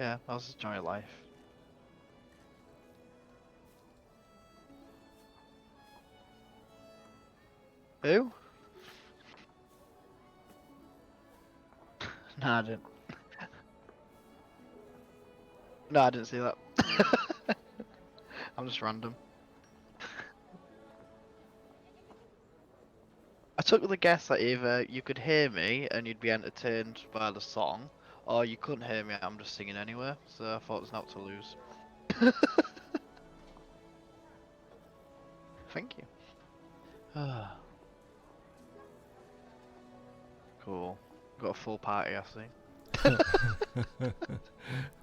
Yeah, I was enjoying life. Who? No, I didn't. No, I didn't see that. I'm just random. I took the guess that either you could hear me and you'd be entertained by the song, or you couldn't hear me, I'm just singing anyway, so I thought there's not to lose. Thank you. Cool. Got a full party, I see.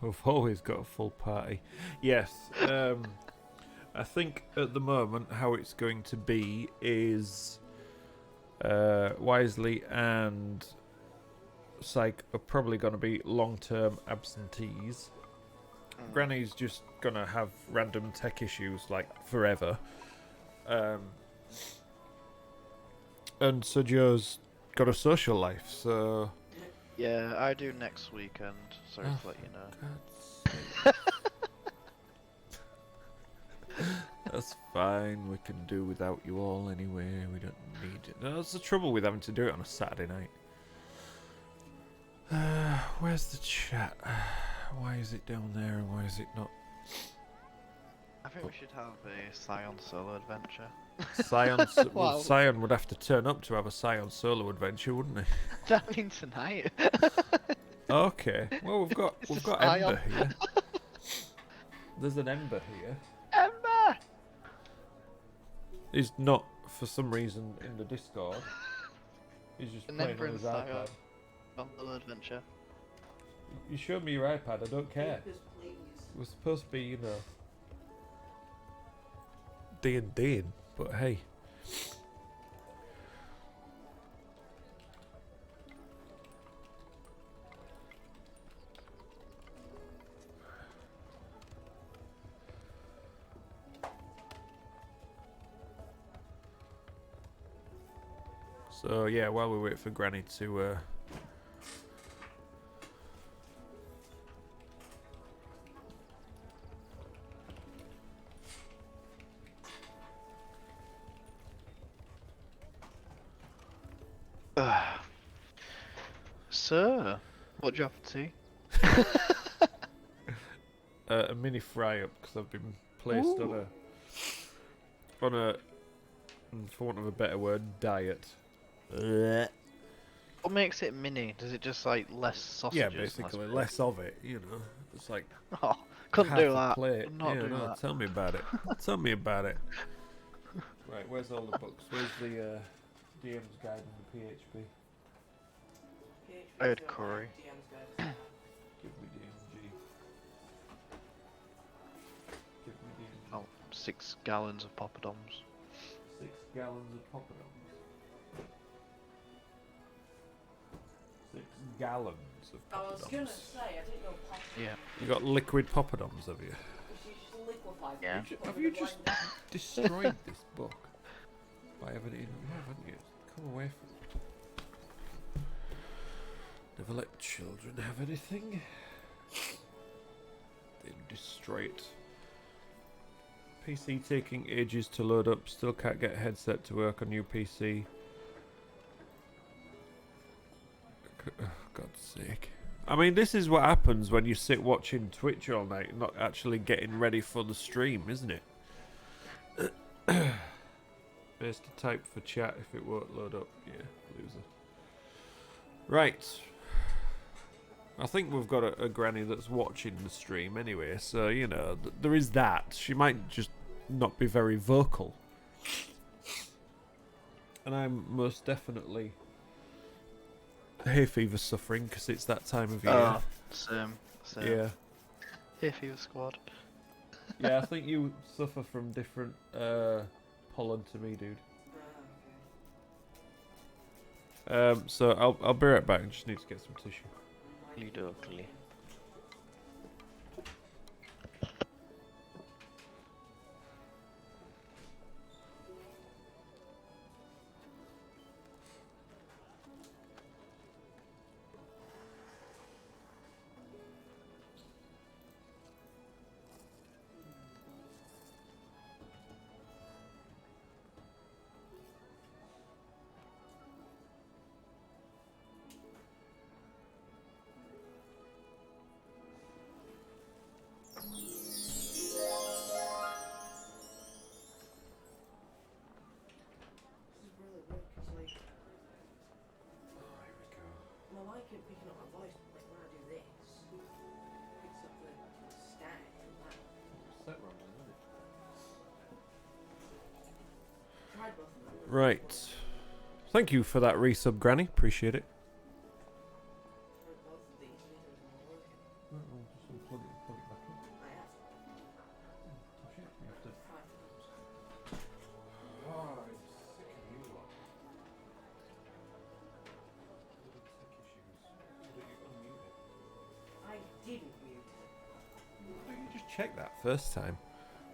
We've always got a full party. Yes. I think at the moment how it's going to be is Wisely and Psych are probably going to be long-term absentees. Granny's just going to have random tech issues like forever. And Sir Joe's got a social life, so... Yeah, I do next weekend. Sorry to let you know. God's sake. That's fine. We can do without you all anyway. We don't need it. No, that's the trouble with having to do it on a Saturday night. Where's the chat? Why is it down there and why is it not? I think we should have a Scion solo adventure. Scion, well, Wow. Scion would have to turn up to have a Scion solo adventure, wouldn't he? That means tonight. Okay. Well, we've got It's a Ember Scion. here. There's an Ember here. Emma! He's not, for some reason, in the Discord. He's just An playing Ember on and his Scion. iPad. Solo adventure. You showed me your iPad, I don't care. We're supposed to be, you know, D&Ding, but hey. So yeah, while we wait for Granny to So, what do you have to tea? a mini fry up because I've been placed on a, for want of a better word, diet. What makes it mini? Does it just like less sausages? Yeah, basically less of it. You know, it's like Oh, couldn't half do a that. plate. Could not Yeah, do no, that. tell me about it. Tell me about it. Right, where's all the books? Where's the DM's guide and the PHP? I had curry. Give me DMG. Give me DMG. Oh, 6 gallons of poppadoms. 6 gallons of poppadoms. 6 gallons of poppadoms. I was gonna say, I didn't know pop Yeah. You got liquid poppadoms, have you? was just liquefied. Yeah. Have you just destroyed this book? By having it in you, haven't you? Come away from it. Never let children have anything. They destroy it. PC taking ages to load up. Still can't get a headset to work on new PC. God's sake. I mean, this is what happens when you sit watching Twitch all night and not actually getting ready for the stream, isn't it? Best to type for chat if it won't load up. Yeah, loser. Right. I think we've got a granny that's watching the stream anyway, so, you know, there is that. She might just not be very vocal. And I'm most definitely hay fever suffering because it's that time of year. Oh, same. Yeah. Hay fever squad. Yeah, I think you suffer from different pollen to me, dude. So I'll be right back. I just need to get some tissue. You do ugly. Right. Thank you for that resub, Granny. Appreciate it. I didn't mute You just check that first time.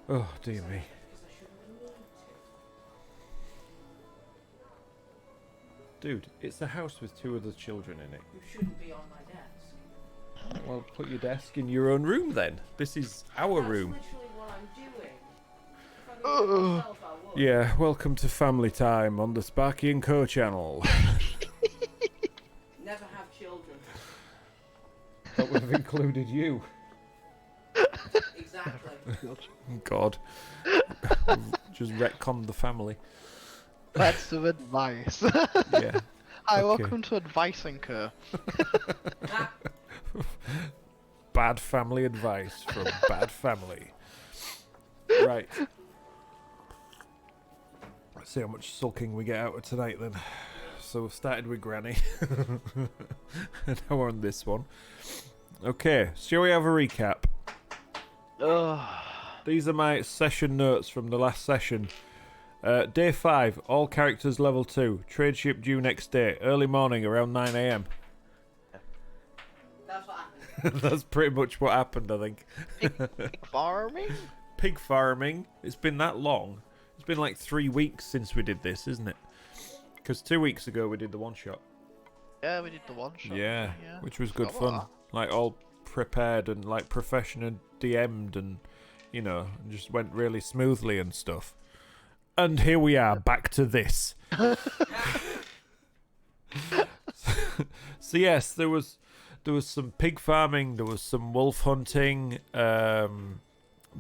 Oh, dear me. because I shouldn't have needed to. Dude, it's a house with 2 other children in it. You shouldn't be on my desk. Well, put your desk in your own room then. This is our That's room. literally what I'm doing. If I could do it myself, I would. Yeah, welcome to family time on the Sparky and Co channel. Never have children. But we've included you. Exactly. God. Just retconned the family. That's some advice. Yeah. Hi, Okay. welcome to Advice and Co. Bad family advice from bad family. Right. Let's see how much sulking we get out of tonight then. So we've started with Granny. And now we're on this one. Okay, shall we have a recap? Ugh. These are my session notes from the last session. Day 5, all characters level 2. Trade ship due next day, early morning around 9 a.m. That's what happened. That's pretty much what happened, I think. Pig farming? Pig farming. It's been that long. It's been like 3 weeks since we did this, isn't it? Because 2 weeks ago we did the one shot. Yeah, we did the one shot. Yeah, which was good Forgot fun. about Like all prepared and like professional DM'd and, you know, just went really smoothly and stuff. And here we are, back to this. So yes, there was some pig farming, there was some wolf hunting, there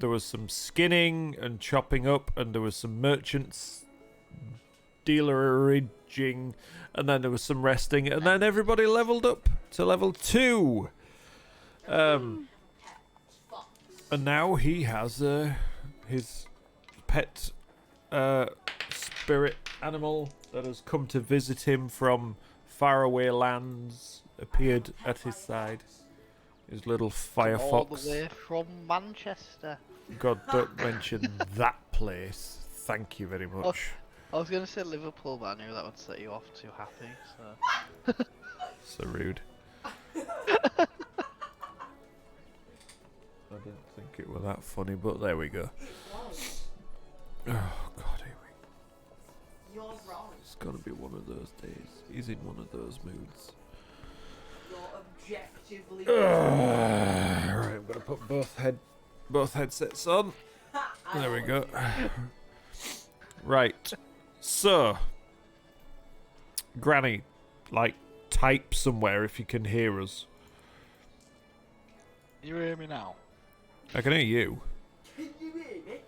was some skinning and chopping up, and there was some merchants dealeraging, and then there was some resting, and then everybody leveled up to level 2. And now he has his pet spirit animal that has come to visit him from faraway lands appeared at his side. His little All firefox. the way from Manchester. God, don't mention that place. Thank you very much. I was gonna say Liverpool, but I knew that would set you off too happy. So So rude. I didn't think it were that funny, but there we go. Oh God, here we. You're wrong. It's gonna be one of those days. He's in one of those moods. You're objectively Right, I'm gonna put both headsets on. There we go. Right. So, Granny, like, type somewhere if you can hear us. can you hear me now? I can hear you. Can you hear me?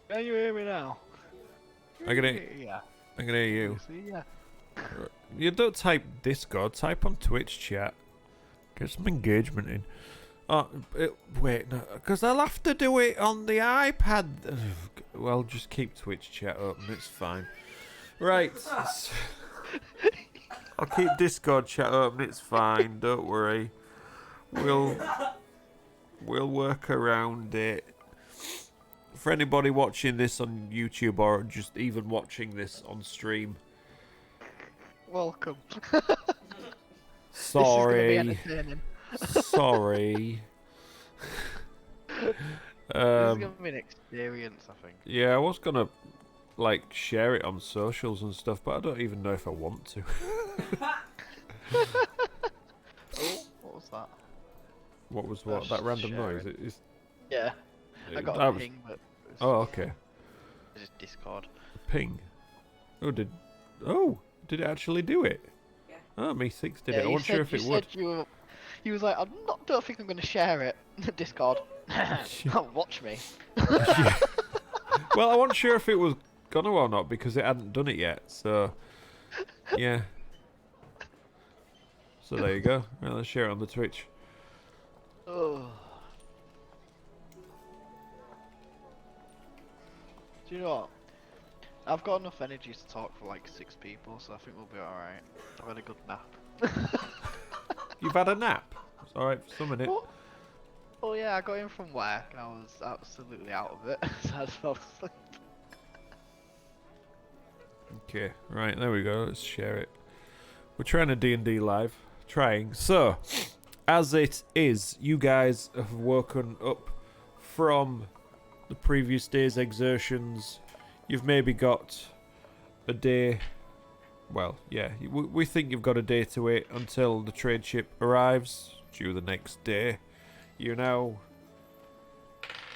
Can you hear me now? I can hear. Yeah. I can hear you. See, yeah. You don't type Discord. Type on Twitch chat. Get some engagement in. Oh, wait, no, because I'll have to do it on the iPad. Well, just keep Twitch chat open. It's fine. Right. I'll keep Discord chat open. It's fine. Don't worry. We'll work around it. For anybody watching this on YouTube or just even watching this on stream, Welcome. sorry. This is gonna be entertaining. Sorry. This is gonna be an experience, I think. Yeah, I was gonna like share it on socials and stuff, but I don't even know if I want to. Oh, what was that? What was I what? was That just random sharing. noise? It's, Yeah, I got that a was- ping, but it's Oh, okay. just Discord. Ping. Oh, did it actually do it? Yeah. Oh, Me6 did Yeah, it. I you wasn't sure if you it would. said you were. He was like, don't think I'm gonna share it. Discord. Watch me. Yeah. Well, I wasn't sure if it was gonna or not because it hadn't done it yet. So, yeah. So there you go. Right, let's share it on the Twitch. Oh. Do you know what? I've got enough energy to talk for like 6 people, so I think we'll be alright. I've had a good nap. You've had a nap. It's alright for some minute. Oh yeah, I got in from work and I was absolutely out of it, so I just fell asleep. Okay, right, there we go. Let's share it. We're trying a D&D live. Trying. So, as it is, you guys have woken up from the previous day's exertions. You've maybe got a day. Well, yeah, we think you've got a day to wait until the trade ship arrives, due the next day. You're now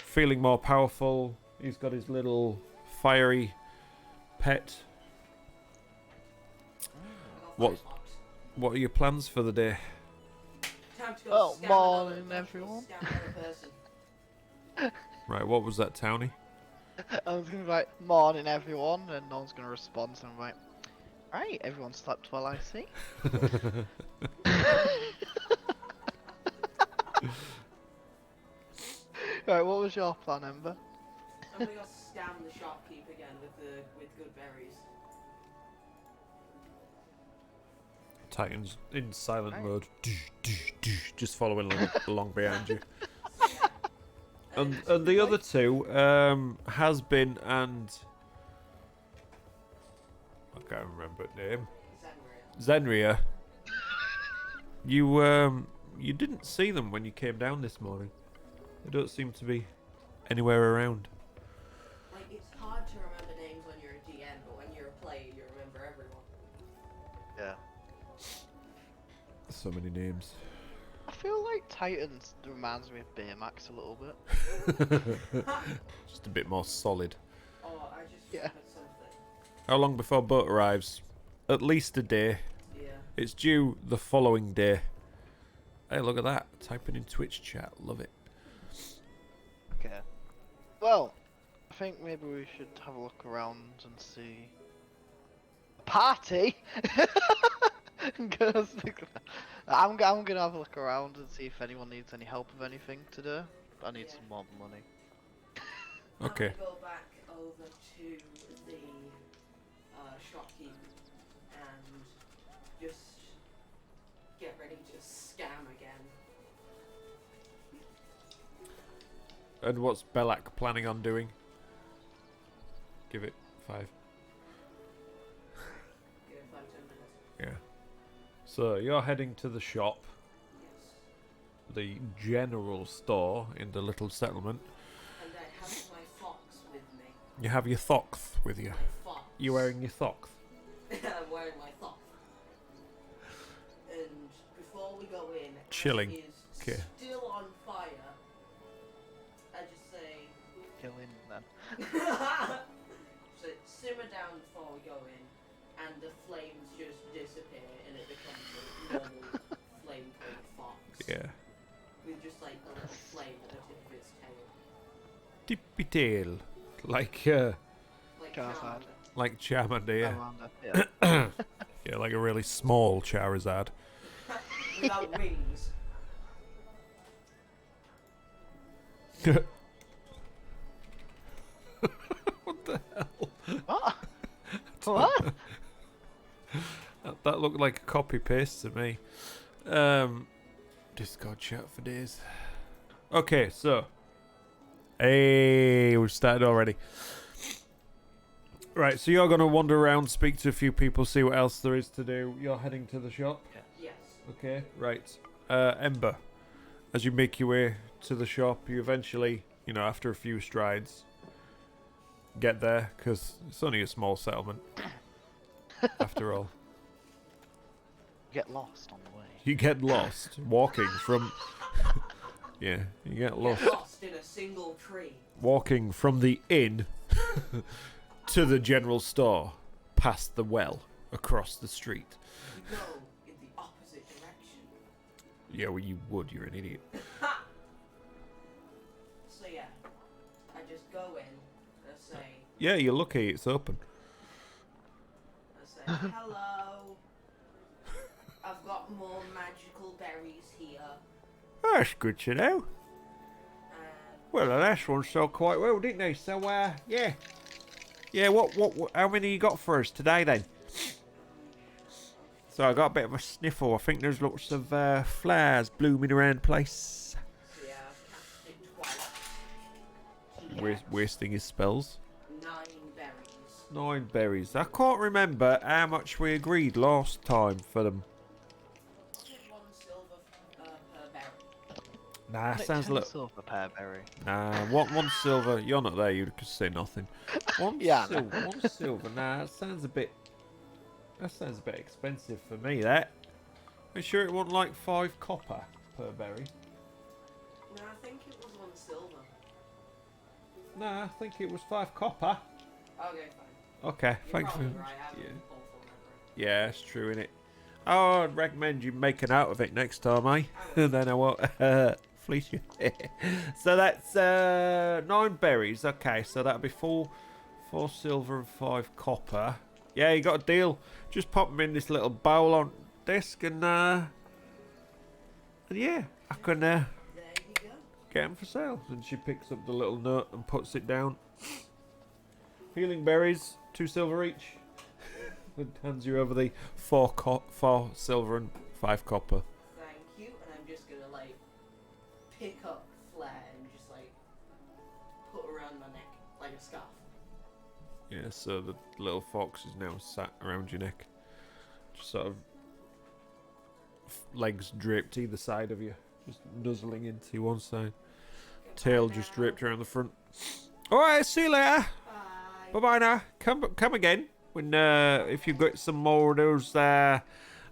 feeling more powerful. He's got his little fiery pet. What are your plans for the day? Time to go Oh, scam morning, another- everyone. scam another person. Right, what was that, Townie? I was gonna be like, morning everyone, and no one's gonna respond, so I'm like, right, everyone slept well, I see. Right, what was your plan, Ember? I'm gonna go scam the shopkeep again with good berries. Titan's in silent Right. mode, just following along behind you. Yeah. And the other two, has been and I can't remember the name. Zenria. Zenria. You didn't see them when you came down this morning. They don't seem to be anywhere around. Like, it's hard to remember names when you're a DM, but when you're a player, you remember everyone. Yeah. So many names. I feel like Titans reminds me of Baymax a little bit. Just a bit more solid. Oh, I just Yeah. remembered something. How long before boat arrives? At least a day. Yeah. It's due the following day. Hey, look at that. Typing in Twitch chat. Love it. Okay. Well, I think maybe we should have a look around and see. A party? I'm gonna have a look around and see if anyone needs any help with anything to do. I need some more money. Okay. I'm gonna go back over to the shopkeep and just get ready to scam again. And what's Belak planning on doing? Give it 5. Give it 5-10 minutes. Yeah. So you're heading to the shop, Yes. the general store in the little settlement. And I have my fox with me. You have your thox with you. My fox. You wearing your thox? I'm wearing my fox. And before we go in, as Chilling. it is Okay. still on fire, I just say, Killing then. so simmer down before we go in, and the flames just disappear, and it becomes a normal flame-colored fox. Yeah. With just like a little flame at the tip of its tail. Tippy tail. Like Like Charizard. Charmander, yeah. Charmander, yeah. Yeah, like a really small Charizard. Without wings. What the hell? What? What? That looked like a copy paste to me. Discord chat for days. Okay, so. Hey, we've started already. Right, so you're going to wander around, speak to a few people, see what else there is to do. You're heading to the shop? Yes. Okay, right. Ember, as you make your way to the shop, you eventually, after a few strides, get there, because it's only a small settlement, after all. Get lost on the way. You get lost walking from... Yeah, you get lost Get lost in a single tree. walking from the inn to the general store, past the well, across the street. You go in the opposite direction. Yeah, well, you would. You're an idiot. So yeah, I just go in and I say, Yeah, you're lucky it's open. hello. I've got more magical berries here. That's good to know. And Well, the last one sold quite well, didn't they? So, yeah. Yeah, what, how many you got for us today then? So I got a bit of a sniffle. I think there's lots of flowers blooming around the place. So yeah, I've cast it twice. He gets Wasting his spells. 9 berries. 9 berries. I can't remember how much we agreed last time for them. Was it 1 silver per berry? Nah, Like sounds 10 like... silver per berry. Nah, one silver. You're not there, you could say nothing. One Yeah, no. silver, 1 silver. Nah, that sounds a bit... That sounds a bit expensive for me, that. Are you sure it wasn't like 5 copper per berry? No, I think it was 1 silver. Nah, I think it was 5 copper. Okay, fine. Okay, You're thanks for... probably right. I haven't Yeah. been full memory. Yeah, it's true, innit? Oh, I'd recommend you make a note of it next time, eh? Then I won't fleece you. So that's 9 berries. Okay, so that'll be 4 silver and 5 copper. Yeah, you got a deal. Just pop them in this little bowl on disc and yeah, I can There you go. get them for sale. And she picks up the little nut and puts it down. Healing berries, 2 silver each. And hands you over the 4 silver and 5 copper. Thank you, and I'm just gonna like pick up Flare and just like put around my neck like a scarf. Yeah, so the little fox is now sat around your neck. Just sort of legs draped either side of you. Just nuzzling into one side. Tail just draped around the front. Alright, see you later. Bye. Bye bye now. Come again. When if you got some more of those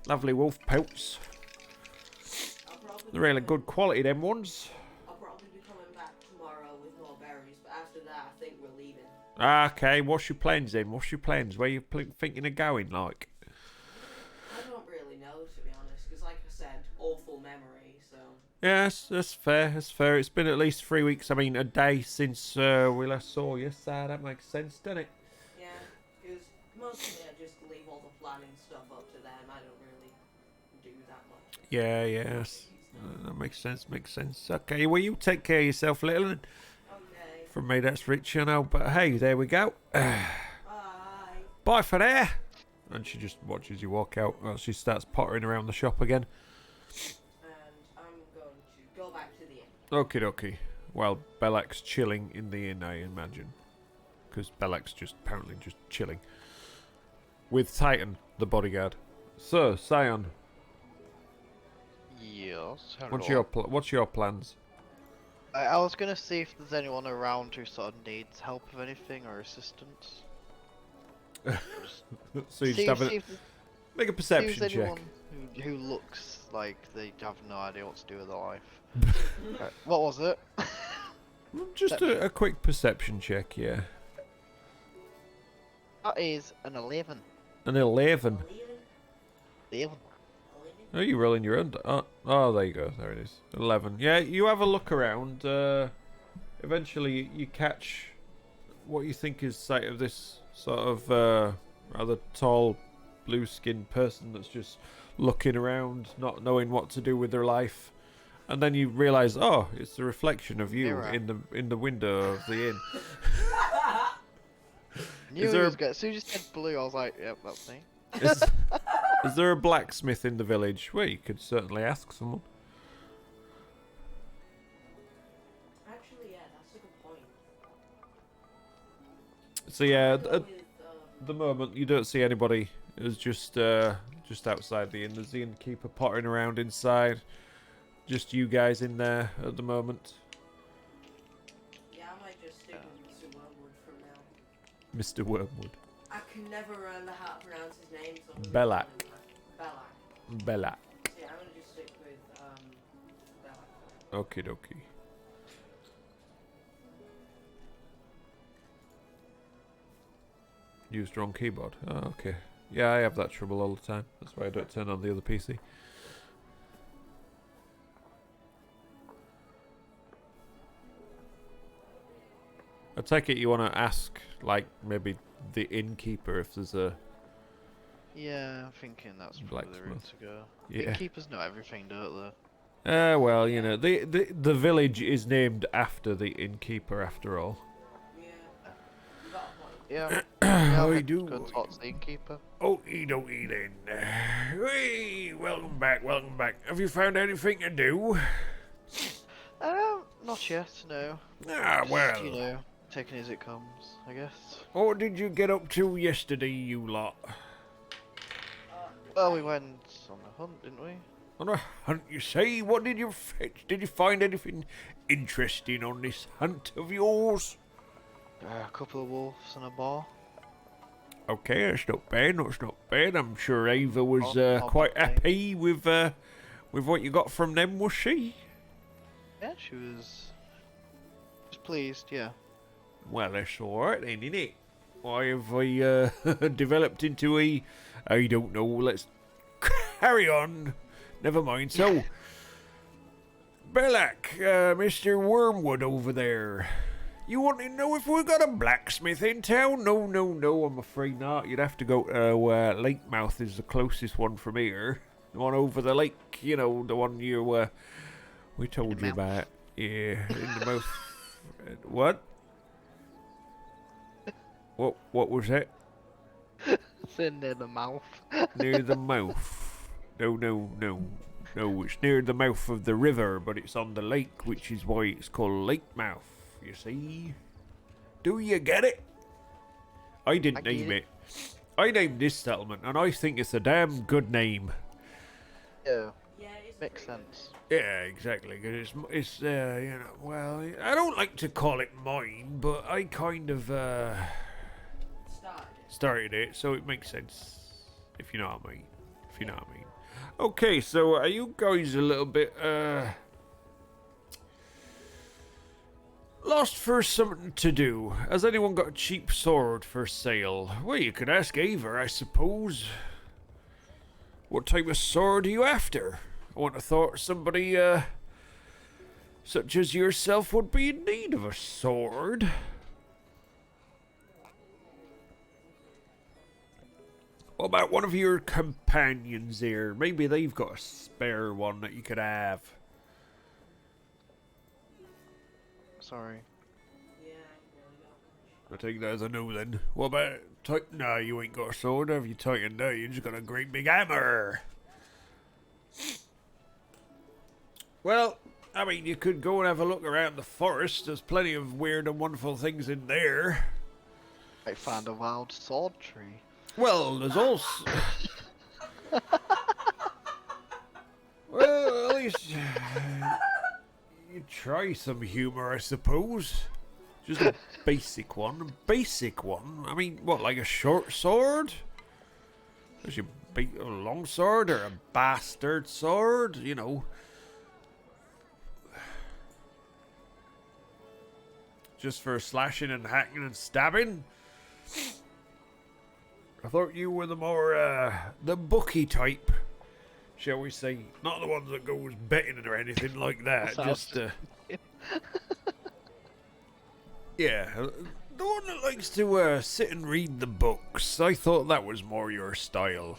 lovely wolf pelts. I'll probably They're really be good quality, them ones. I'll probably be coming back tomorrow with more berries, but after that, I think we're leaving. Okay, what's your plans then? What's your plans? Where you thinking of going, like? I don't really know, to be honest, because like I said, awful memory, so... Yes, that's fair. That's fair. It's been at least 3 weeks. I mean, a day since we last saw you. So that makes sense, doesn't it? Yeah, because mostly I just leave all the planning stuff up to them. I don't really do that much. Yeah, yes. That makes sense. Makes sense. Okay, well, you take care of yourself, little. And Okay, from me, that's rich, you know. But hey, there we go. bye. Bye for there. And she just watches you walk out. Well, she starts pottering around the shop again. And I'm going to go back to the inn. Okie dokie. Well, Belak's chilling in the inn, I imagine. Because Belak's just apparently just chilling. With Titan, the bodyguard. So, Sion, Yes. what's your plans? I was gonna see if there's anyone around who sort of needs help with anything or assistance. So you See just have see a, if there's- make a see if perception there's check. anyone who looks like they have no idea what to do with their life. Right, what was it? Just a quick perception check, yeah. That is an 11. An 11. Leaving? 11. Oh, you rolling your own? Oh, there you go. There it is. 11. Yeah, you have a look around. Eventually, you catch what you think is sight of this sort of rather tall, blue-skinned person that's just looking around, not knowing what to do with their life. And then you realise, oh, it's the reflection of you Mirror. in the window of the inn. Knew there it a- was good. As soon as you said blue, I was like, yep, that's me. Is there a blacksmith in the village? Well, you could certainly ask someone. Actually, yeah, that's a good point. So yeah, Go at with, the moment you don't see anybody. It's just outside the inn. There's the innkeeper pottering around inside. Just you guys in there at the moment. yeah, I might just stick with Mr. Wormwood from now. Mr. Wormwood. I can never remember how to pronounce his name, so I'm gonna Belak. call him Belak. Bella. So yeah, I'm gonna just stick with Belak for now. Okie dokie. Used wrong keyboard. Oh, okay. Yeah, I have that trouble all the time. That's why I don't turn on the other PC. I take it you want to ask, like, maybe the innkeeper if there's a... Yeah, I'm thinking that's probably the route Blacksmith. to go. Yeah. Keepers know everything, don't they? Well, you know, the village is named after the innkeeper after all. Yeah, you got a point. Yeah. Yeah, I'll I head to do. go and talk to the innkeeper. Okie dokie then. Hey, welcome back, welcome back. Have you found anything to do? Not yet, no. Ah, Just, well. you know, taking it as it comes, I guess. What did you get up to yesterday, you lot? Well, we went on a hunt, didn't we? On a hunt, you say? What did you fetch? Did you find anything interesting on this hunt of yours? A couple of wolves and a boar. Okay, that's not bad, that's not bad. I'm sure Ava was Oh, quite okay. happy with what you got from them, was she? Yeah, she was pleased, yeah. Well, that's alright then, innit? Why have I developed into a... I don't know, let's carry on. Never mind. So, Belak, Mr. Wormwood over there. You want to know if we've got a blacksmith in town? No, I'm afraid not. You'd have to go to Lake Mouth is the closest one from here. The one over the lake, you know, the one we told you mouth. about. Yeah, in the mouth. What? What was that? It's in near the mouth. Near the mouth. No. It's near the mouth of the river, but it's on the lake, which is why it's called Lake Mouth. You see? Do you get it? I didn't I get name it. it. I named this settlement, and I think it's a damn good name. Yeah, Yeah, it's makes pretty sense. Yeah, exactly. Cause it's you know, well, I don't like to call it mine, but I kind of good. started it, so it makes sense. If you know what I mean. If you know what I mean. Okay, so are you guys a little bit lost for something to do? Has anyone got a cheap sword for sale? Well, you could ask Ava, I suppose. What type of sword are you after? I would have thought somebody such as yourself would be in need of a sword. What about one of your companions here? Maybe they've got a spare one that you could have. Sorry. Yeah, I ain't really got much. I take that as a no then. What about... No, you ain't got a sword, have you, Titan? No, you just got a great big hammer. Well, I mean, you could go and have a look around the forest. There's plenty of weird and wonderful things in there. I found a wild sword tree. Well, there's also... Well, at least... you try some humor, I suppose. Just a basic one. A basic one? I mean, what, like a short sword? Is your a long sword or a bastard sword? You know. Just for slashing and hacking and stabbing? I thought you were the more, the bookie type, shall we say. Not the ones that goes betting or anything like that. Just, yeah, the one that likes to, sit and read the books. I thought that was more your style.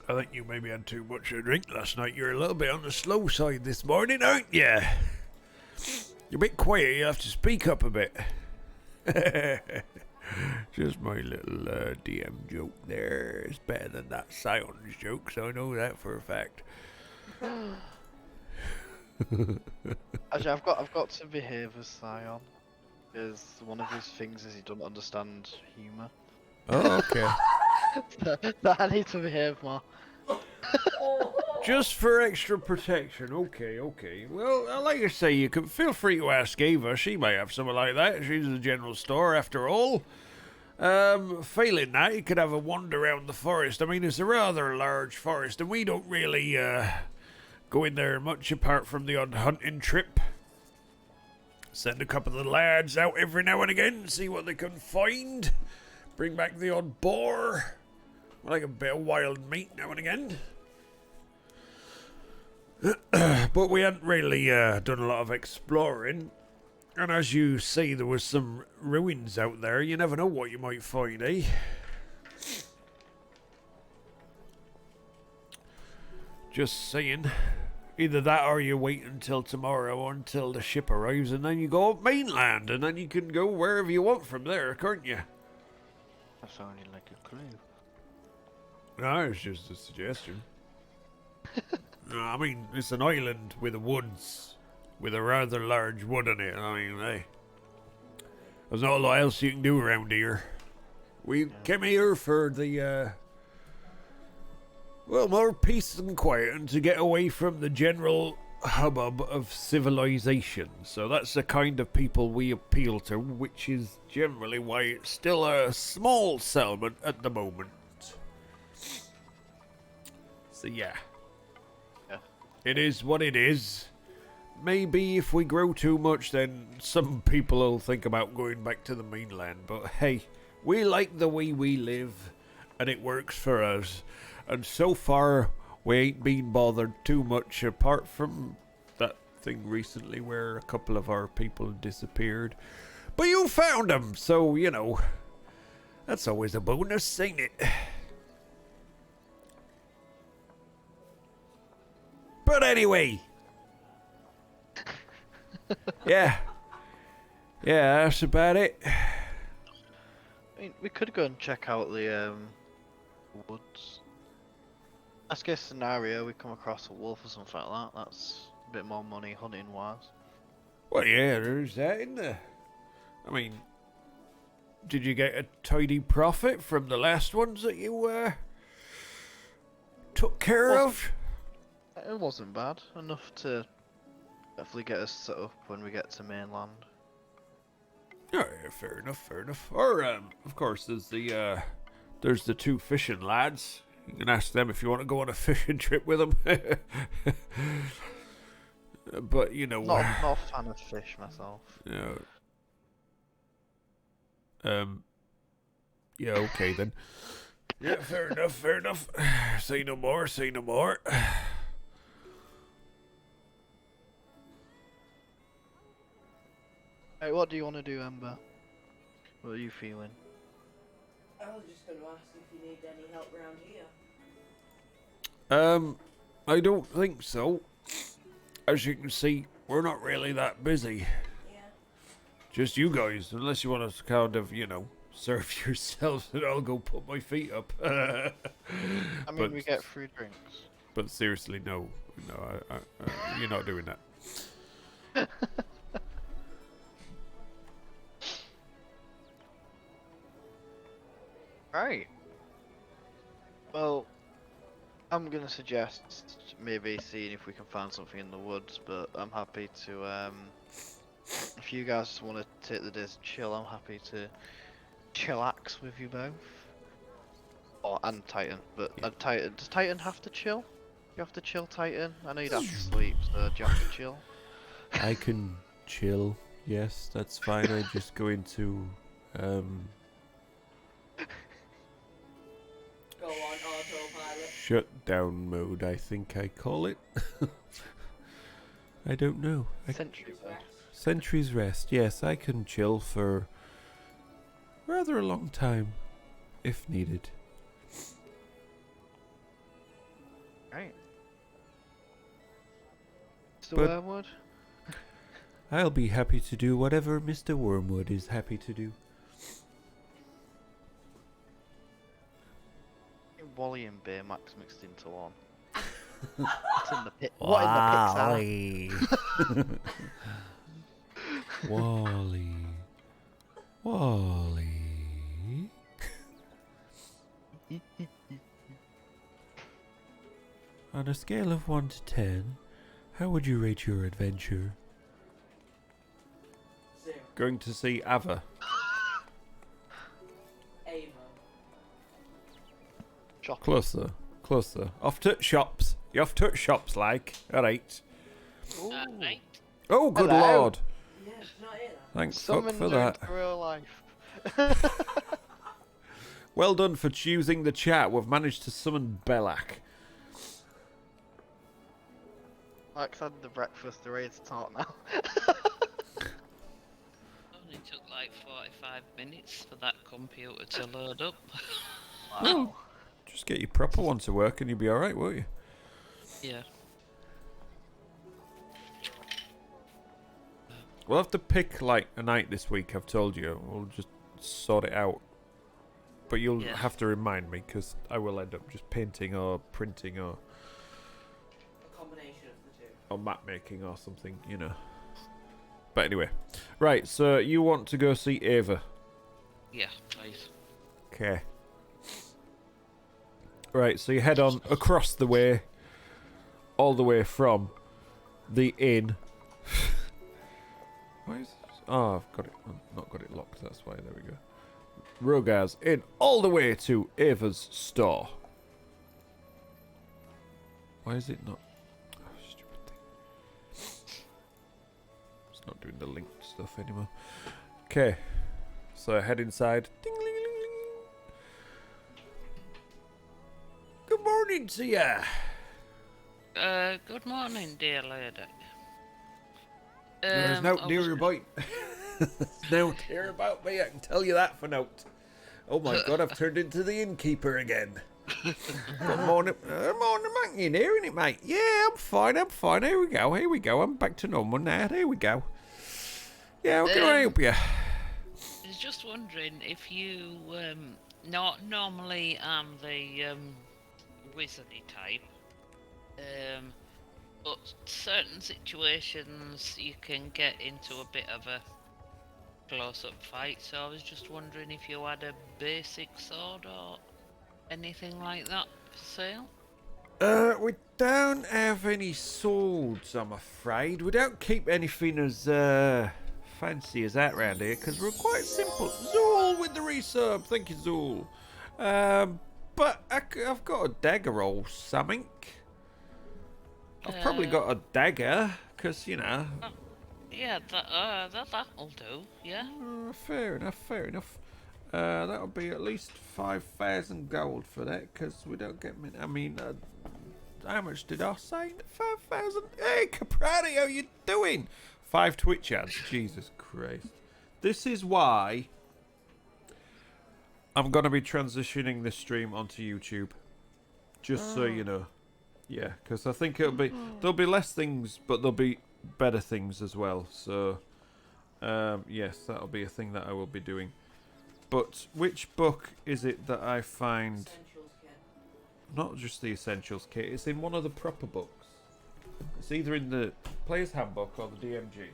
I think you maybe had too much to drink last night. You're a little bit on the slow side this morning, aren't you? You're a bit quiet, you have to speak up a bit. Just my little DM joke there. It's better than that Sion's joke, so I know that for a fact. Actually, I've got to behave as Sion, because one of his things is he doesn't understand humour. Oh, okay. So I need to behave more. Just for extra protection. Okay. Well, like I say, you can feel free to ask Ava. She may have something like that. She's a general store, after all. Failing that, you could have a wander around the forest. I mean, it's a rather large forest, and we don't really go in there much apart from the odd hunting trip. Send a couple of the lads out every now and again, see what they can find. Bring back the odd boar. I like a bit of wild meat now and again. But we hadn't really done a lot of exploring. And as you say, there was some ruins out there. You never know what you might find, eh? Just saying. Either that or you wait until tomorrow until the ship arrives and then you go up mainland and then you can go wherever you want from there, can't you? That sounded like a clue. No, it's just a suggestion. No, I mean, it's an island with woods, with a rather large wood in it. I mean, hey, there's not a lot else you can do around here. We came here for the, well, more peace and quiet and to get away from the general hubbub of civilization. So that's the kind of people we appeal to, which is generally why it's still a small settlement at the moment. So yeah. It is what it is. Maybe if we grow too much, then some people will think about going back to the mainland. But hey, we like the way we live, and it works for us. And so far, we ain't been bothered too much, apart from that thing recently where a couple of our people disappeared. But you found them, so, you know, that's always a bonus, ain't it? But anyway. Yeah, that's about it. I mean, we could go and check out the woods. Best case scenario, we come across a wolf or something like that. That's a bit more money hunting wise. Well, yeah, there's that in there. I mean, did you get a tidy profit from the last ones that you took care of? It wasn't bad. Enough to definitely get us set up when we get to mainland. Yeah, fair enough. Or, of course, there's the two fishing lads. You can ask them if you want to go on a fishing trip with them. But, you know... Not a fan of fish myself. Yeah, okay then. Yeah, fair enough. Say no more. Hey, what do you want to do, Ember? What are you feeling? I was just going to ask if you need any help around here. I don't think so. As you can see, we're not really that busy. Yeah. Just you guys, unless you want to kind of, you know, serve yourselves and I'll go put my feet up. I mean, we get free drinks. But seriously, no, you're not doing that. Right. Well, I'm gonna suggest maybe seeing if we can find something in the woods, but I'm happy to, if you guys want to take the day to chill, I'm happy to chillax with you both. And Titan, but Titan, does Titan have to chill? You have to chill, Titan? I know you'd have to sleep, so do you have to chill? I can chill, yes, that's fine. I just go into, Go on autopilot. shutdown mode, I think I call it. I don't know. Sentry mode. Sentry's rest, yes, I can chill for rather a long time, if needed. Right. Mr. But- Wormwood? I'll be happy to do whatever Mr. Wormwood is happy to do. Wally and Baymax mixed into one. What's in the pit? What in the Pixar? Wally. On a scale of 1 to 10, how would you rate your adventure? 0. Going to see Ava. Ava. Chocolate. Closer. Off to shops. You off to shops, like. Alright. Ooh. Right. Oh, good Hello. lord. Yeah, did not hear that. Thanks, fuck, Summoned for her that. into real life. Well done for choosing the chat. We've managed to summon Belak. Max had the breakfast, the ready to talk now. Only took like 45 minutes for that computer to load up. Just get your proper one to work and you'll be alright, won't you? Yeah. We'll have to pick like a night this week. I've told you. We'll just sort it out. But you'll Yeah. have to remind me because I will end up just painting or printing or A combination of the two. map making or something, you know. But anyway, right. So you want to go see Ava? Yeah, please. Okay. Right. So you head on across the way, all the way from the inn. Why is? Oh, I've got it. I've not got it locked. That's why. There we go. Rogar's Inn, all the way to Ava's store. Why is it not? Oh, stupid thing. It's not doing the linked stuff anymore. Okay. So head inside. Ding, ling, ling, ling. Good morning to ya. Good morning, dear lady. There's no dear about. There's no care about me. I can tell you that for note. Oh my God, I've turned into the innkeeper again. Good morning, morning, mate. You hearing it, mate? Yeah, I'm fine. I'm fine. Here we go. Here we go. I'm back to normal now. Here we go. Yeah, how can I help you? I was just wondering if you, not normally I'm the, wizardy type, but certain situations you can get into a bit of a close-up fight, so I was just wondering if you had a basic sword or anything like that for sale? We don't have any swords, I'm afraid. We don't keep anything as fancy as that round here, because we're quite simple. Zool with the resub. Thank you, Zool. But I've got a dagger or something. I've probably got a dagger, because, you know. Yeah, that'll do, yeah. Fair enough, fair enough. That'll be at least 5,000 gold for that, because we don't get many. I mean, how much did I say? 5,000? Hey, Caprati, how you doing? 5 Twitch ads. Jesus Christ. This is why I'm going to be transitioning this stream onto YouTube. Just so you know. Yeah, because I think there'll be less things, but there'll be better things as well. So, yes, that'll be a thing that I will be doing. But which book is it that I find? Essentials kit. Not just the Essentials kit, it's in one of the proper books. It's either in the Player's Handbook or the DMG.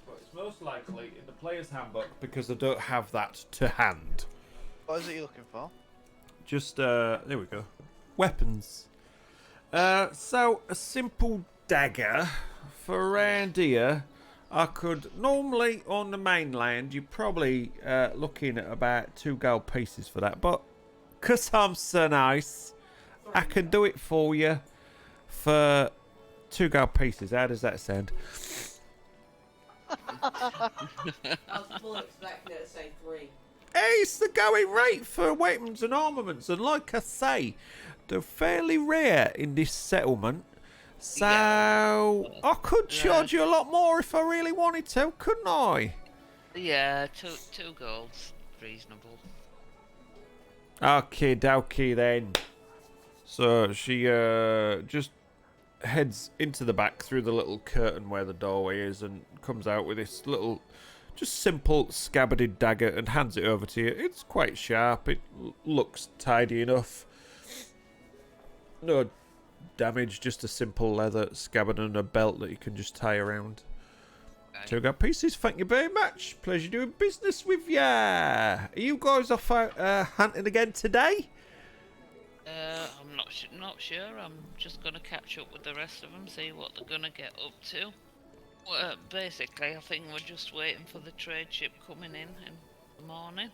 But it's most likely in the Player's Handbook because I don't have that to hand. What is it you're looking for? Just, there we go. Weapons. So, a simple dagger for around here. I could, normally on the mainland, you're probably looking at about 2 gold pieces for that. But, because I'm so nice, I can do it for you for 2 gold pieces. How does that sound? I was fully expecting it to say 3. Hey, it's the going rate for weapons and armaments. And like I say, they're fairly rare in this settlement. So, I could charge you a lot more if I really wanted to, couldn't I? Yeah, two golds, reasonable. Okay, dokie then. So, she just heads into the back through the little curtain where the doorway is and comes out with this little, just simple scabbarded dagger and hands it over to you. It's quite sharp. It looks tidy enough. No damage, just a simple leather scabbard and a belt that you can just tie around. Okay. 2 gold pieces, thank you very much. Pleasure doing business with ya. Are you guys off out hunting again today? I'm not sure. I'm just gonna catch up with the rest of them, see what they're gonna get up to. Well, basically, I think we're just waiting for the trade ship coming in the morning.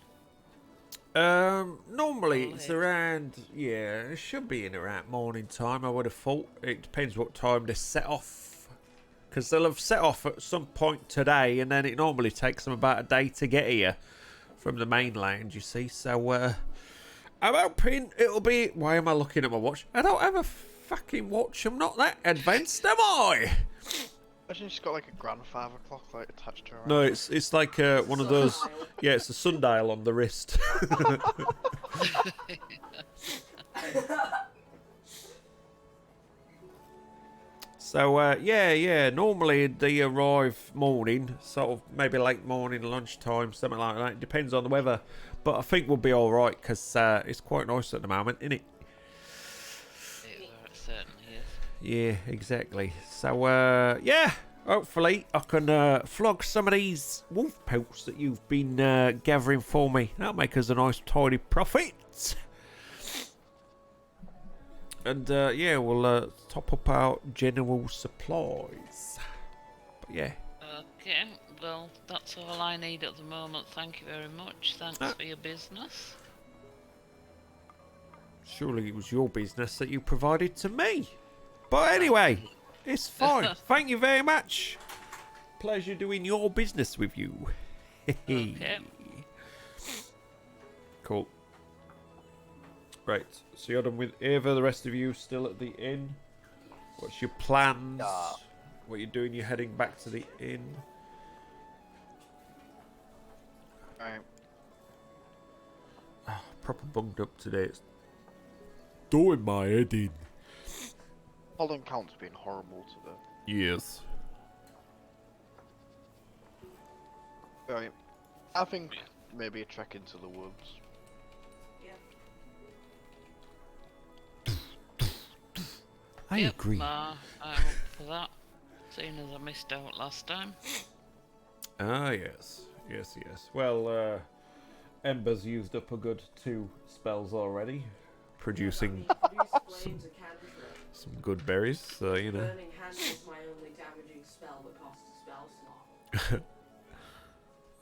Normally Oh, it's hey. around, yeah, it should be in around morning time, I would have thought. It depends what time they set off. Because they'll have set off at some point today, and then it normally takes them about a day to get here from the mainland, you see. So, I'm hoping it'll be... Why am I looking at my watch? I don't have a fucking watch. I'm not that advanced, am I? Imagine she's got like a grandfather clock like attached to her. No, it's like one of those... Sundial. Yeah, it's a sundial on the wrist. So, yeah, normally they arrive morning, sort of maybe late morning, lunchtime, something like that. It depends on the weather. But I think we'll be alright, because it's quite nice at the moment, isn't it? It certainly is. Yeah, exactly. So, yeah, hopefully I can flog some of these wolf pelts that you've been gathering for me. That'll make us a nice tidy profit. And, yeah, we'll top up our general supplies. But, yeah. Okay, well, that's all I need at the moment. Thank you very much. Thanks for your business. Surely it was your business that you provided to me. But anyway, it's fine. Thank you very much. Pleasure doing your business with you. Okay. Cool. Right, so you're done with Ava. The rest of you still at the inn. What's your plans? What you're doing? You're heading back to the inn. Alright. Proper bunged up today. It's doing my head in. All encounter's been horrible today. Yes. Right. I think maybe a trek into the woods. I Yep, agree. I'm up for that. Seeing as I missed out last time. Ah, yes. Yes. Well, Ember's used up a good 2 spells already, producing some good berries, so, you know. Burning Hand is my only damaging spell that costs a spell slot.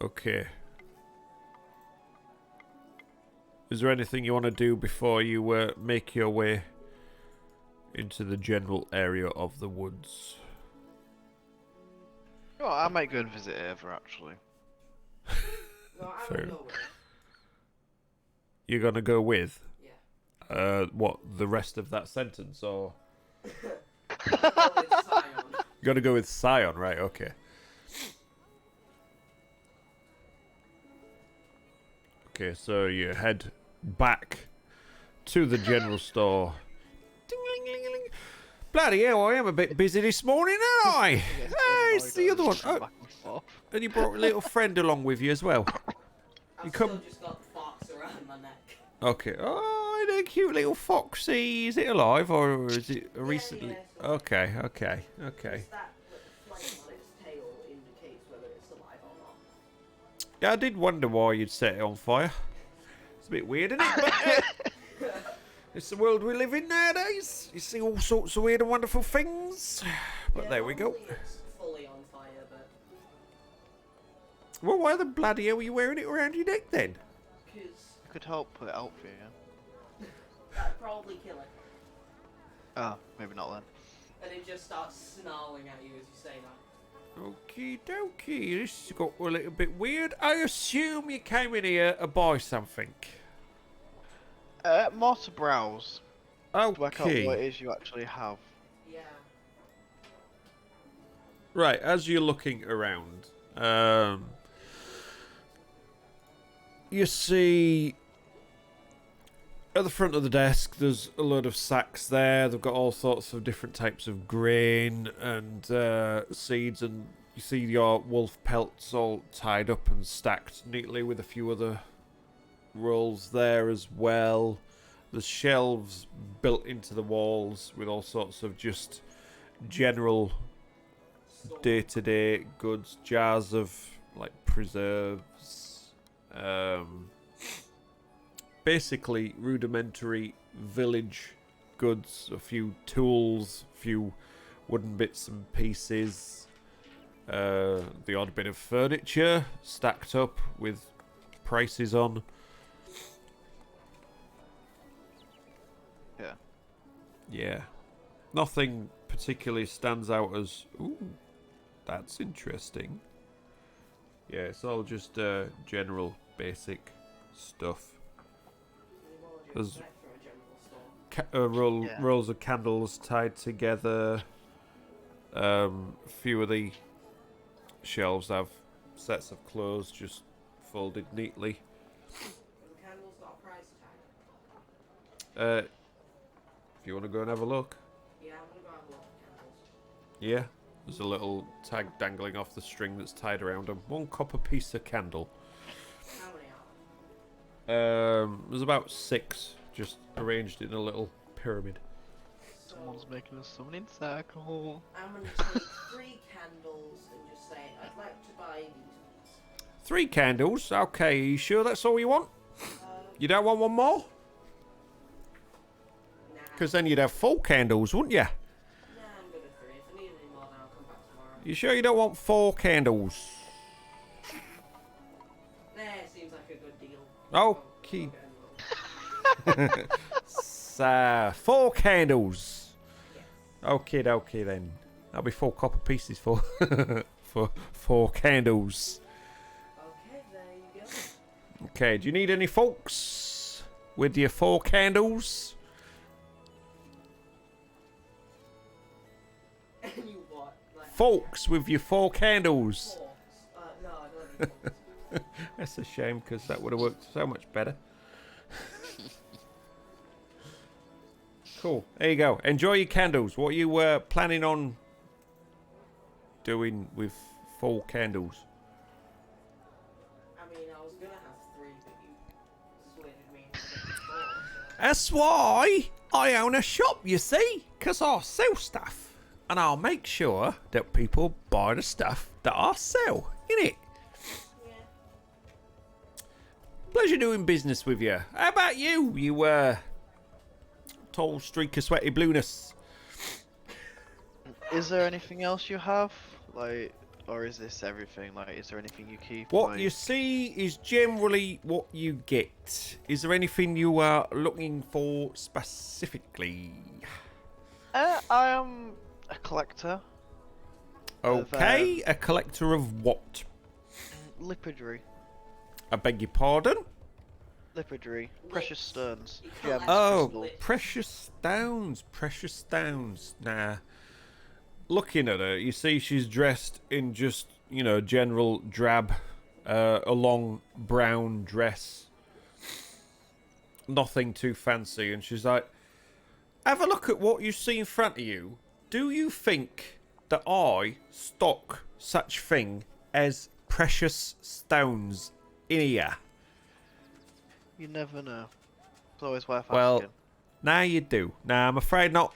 Okay. Is there anything you want to do before you make your way into the general area of the woods? Oh, I might go and visit Ava actually. No, I Fair. don't know where. You're gonna go with? Yeah. What, the rest of that sentence, or? Oh, it's Scion. You gotta go with Scion, right, okay. Okay, so you head back to the general store. Ding-ling-ling-ling. Bloody hell, I am a bit busy this morning, aren't I? Hey, it's the other one. Oh, and you brought a little friend along with you as well. I've You still come- just got the fox around my neck. Okay. Oh, and a cute little foxy. Is it alive or is it recently? yeah, it's Okay. Just that little flame on its tail indicates whether it's alive or not. Yeah, I did wonder why you'd set it on fire. It's a bit weird, isn't it? But, it's the world we live in nowadays. You see all sorts of weird and wonderful things. But there we go. Normally it's fully on fire, but Well, why the bloody hell are you wearing it around your neck then? because I could help put it out for you. that'd probably kill it. Ah, maybe not then. And it just starts snarling at you as you say that. Okie dokie, this got a little bit weird. I assume you came in here to buy something. More to browse. To work out what Okay. it is you actually have. Yeah. Right, as you're looking around, you see at the front of the desk there's a load of sacks there. They've got all sorts of different types of grain and seeds, and you see your wolf pelts all tied up and stacked neatly with a few other rolls there as well. There's shelves built into the walls with all sorts of just general day-to-day goods, jars of like preserves, basically rudimentary village goods, a few tools, a few wooden bits and pieces, the odd bit of furniture stacked up with prices on. Yeah. Yeah, nothing particularly stands out as, ooh, that's interesting. Yeah, it's all just general basic stuff. There's For a general store. Yeah. rolls of candles tied together. A few of the shelves have sets of clothes just folded neatly. The candle's got a price tag. If you want to go and have a look. Yeah, I'm gonna go have a look at candles. Yeah, there's a little tag dangling off the string that's tied around them. 1 copper piece of candle. How many are There's about 6, just arranged in a little pyramid. there? So, Someone's making a summoning circle. I'm going to take 3 candles and just say, I'd like to buy these. 3 candles. Okay, you sure that's all you want? You don't want one more? Nah. Because then you'd have 4 candles, wouldn't you? Nah, I'm good at 3. If I need any more, then I'll come back tomorrow. You sure you don't want 4 candles? Nah, seems like a good deal. Okay. Okay. So, 4 candles. Okay, okay then. That'll be 4 copper pieces for for 4 candles. Okay, there you go. Okay, do you need any folks with your 4 candles? Any what? Like, Folks with your 4 candles. forks? No, I don't need forks. That's a shame because that would have worked so much better. Cool. There you go. Enjoy your candles. What are you planning on doing with 4 candles? I mean, I was gonna have 3, but you persuaded me into getting 4. So. That's why I own a shop, you see, because I sell stuff. And I'll make sure that people buy the stuff that I sell, innit? Yeah. Pleasure doing business with you. How about you, you tall streak of sweaty blueness? Is there anything else you have? Like, or is this everything? Like, is there anything you keep? What like... you see is generally what you get. Is there anything you are looking for specifically? I am a collector. Okay, a collector of what? Lipidry. I beg your pardon? Lipidry. Precious stones. You Gems, collect Oh, crystals. precious stones, precious stones. Nah. Looking at her, you see she's dressed in just, you know, general drab, a long brown dress. Nothing too fancy. And she's like, have a look at what you see in front of you. Do you think that I stock such thing as precious stones in here? You never know. It's always worth Well, asking. now you do. Nah, I'm afraid not.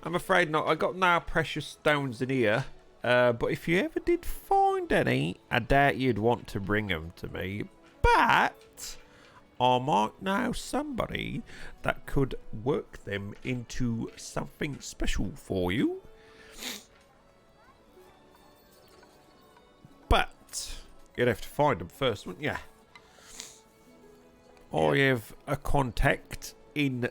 I'm afraid not. I got no precious stones in here. But if you ever did find any, I doubt you'd want to bring them to me. But I might know somebody that could work them into something special for you. But you'd have to find them first, wouldn't you? I have a contact in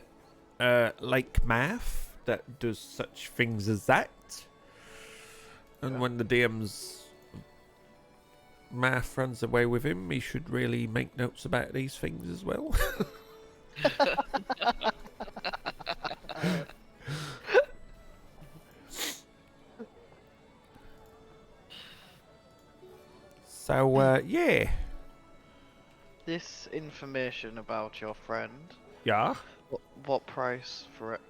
Lake Math that does such things as that. And when the DM's Math runs away with him, he should really make notes about these things as well. So, yeah. This information about your friend. Yeah. What price for it?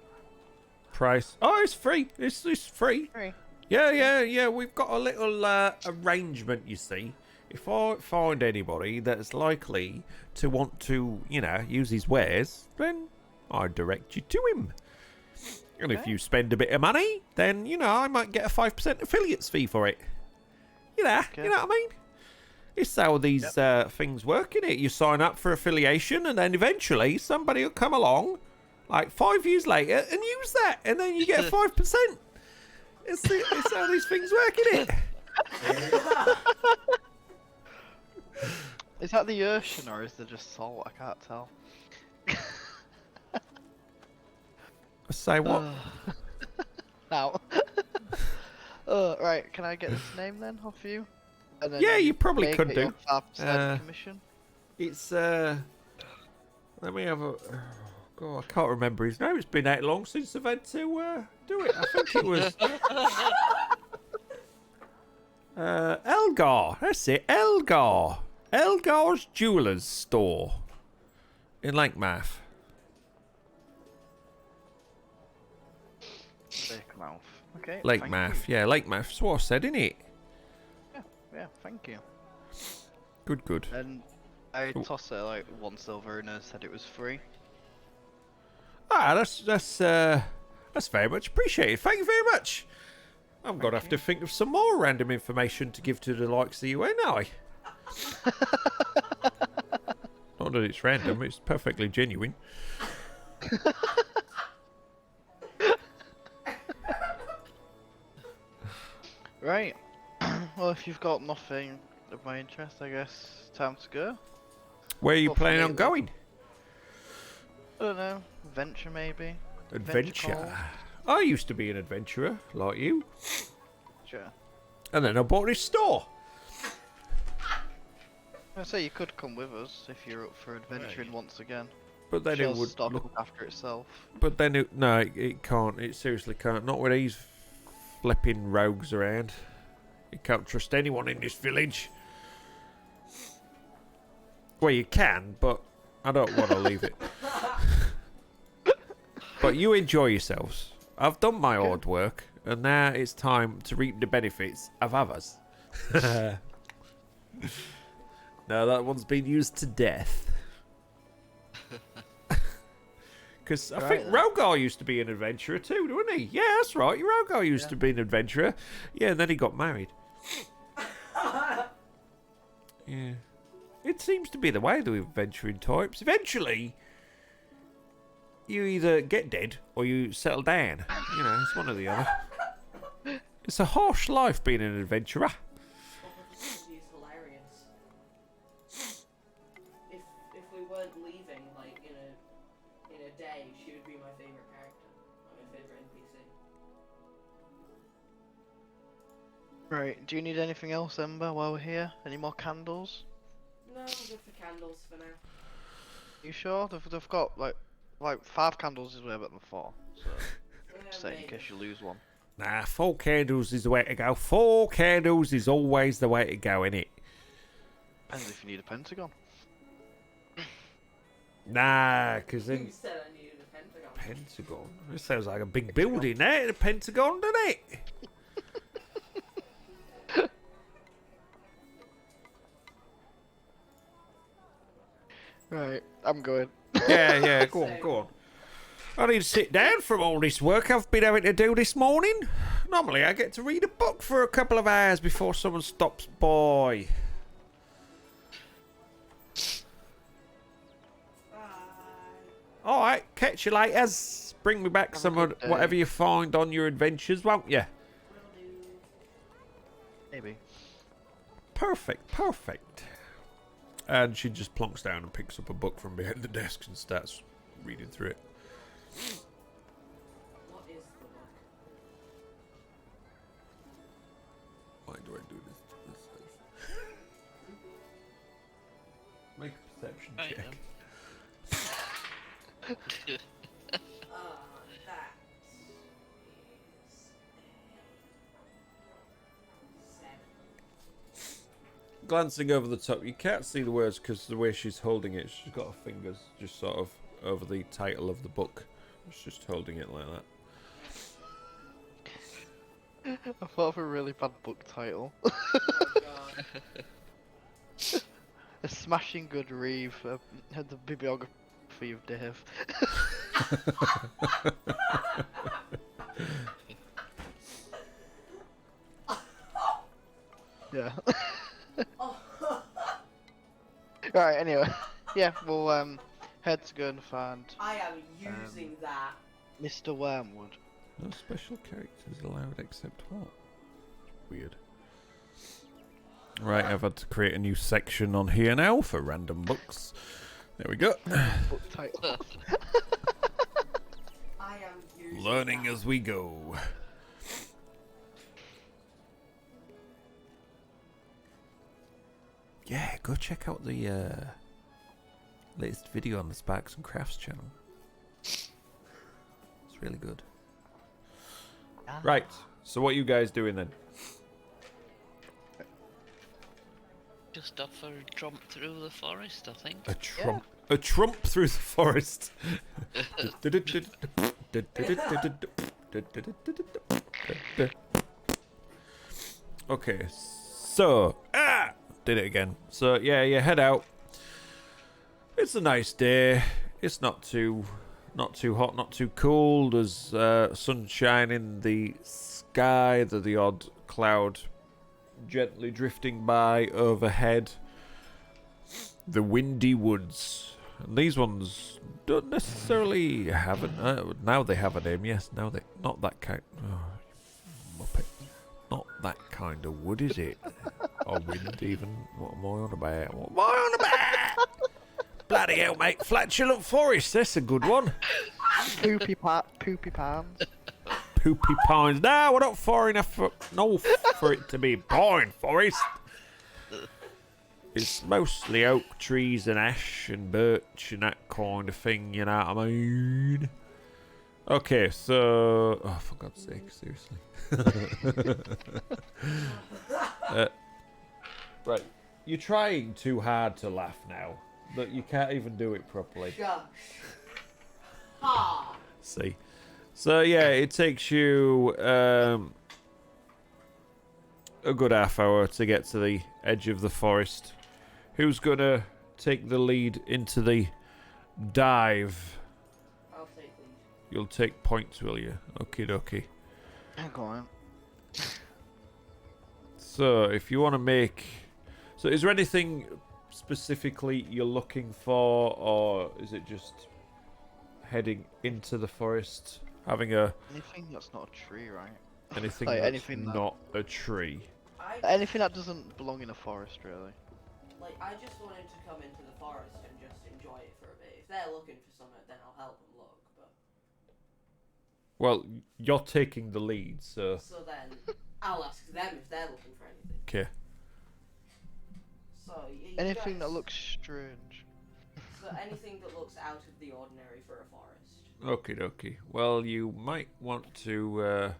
Price. Oh, it's free. It's free. Free. Yeah. We've got a little arrangement, you see. If I find anybody that's likely to want to, you know, use his wares, then I direct you to him. And if Okay. you spend a bit of money, then, you know, I might get a 5% affiliates fee for it. You know, Okay. you know what I mean? It's how these things work, innit? You sign up for affiliation, and then eventually somebody will come along, like 5 years later, and use that, and then you get 5%. It's how these things work, innit? Is that the ocean or is there just salt? I can't tell. Say what? Now. Right. Can I get this name then off you? And then Yeah, you probably make could it do. your 5% Uh, commission. It's let me have a. Oh, God, I can't remember his name. It's been that long since I've had to do it. I think it was Elgar. That's it, Elgar. Elgar's Jewelers Store in Lakemouth. Big mouth. Okay. Lake thank Math. you. Yeah, Lake Math. That's what I said, innit? Yeah, thank you. Good, good. And I Oh. tossed her like 1 silver and said it was free. Ah, that's very much appreciated. Thank you very much. I'm gonna have to think of some more random information to give to the likes of you, ain't I? Not that it's random, it's perfectly genuine. Right. Well, if you've got nothing of my interest, I guess time to go. Where are you Hopefully planning on it'll- going? I don't know. Adventure maybe. Adventure. I used to be an adventurer, like you. Sure. And then I bought this store. I say you could come with us if you're up for adventuring once again. But then it Shell's would stock look. up after itself. But then it can't. It seriously can't. Not with these flipping rogues around. You can't trust anyone in this village. Well, you can, but I don't want to leave it. But you enjoy yourselves. I've done my hard work, and now it's time to reap the benefits of others. Now that one's been used to death. Because I think Right then. Rogar used to be an adventurer too, didn't he? Yeah, that's right. Rogar used to be an adventurer. Yeah, and then he got married. Yeah. It seems to be the way with adventuring types. Eventually, you either get dead or you settle down. You know, it's one or the other. It's a harsh life being an adventurer. She's hilarious. If we weren't leaving like in a day, she would be my favorite character, like my favorite NPC. Right. Do you need anything else, Ember, while we're here? Any more candles? No, I'm good for candles for now. You sure? They've got like 5 candles is way better than 4. So Yeah, say in maybe. case you lose one. Nah, 4 candles is the way to go. 4 candles is always the way to go, innit? Depends if you need a pentagon. Nah, because then Who said I needed a pentagon? Pentagon. This sounds like a big building there, the Pentagon, doesn't it? Right. I'm going. Yeah, go on, go on. I need to sit down from all this work I've been having to do this morning. Normally I get to read a book for a couple of hours before someone stops by. Alright, catch you later. Bring me back Have a some of good day. whatever you find on your adventures, won't you? Will do. Maybe. Perfect, perfect. And she just plonks down and picks up a book from behind the desk and starts reading through it. What is the book? Why do I do this? Make a perception Right check. then. That is a 7. Glancing over the top, you can't see the words because the way she's holding it, she's got her fingers just sort of over the title of the book. She's just holding it like that. I thought of a really bad book title. Oh god. A smashing good read for the bibliography of Dave. Yeah. Right, anyway. Yeah, we'll head to go and find I am using that. Mr. Wormwood. No special characters allowed except what? Weird. Right, I've had to create a new section on here now for random books. There we go. Book title. I am using Learning that. as we go. Yeah, go check out the latest video on the Sparks and Crafts channel. It's really good. Right, so what are you guys doing then? Just off for a tromp through the forest, I think. A trump through the forest. Okay, so did it again. So yeah, you head out. It's a nice day. It's not too hot, not too cold. There's sunshine in the sky. There's the odd cloud gently drifting by overhead. The windy woods. And these ones don't necessarily have it. Now they have a name. Yes, now they not that kind. Oh, Muppet. Not that kind of wood, is it? Or wind, even. What am I on about? What am I on about? Bloody hell, mate. Flatulent forest. That's a good one. Poopy palms. Poopy pines. No, we're not far enough for it to be pine forest. It's mostly oak trees and ash and birch and that kind of thing, you know what I mean? Okay, so... Oh, for God's sake, seriously. Right, you're trying too hard to laugh now, but you can't even do it properly. Shush. Ha! See? So, yeah, it takes you a good half hour to get to the edge of the forest. Who's gonna take the lead into the dive? I'll take these. You'll take points, will you? Okie dokie. Go on. So, if you want to make... So, is there anything specifically you're looking for, or is it just heading into the forest, having Anything that's not a tree, right? anything Like, that's anything that- not a tree? Anything that doesn't belong in a forest, really. I just wanted to come into the forest and just enjoy it for a bit. If they're looking for something, then I'll help them look. But Well, you're taking the lead, so... so then I'll ask them if they're looking for anything. Okay. So Anything guys, that looks strange. so anything that looks out of the ordinary for a forest. Okie dokie. Well, you might want to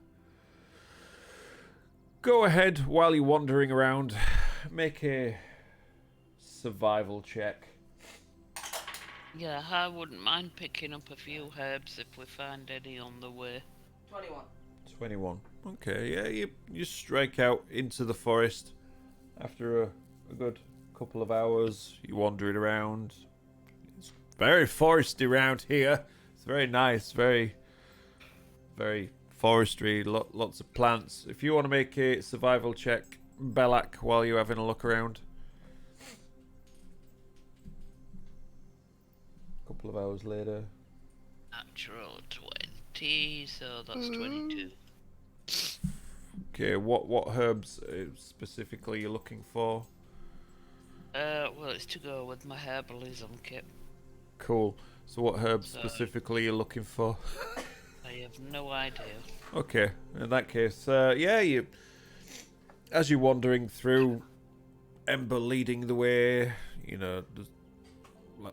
go ahead while you're wandering around. Make a survival check. Yeah, I wouldn't mind picking up a few herbs if we find any on the way. 21. 21. Okay, yeah, you strike out into the forest after a good couple of hours. You're wandering around. It's very foresty around here. It's very nice, very forestry, lots of plants. If you want to make a survival check, Belak, while you're having a look around. A couple of hours later. Natural 20, so that's 22. Okay, what herbs specifically you're looking for? Well, it's to go with my herbalism kit. Cool. So what herbs So- specifically you're looking for? I have no idea. Okay, in that case, yeah, as you're wandering through, Ember leading the way, you know, there's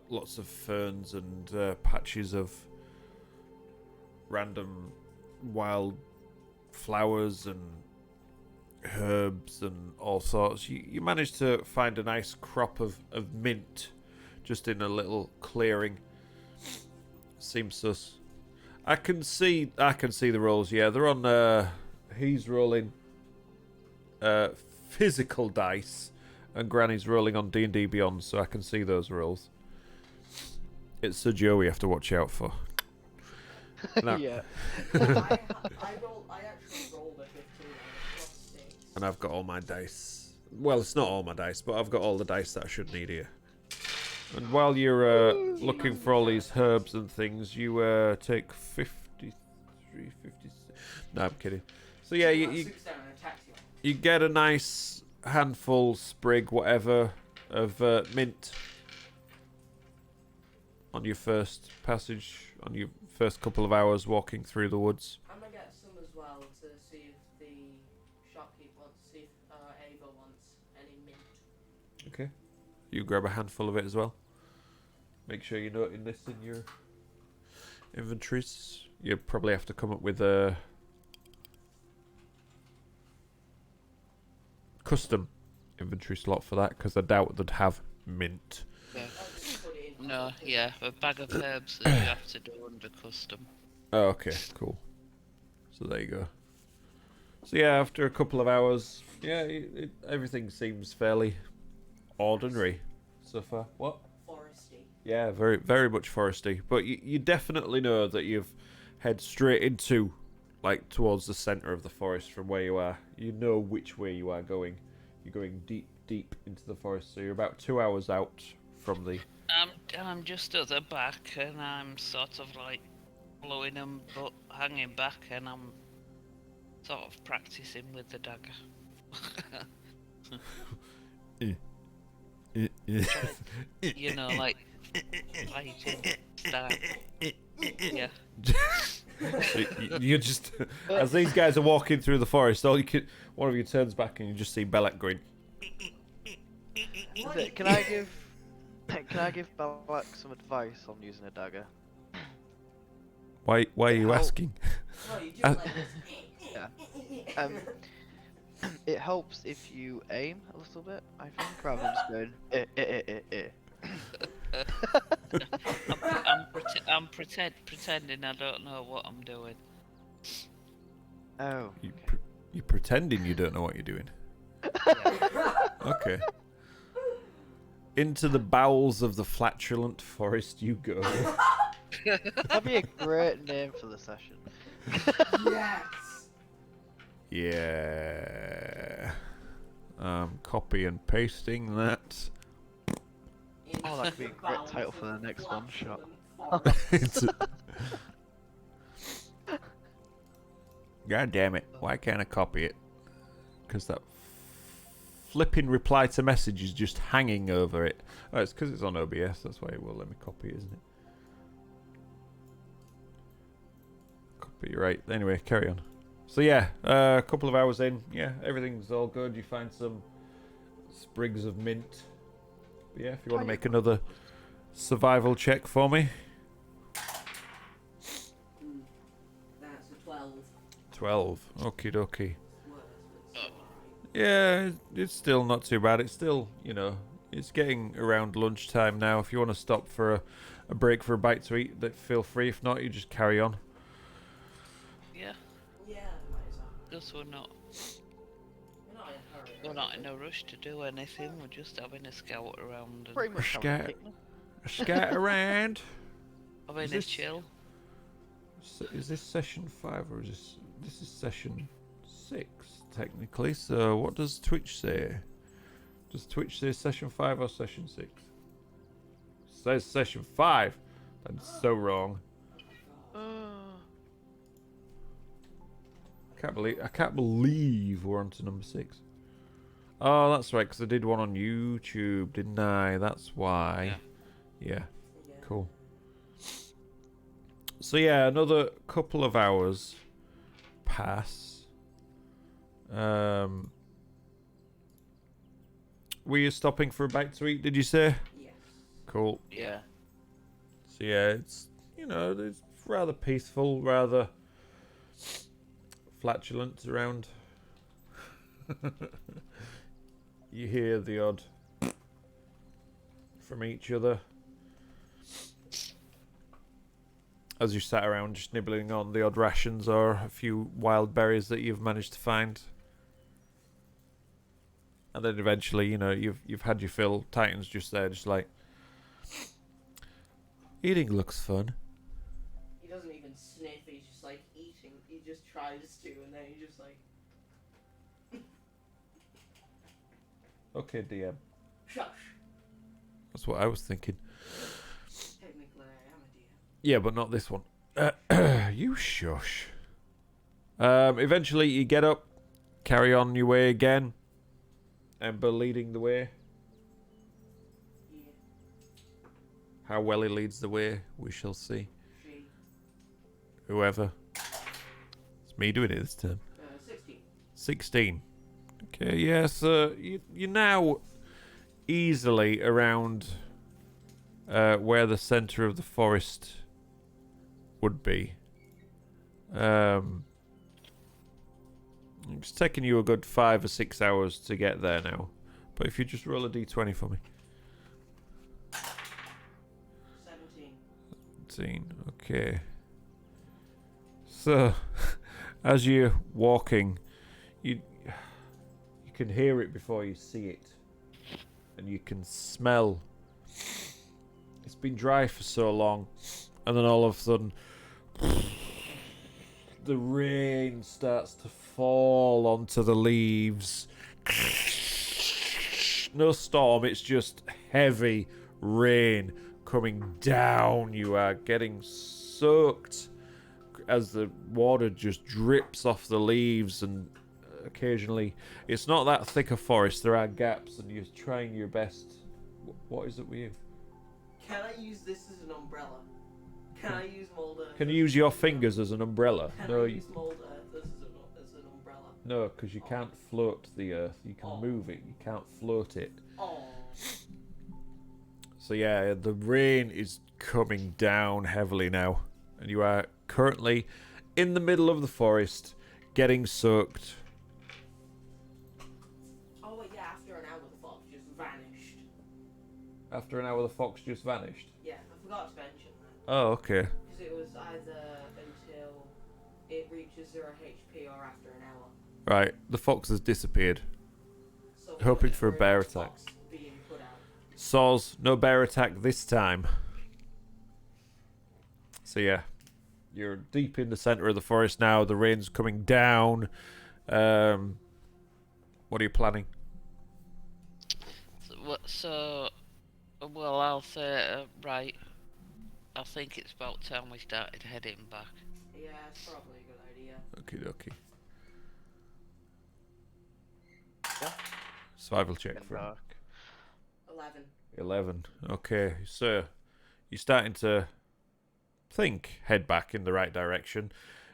lots of ferns and patches of random wild flowers and herbs and all sorts. You managed to find a nice crop of mint just in a little clearing. Seems sus. I can see the rolls. Yeah, they're on. He's rolling physical dice, and Granny's rolling on D&D Beyond, so I can see those rolls. It's Sir Joe we have to watch out for. No. Yeah. I actually rolled a 15 on +6. And I've got all my dice. Well, it's not all my dice, but I've got all the dice that I should need here. And while you're looking for all these herbs and things, you take 53, 56... No, I'm kidding. So yeah, you Six down and attacks you. you get a nice handful, sprig, whatever, of mint on your first passage, on your first couple of hours walking through the woods. I'm gonna get some as well to see if the shopkeep wants to see if Ava wants any mint. Okay. You grab a handful of it as well. Make sure you're noting this in your inventories. You probably have to come up with a custom inventory slot for that, because I doubt they'd have mint. Yeah. I'll just put it in. No, yeah, a bag of herbs that you have to do under custom. Oh, okay, cool. So there you go. So yeah, after a couple of hours, yeah, everything seems fairly ordinary so far. What? Foresty. Yeah, very very much foresty. But you definitely know that you've head straight into, like, towards the centre of the forest from where you are. You know which way you are going. You're going deep, deep into the forest. So you're about 2 hours out from the... I'm just at the back, and I'm sort of like blowing them, but hanging back, and I'm sort of practicing with the dagger. You know, like fighting style. Yeah. You just, as these guys are walking through the forest, one of you turns back and you just see Belak going. Can I give Balak some advice on using a dagger? Why are you How- asking? Oh, you do like this. Yeah. It helps if you aim a little bit, I think, rather than just going I'm pretending I don't know what I'm doing. Oh. You're pretending you don't know what you're doing. Okay. Into the bowels of the flatulent forest you go. That'd be a great name for the session. Yes. Yeah. Copy and pasting that. Oh, that could be a great title for the next one shot. God damn it. Why can't I copy it? Because that flipping reply to message is just hanging over it. Oh, it's because it's on OBS. That's why it will let me copy it, isn't it? Copyright. Anyway, carry on. So yeah, a couple of hours in. Yeah, everything's all good. You find some sprigs of mint. But yeah, if you want to make another survival check for me. That's a 12. 12. Okie dokie. Worse, but it's alright. Yeah, it's still not too bad. It's still, it's getting around lunchtime now. If you want to stop for a break for a bite to eat, feel free. If not, you just carry on. Yeah, Yeah, might as well. because we're not We're not in a hurry. we're not in a rush to do anything. We're just having a scout around and Pretty much having a picnic. Scat around. having Is a this- chill. Is this session 5 or is this is session 6 technically? So what does Twitch say? Does Twitch say session 5 or session 6? Says session 5. That's so wrong. I can't believe we're on to number 6. Oh, that's right, because I did one on YouTube, didn't I? That's why. Yeah. Yeah. Cool. So yeah, another couple of hours pass. Were you stopping for a bite to eat, did you say? Yes. Cool. Yeah. So yeah, it's it's rather peaceful, rather flatulent around. You hear the odd from each other as you sat around just nibbling on the odd rations or a few wild berries that you've managed to find. And then eventually, you've had your fill. Titan's just there, just like, eating looks fun. He doesn't even sniff, he's just like eating. He just tries to, and then he just like, Okay, DM. shush. That's what I was thinking. Technically, I am a deer. Yeah, but not this one. You shush. Eventually, you get up, carry on your way again. Ember leading the way. Yeah. How well he leads the way, we shall see. She. Whoever. It's me doing it this time. 16. 16. Okay, yeah, so you're now easily around where the centre of the forest would be. It's taking you a good 5 or 6 hours to get there now. But if you just roll a d20 for me. 17. 17, okay. So, as you're walking, you can hear it before you see it, and you can smell. It's been dry for so long, and then all of a sudden, the rain starts to fall onto the leaves. No storm, it's just heavy rain coming down. You are getting soaked as the water just drips off the leaves, and occasionally it's not that thick a forest. There are gaps, and you're trying your best. What is it with you? Can I use this as an umbrella? Can I use mold earth? Can you use your fingers as an umbrella? Can No, I use mold earth as an umbrella? no, because you can't float the earth. You can move it. You can't float it. Oh. So yeah, the rain is coming down heavily now, and you are currently in the middle of the forest, getting soaked. Oh wait, yeah. After an hour, the fox just vanished. After an hour, the fox just vanished. Yeah, I forgot to mention that. Oh, okay. Because it was either until it reaches 0 HP or after an hour. Right, the fox has disappeared. So Hoping for a whenever bear it's attack. fox being put out. Saws, no bear attack this time. So yeah, you're deep in the center of the forest now. The rain's coming down. What are you planning? So, well, I'll say, right, I think it's about time we started heading back. Yeah, it's probably a good idea. Okie dokie. Yeah. Survival check Getting for dark. 11. 11. Okay, so you're starting to head back in the right direction.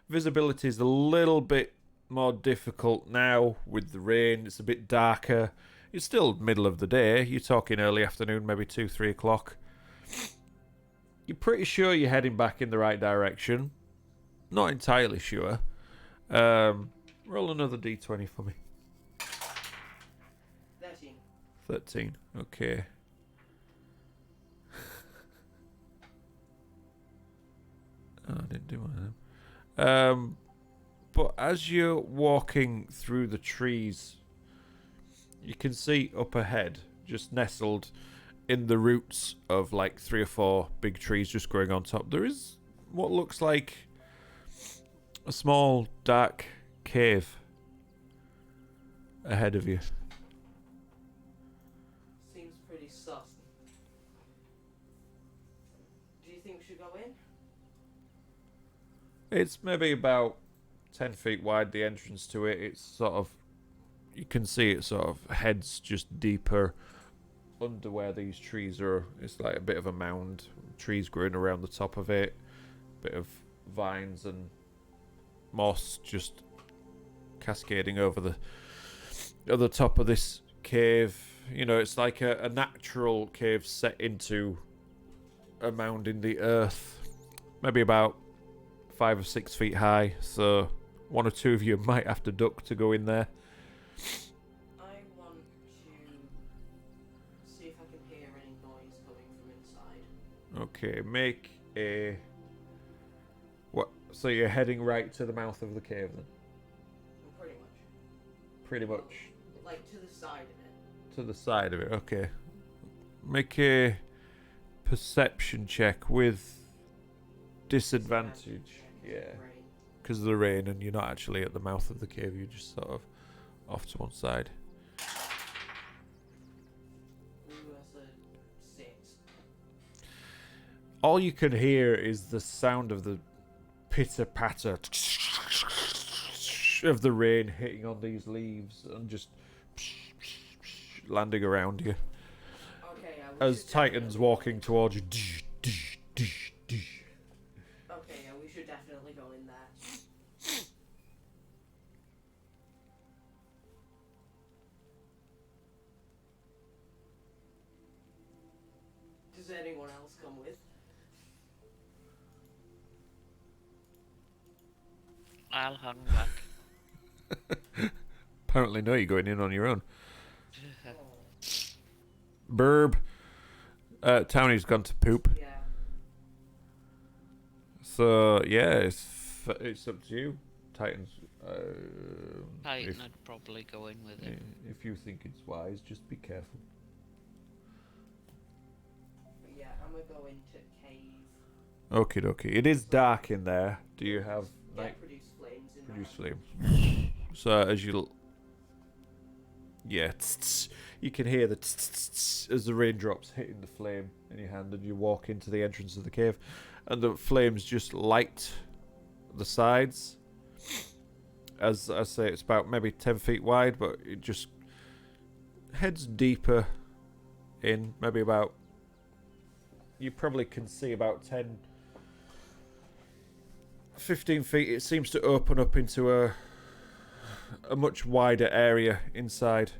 Visibility is a little bit more difficult now with the rain. It's a bit darker. It's still middle of the day. You're talking early afternoon, maybe 2-3 o'clock. You're pretty sure you're heading back in the right direction. Not entirely sure. Roll another d20 for me. 13. 13. Okay. Oh, I didn't do one of them. But as you're walking through the trees, you can see up ahead, just nestled in the roots of like 3 or 4 big trees just growing on top, there is what looks like a small dark cave ahead of you. Seems pretty sus. Do you think we should go in? It's maybe about 10 feet wide, the entrance to it. It's sort of, you can see it sort of heads just deeper under where these trees are. It's like a bit of a mound, trees growing around the top of it, bit of vines and moss just cascading over the top of this cave. You know, it's like a natural cave set into a mound in the earth, maybe about 5 or 6 feet high, so 1 or 2 of you might have to duck to go in there. I want to see if I can hear any noise coming from inside. Okay, make a... What? So you're heading right to the mouth of the cave then? Pretty much. Pretty much Like to the side of it. to the side of it, okay. Make a perception check with disadvantage. Yeah. Right. Because of the rain, and you're not actually at the mouth of the cave, you're just sort of off to one side. Ooh, that's a 6. All you can hear is the sound of the pitter-patter of the rain hitting on these leaves and just landing around you. Okay, we As should Titan's definitely- walking towards you. Okay, yeah, we should definitely go in there. Does anyone else come with? I'll hang back. Apparently no, you're going in on your own. Oh, Burb. Townie's gone to poop. yeah. So, yeah, it's up to you. Titan's Titan If, I'd probably go in with it. if you think it's wise, just be careful. But yeah, I'm gonna go into cave. Okie dokie. It is dark in there. Do you have Yeah, night produce flames in produce there. flames? So as you you can hear the as the raindrops hitting the flame in your hand, and you walk into the entrance of the cave, and the flames just light the sides. As I say, it's about maybe 10 feet wide, but it just heads deeper in, maybe about, you probably can see about 10, 15 feet. It seems to open up into a much wider area inside.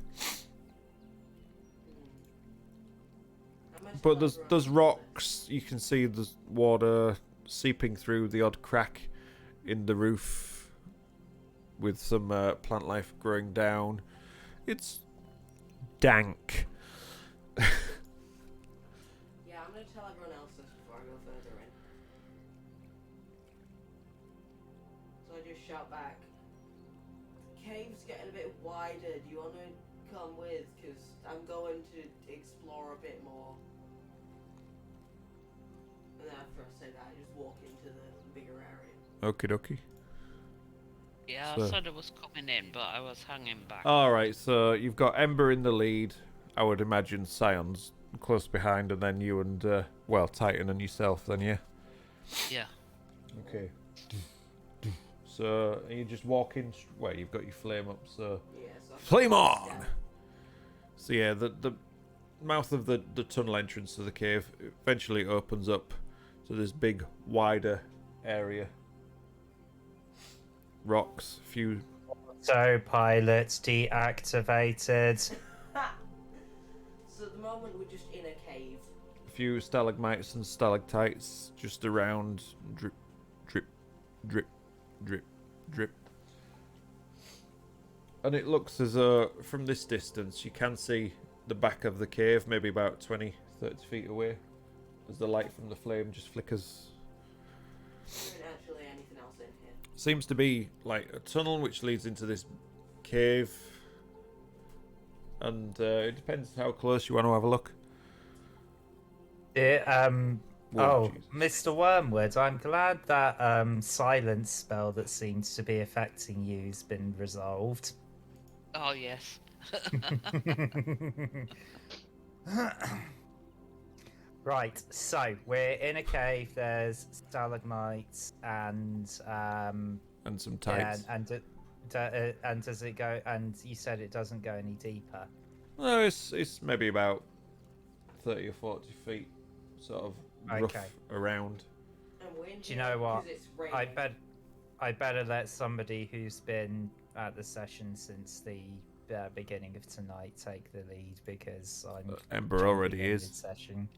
But there's rocks. You can see there's water seeping through the odd crack in the roof, with some plant life growing down. It's dank. Yeah, I'm gonna tell everyone else this before I go further in. So I just shout back. The cave's getting a bit wider. Do you want to come with? Because I'm going to explore a bit more. And then after I say that, I just walk into the bigger area. Okie dokie. Yeah, So- I said I was coming in, but I was hanging back. Alright, so you've got Ember in the lead. I would imagine Scion's close behind, and then you and, Titan and yourself then, yeah? Yeah. Okay. So, are you just walking? Well, you've got your flame up, so... Yeah, so Flame on! So yeah, the mouth of the tunnel entrance to the cave eventually opens up to this big, wider area. Rocks, a few... Autopilot deactivated. So at the moment we're just in a cave. A few stalagmites and stalactites just around. Drip, drip, drip, drip, drip. And it looks as though, from this distance, you can see the back of the cave, maybe about 20, 30 feet away, as the light from the flame just flickers. There isn't actually anything else in here. Seems to be like a tunnel which leads into this cave. And it depends how close you want to have a look. Oh, Jesus. Mr. Wormwood, I'm glad that silence spell that seems to be affecting you's been resolved. Oh, yes. Right, so we're in a cave. There's stalagmites and And some tights. and does it go? And you said it doesn't go any deeper. No, it's maybe about 30 or 40 feet, sort of rough Okay. around. And we're in Do you here know what? because it's raining. I better let somebody who's been at the session since the beginning of tonight take the lead, because I'm Ember already jumping in is. mid-session.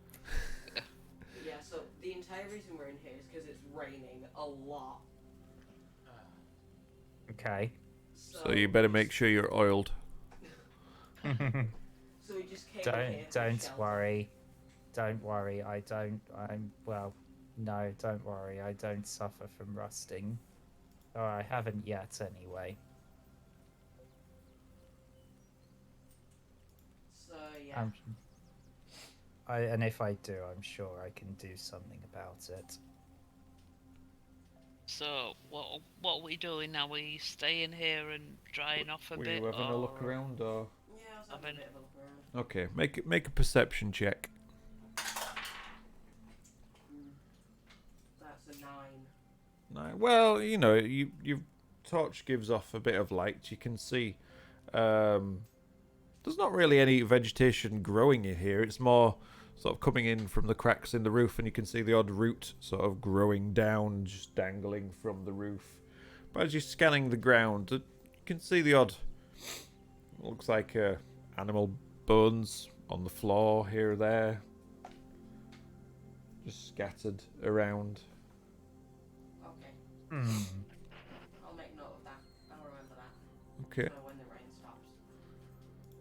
Yeah, so the entire reason we're in here is because it's raining a lot. Okay. So you better make sure you're oiled. So we just came in here for Don't shelter. worry. Don't worry. No, don't worry. I don't suffer from rusting. Or I haven't yet, anyway. So yeah. And if I do, I'm sure I can do something about it. So, what are we doing now? Are we staying here and drying off a Were bit? you having a look or- around, or...? Yeah, I was having a I've bit of a look around. Okay, make a perception check. That's a 9. No, well, you know, your torch gives off a bit of light. You can see there's not really any vegetation growing in here. It's more sort of coming in from the cracks in the roof, and you can see the odd root sort of growing down, just dangling from the roof. But as you're scanning the ground, you can see the odd, looks like animal bones on the floor here or there, just scattered around. Okay, Hmm. I'll make note of that. I'll remember that. Okay. So when the rain stops.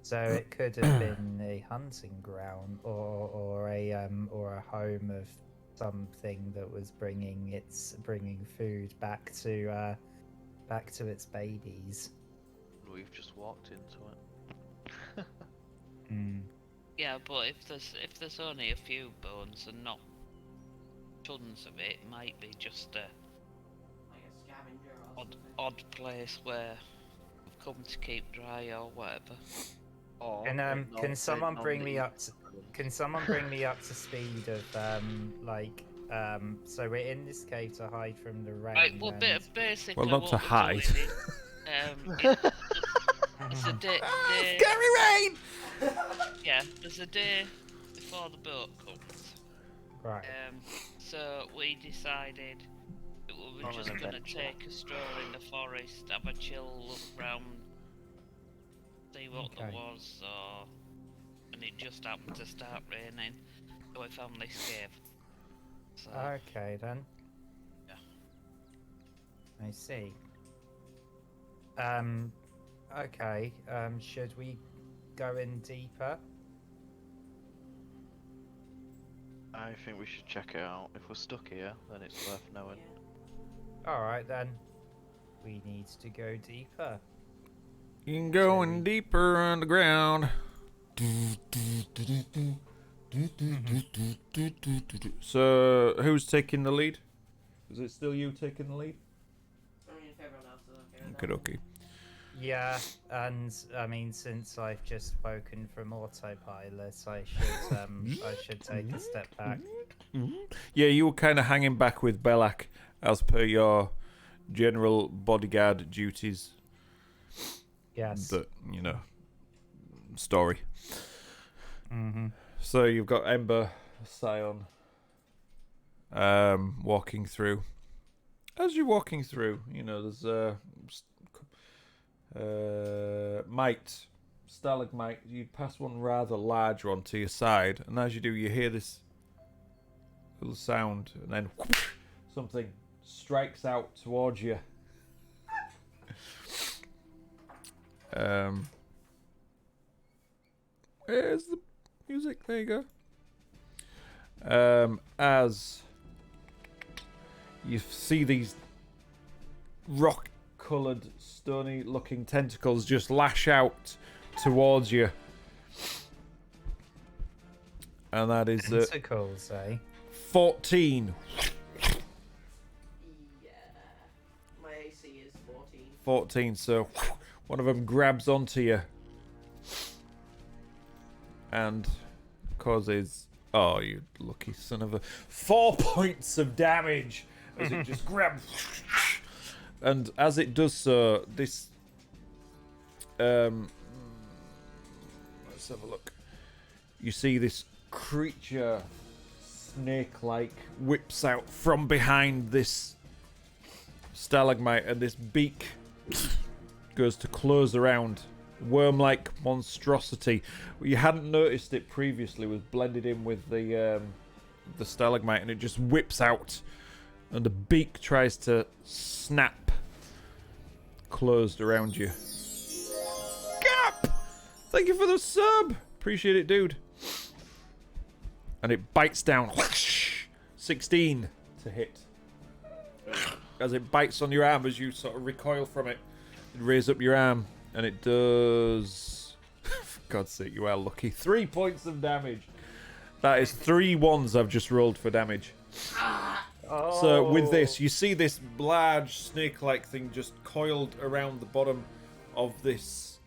So it could have been a hunting ground, or a home of something that was bringing food back back to its babies. We've just walked into it. Mm. Yeah, but if there's only a few bones and not tons of it, it might be just a Like a scavenger or odd something. odd place where we've come to keep dry or whatever. Or And they can know- someone they know bring that me you- up? Can someone bring me up to speed of like so we're in this cave to hide from the rain. Right, well, and- basically, Well, not what to we're hide. doing is, it's a day. Scary rain! Yeah, there's a day before the boat comes. Right. So we decided that we were On an just gonna adventure. take a stroll in the forest, have a chill look around, see what there Okay. was, and it just happened to start raining, so we found this cave. So, Okay then. Yeah. I see. Okay. Should we go in deeper? I think we should check it out. If we're stuck here, then it's worth knowing. All right then. We need to go deeper. You can go in deeper underground. So, who's taking the lead? Is it still you taking the lead? I mean, if everyone else is okay with Okay, that. okay. Yeah, and I mean, since I've just spoken from autopilot, I should take a step back. Yeah, you were kind of hanging back with Belak as per your general bodyguard duties. Yes. That, story. Mm-hmm. So you've got Ember, Scion, walking through. As you're walking through, there's mite, stalagmite. You pass one rather large one to your side, and as you do, you hear this little sound, and then whoosh, something strikes out towards you. Where's the music? There you go. As you see these rock-coloured, stony-looking tentacles just lash out towards you, and that is Tentacles, eh? 14. Yeah. My AC is 14. 14. So one of them grabs onto you and causes, oh, you lucky son of a, 4 points of damage as it just grabs. And as it does so, this let's have a look. You see this creature, snake-like, whips out from behind this stalagmite, and this beak goes to close around. Worm-like monstrosity. You hadn't noticed it previously, was blended in with the stalagmite, and it just whips out, and the beak tries to snap closed around you. Gap! Thank you for the sub! Appreciate it, dude. And it bites down. 16 to hit. As it bites on your arm as you sort of recoil from it. You raise up your arm, and it does... For God's sake, you are lucky. 3 points of damage. That is 3 ones I've just rolled for damage. So with this, you see this large snake-like thing just coiled around the bottom of this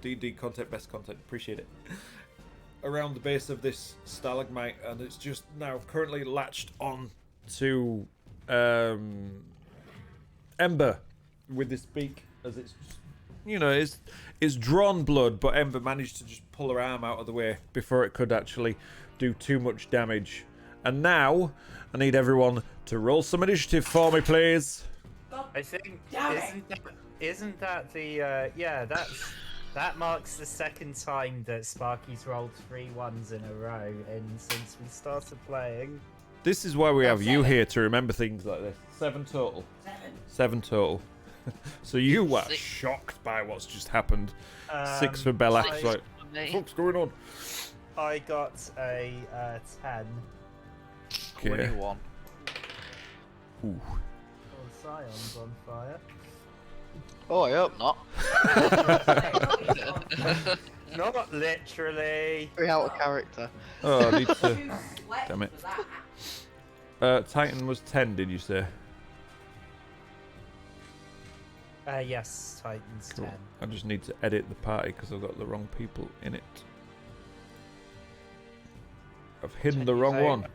D&D content, best content, appreciate it. Around the base of this stalagmite, and it's just now currently latched on to Ember with this beak, as it's just, it's drawn blood, but Ember managed to just pull her arm out of the way before it could actually do too much damage. And now I need everyone to roll some initiative for me, please. I think Damn it! isn't that the that marks the second time that Sparky's rolled 3 1s in a row, and since we started playing. This is why we have you 7. here to remember things like this. 7 total. 7. 7 total. So you were 6. shocked by what's just happened. 6 for Belak. I- Right. For me. What's going on? I got a 10. Okay. 21. Ooh. Oh, Scion's on fire. Oh, I hope not. Not literally. Very out of character. Oh, I need to. Too sweaty Damn it. for that. Titan was 10, did you say? Yes, Titans Cool. 10. I just need to edit the party because I've got the wrong people in it. I've hidden the wrong one.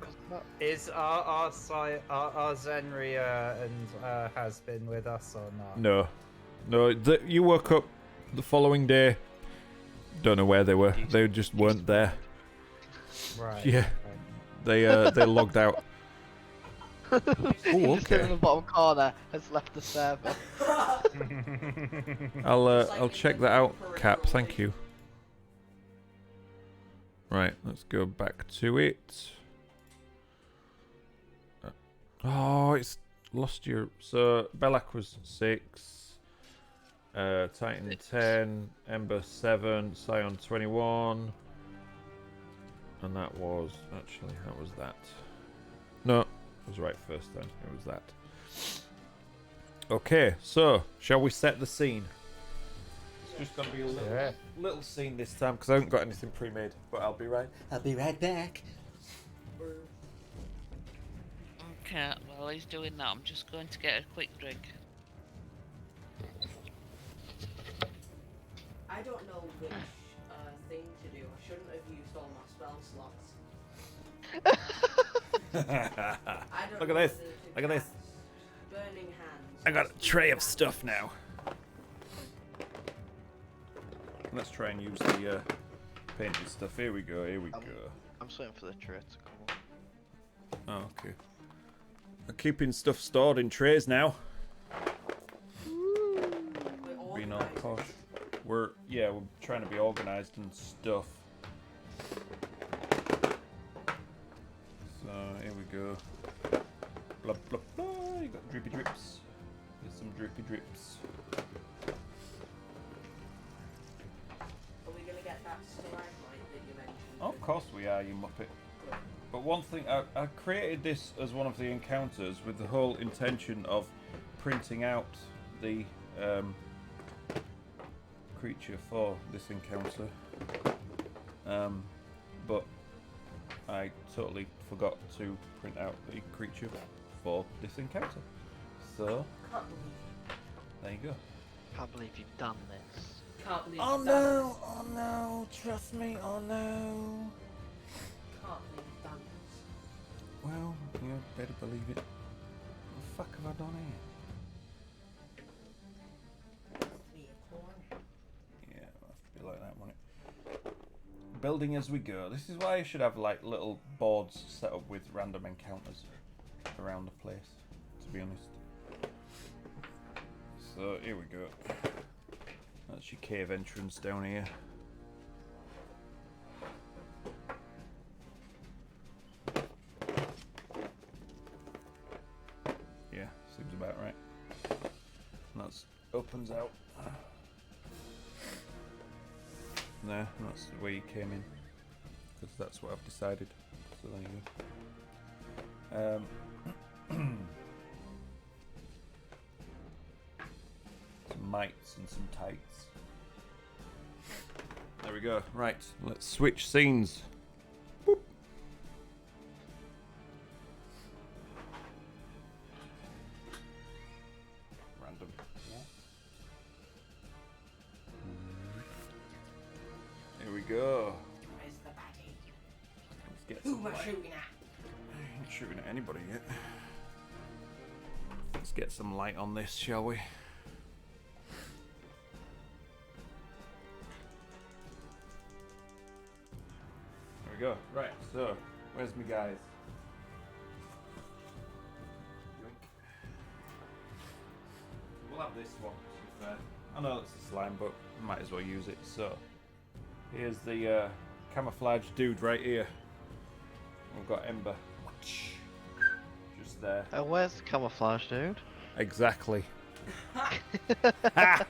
Is our Zenria and has been with us or not? No. No, you woke up the following day. Don't know where they were. They just weren't there. Right. Yeah. They logged out. Oh, Just okay. in the bottom corner has left the server. I'll check that out, Cap. Thank you. Right, let's go back to it. Oh, it's lost your. So Belak was 6, Titan 10, Ember 7, Scion 21, and that was that. No, I was right first then. It was that. Okay, so shall we set the scene? It's just gonna be a little scene this time because I haven't got anything pre-made. But I'll be right back. Okay, while he's doing that, I'm just going to get a quick drink. I don't know which thing to do. I shouldn't have used all my spell slots. I don't Look know at this. whether to Look at this. cast Burning Hands. I got a or tray of Speed stuff now. Let's try and use the painted stuff. Here we go. Here we go. I'm just waiting for the tray to come up. Oh, okay. I'm keeping stuff stored in trays now. We're Being all organised. posh. We're trying to be organised and stuff. So here we go. Blah blah blah. You got drippy drips. Here's some drippy drips. Are we gonna get that stalagmite that you mentioned? Of course we are, you muppet. But one thing, I created this as one of the encounters with the whole intention of printing out the creature for this encounter. But I totally forgot to print out the creature for this encounter. So, Can't believe there you go. Can't believe you've done this. Can't believe Oh you've done no! this. Oh no! Trust me! Oh no! Can't believe you've done this. Well, you better believe it. What the fuck have I done here? Me a corn. Yeah, it'll have to be like that, won't it? Building as we go. This is why you should have like little boards set up with random encounters around the place, to be honest. So here we go. That's your cave entrance down here. Yeah, seems about right. And that opens out. There, that's the way you came in. Because that's what I've decided. So there you go. Some mites and some tights. There we go. Right, let's switch scenes. Boop. Random. Here we go. Where's the baddie? Let's get Who some am I light. shooting at? I ain't shooting at anybody yet. Let's get some light on this, shall we? There we go. Right, so, where's me guys? Yoink. We'll have this one, to be fair. I know it's a slime, but might as well use it. So, here's the camouflage dude right here. We've got Ember. Just there. Where's the camouflage, dude? Exactly. Ha!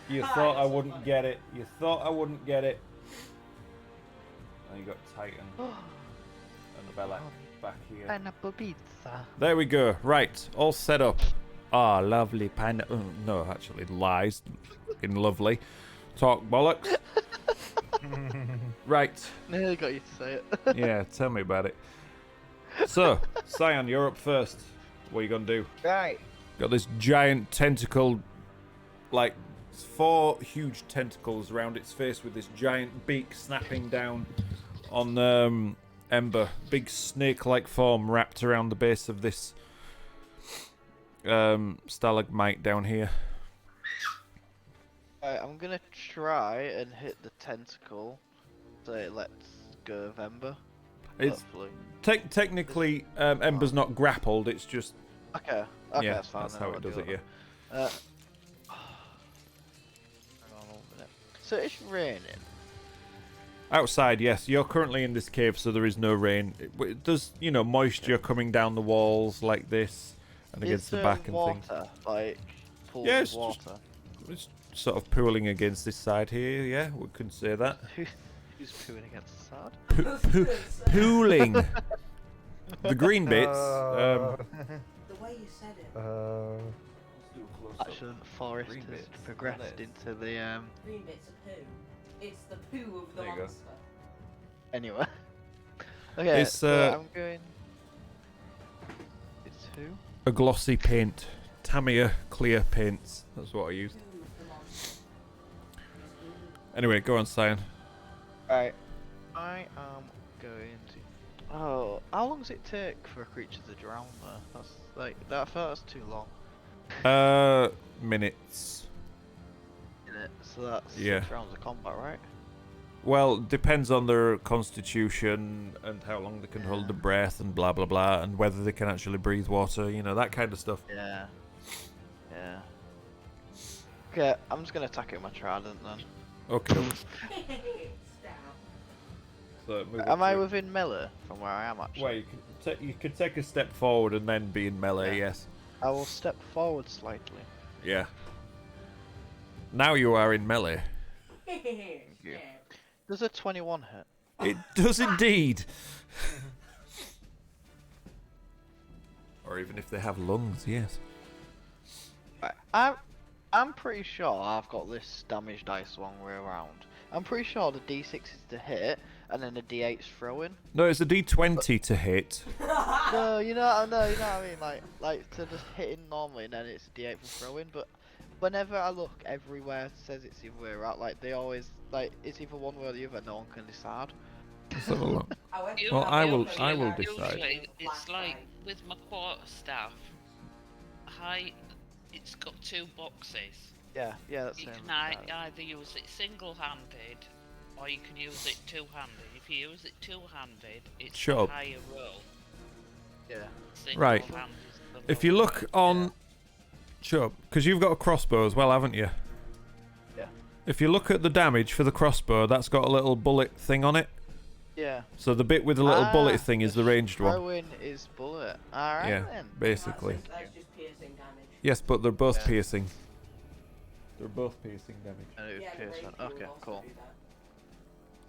You thought I wouldn't get it. You thought I wouldn't get it. And you got Titan and the Belak back here. And a pizza. There we go. Right, all set up. Ah, lovely pine. No, actually, lies. In lovely. Talk bollocks. Right. Nearly got you to say it. Yeah, tell me about it. So, Cyan, you're up first. What are you gonna do? Right. Got this giant tentacle, like 4 huge tentacles around its face with this giant beak snapping down on Ember. Big snake-like form wrapped around the base of this stalagmite down here. Right, I'm gonna try and hit the tentacle so it lets go of Ember. It's Hopefully. technically Ember's not grappled. It's just Okay, yeah, that's fine. that's then how I'll it does do it. Yeah. Hang on a minute. So it's raining. Outside, yes. You're currently in this cave, so there is no rain. There's, moisture coming down the walls like this and against Is the there back and water, things. like pools Yeah, of it's just- water? It's sort of pooling against this side here. Yeah, we can say that. Who's pooing against the side? Pooling. The green bits. Oh. The way you said it. Actually, the forest Green has bits, progressed like this. into the Green bits of poo. It's the poo of the There you go. monster. Anyway. Okay, It's, so I'm going. It's who? A glossy paint. Tamiya clear paints. That's what I used. Poo of the monster. Anyway, go on, Cyan. Right. I am going to. Oh, how long does it take for a creature to drown though? That's like that. I thought that's too long. Minutes. Isn't it? So that's Yeah. 6 rounds of combat, right? Well, depends on their constitution and how long they can hold the breath and blah blah blah, and whether they can actually breathe water. That kind of stuff. Yeah. Yeah. Okay, I'm just gonna attack it with my trident then. Okay. Stop. So move Am up I to- within melee from where I am actually? Well, you can take a step forward and then be in melee. Yeah. Yes. I will step forward slightly. Yeah. Now you are in melee. you. Does a 21 hit? It does indeed. Or even if they have lungs, yes. Right, I'm pretty sure I've got this damage dice one way around. I'm pretty sure the D6 is to hit, and then the D8's throwing. No, it's a D20 to hit. No, you know what I mean? Like to just hitting normally, and then it's a D8 for throwing. But whenever I look, everywhere it says it's the other way around. Like they always it's either one way or the other. No one can decide. Let's have a look. I went You- Well, I will usually- decide. Usually, it's like with my quarterstaff. It's got 2 boxes. Yeah, that's You same. can either use it single-handed, or you can use it two-handed. If you use it two-handed, it's Sure. the higher roll. Yeah. Right. Single-handed is the If you lower look roll. on... Sure, because you've got a crossbow as well, haven't you? Yeah. If you look at the damage for the crossbow, that's got a little bullet thing on it. Yeah. So the bit with the little bullet Ah, thing is the ranged one. Throwing is bullet. Alright Yeah, then. basically. That's just piercing damage. Yes, but they're both Yeah. piercing. They're both piercing damage. And it was Yeah, the piercing. ranged will Okay, also cool. do that.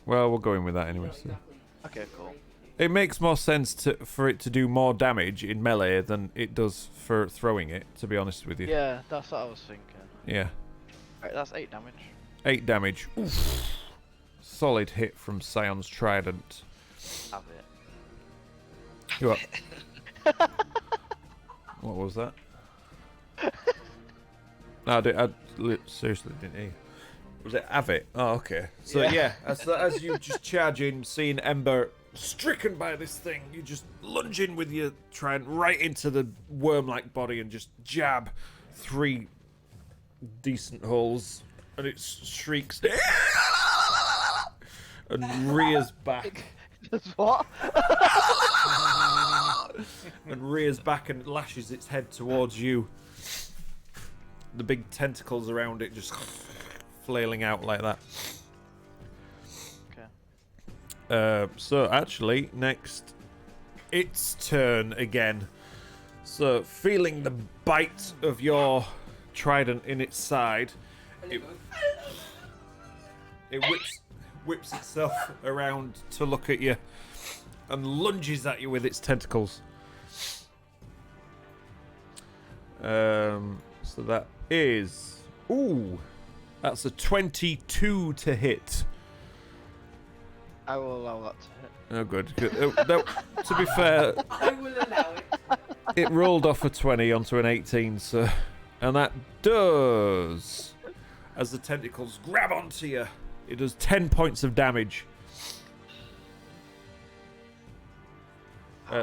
Well, we're going with that anyway. Not So. exactly Okay, cool. ranged. It makes more sense for it to do more damage in melee than it does for throwing it, to be honest with you. Yeah, that's what I was thinking. Yeah. Right, that's 8 damage. 8 damage. Oof. Solid hit from Scion's trident. Have it. You what? What was that? No, seriously didn't hear. Was it Avit? Oh, okay. So Yeah. as you just charge in, seeing Ember stricken by this thing, you just lunge in with your trident right into the worm-like body and just jab 3 decent holes, and it shrieks and rears back. Just what? And rears back and lashes its head towards you. The big tentacles around it just flailing out like that. Okay. So actually, next, its turn again. So feeling the bite of your trident in its side, it whips itself around to look at you and lunges at you with its tentacles. So that is... Ooh! That's a 22 to hit. I will allow that to hit. Oh, good. No, to be fair, I will allow it. it rolled off a 20 onto an 18, so... And that does... As the tentacles grab onto you, it does 10 points of damage.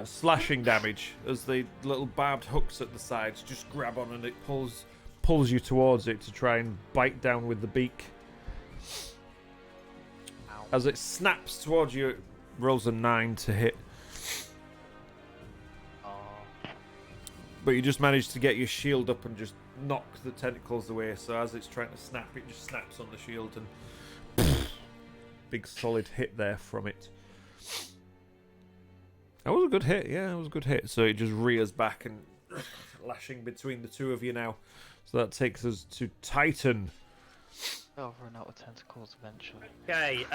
Slashing damage, as the little barbed hooks at the sides just grab on and it pulls you towards it to try and bite down with the beak. As it snaps towards you, it rolls a 9 to hit. But you just manage to get your shield up and just knock the tentacles away, so as it's trying to snap, it just snaps on the shield and big solid hit there from it. That was a good hit, yeah, it was a good hit. So it just rears back and lashing between the two of you now. So that takes us to Titan. I'll run out of tentacles eventually. Okay,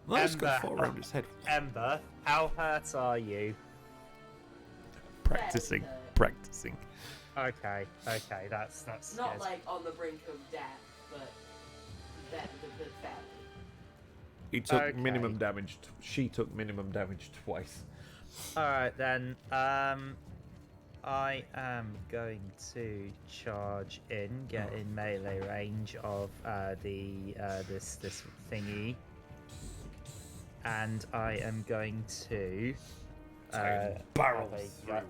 Let's go Ember. far around his head. Ember, how hurt are you? Practicing, practicing. Okay, that's Not good. like on the brink of death, but better than fairly. He took Okay. minimum damage. She took minimum damage twice. Alright then, I am going to charge in, get in melee range of this thingy, and I am going to Barrel have a through. go-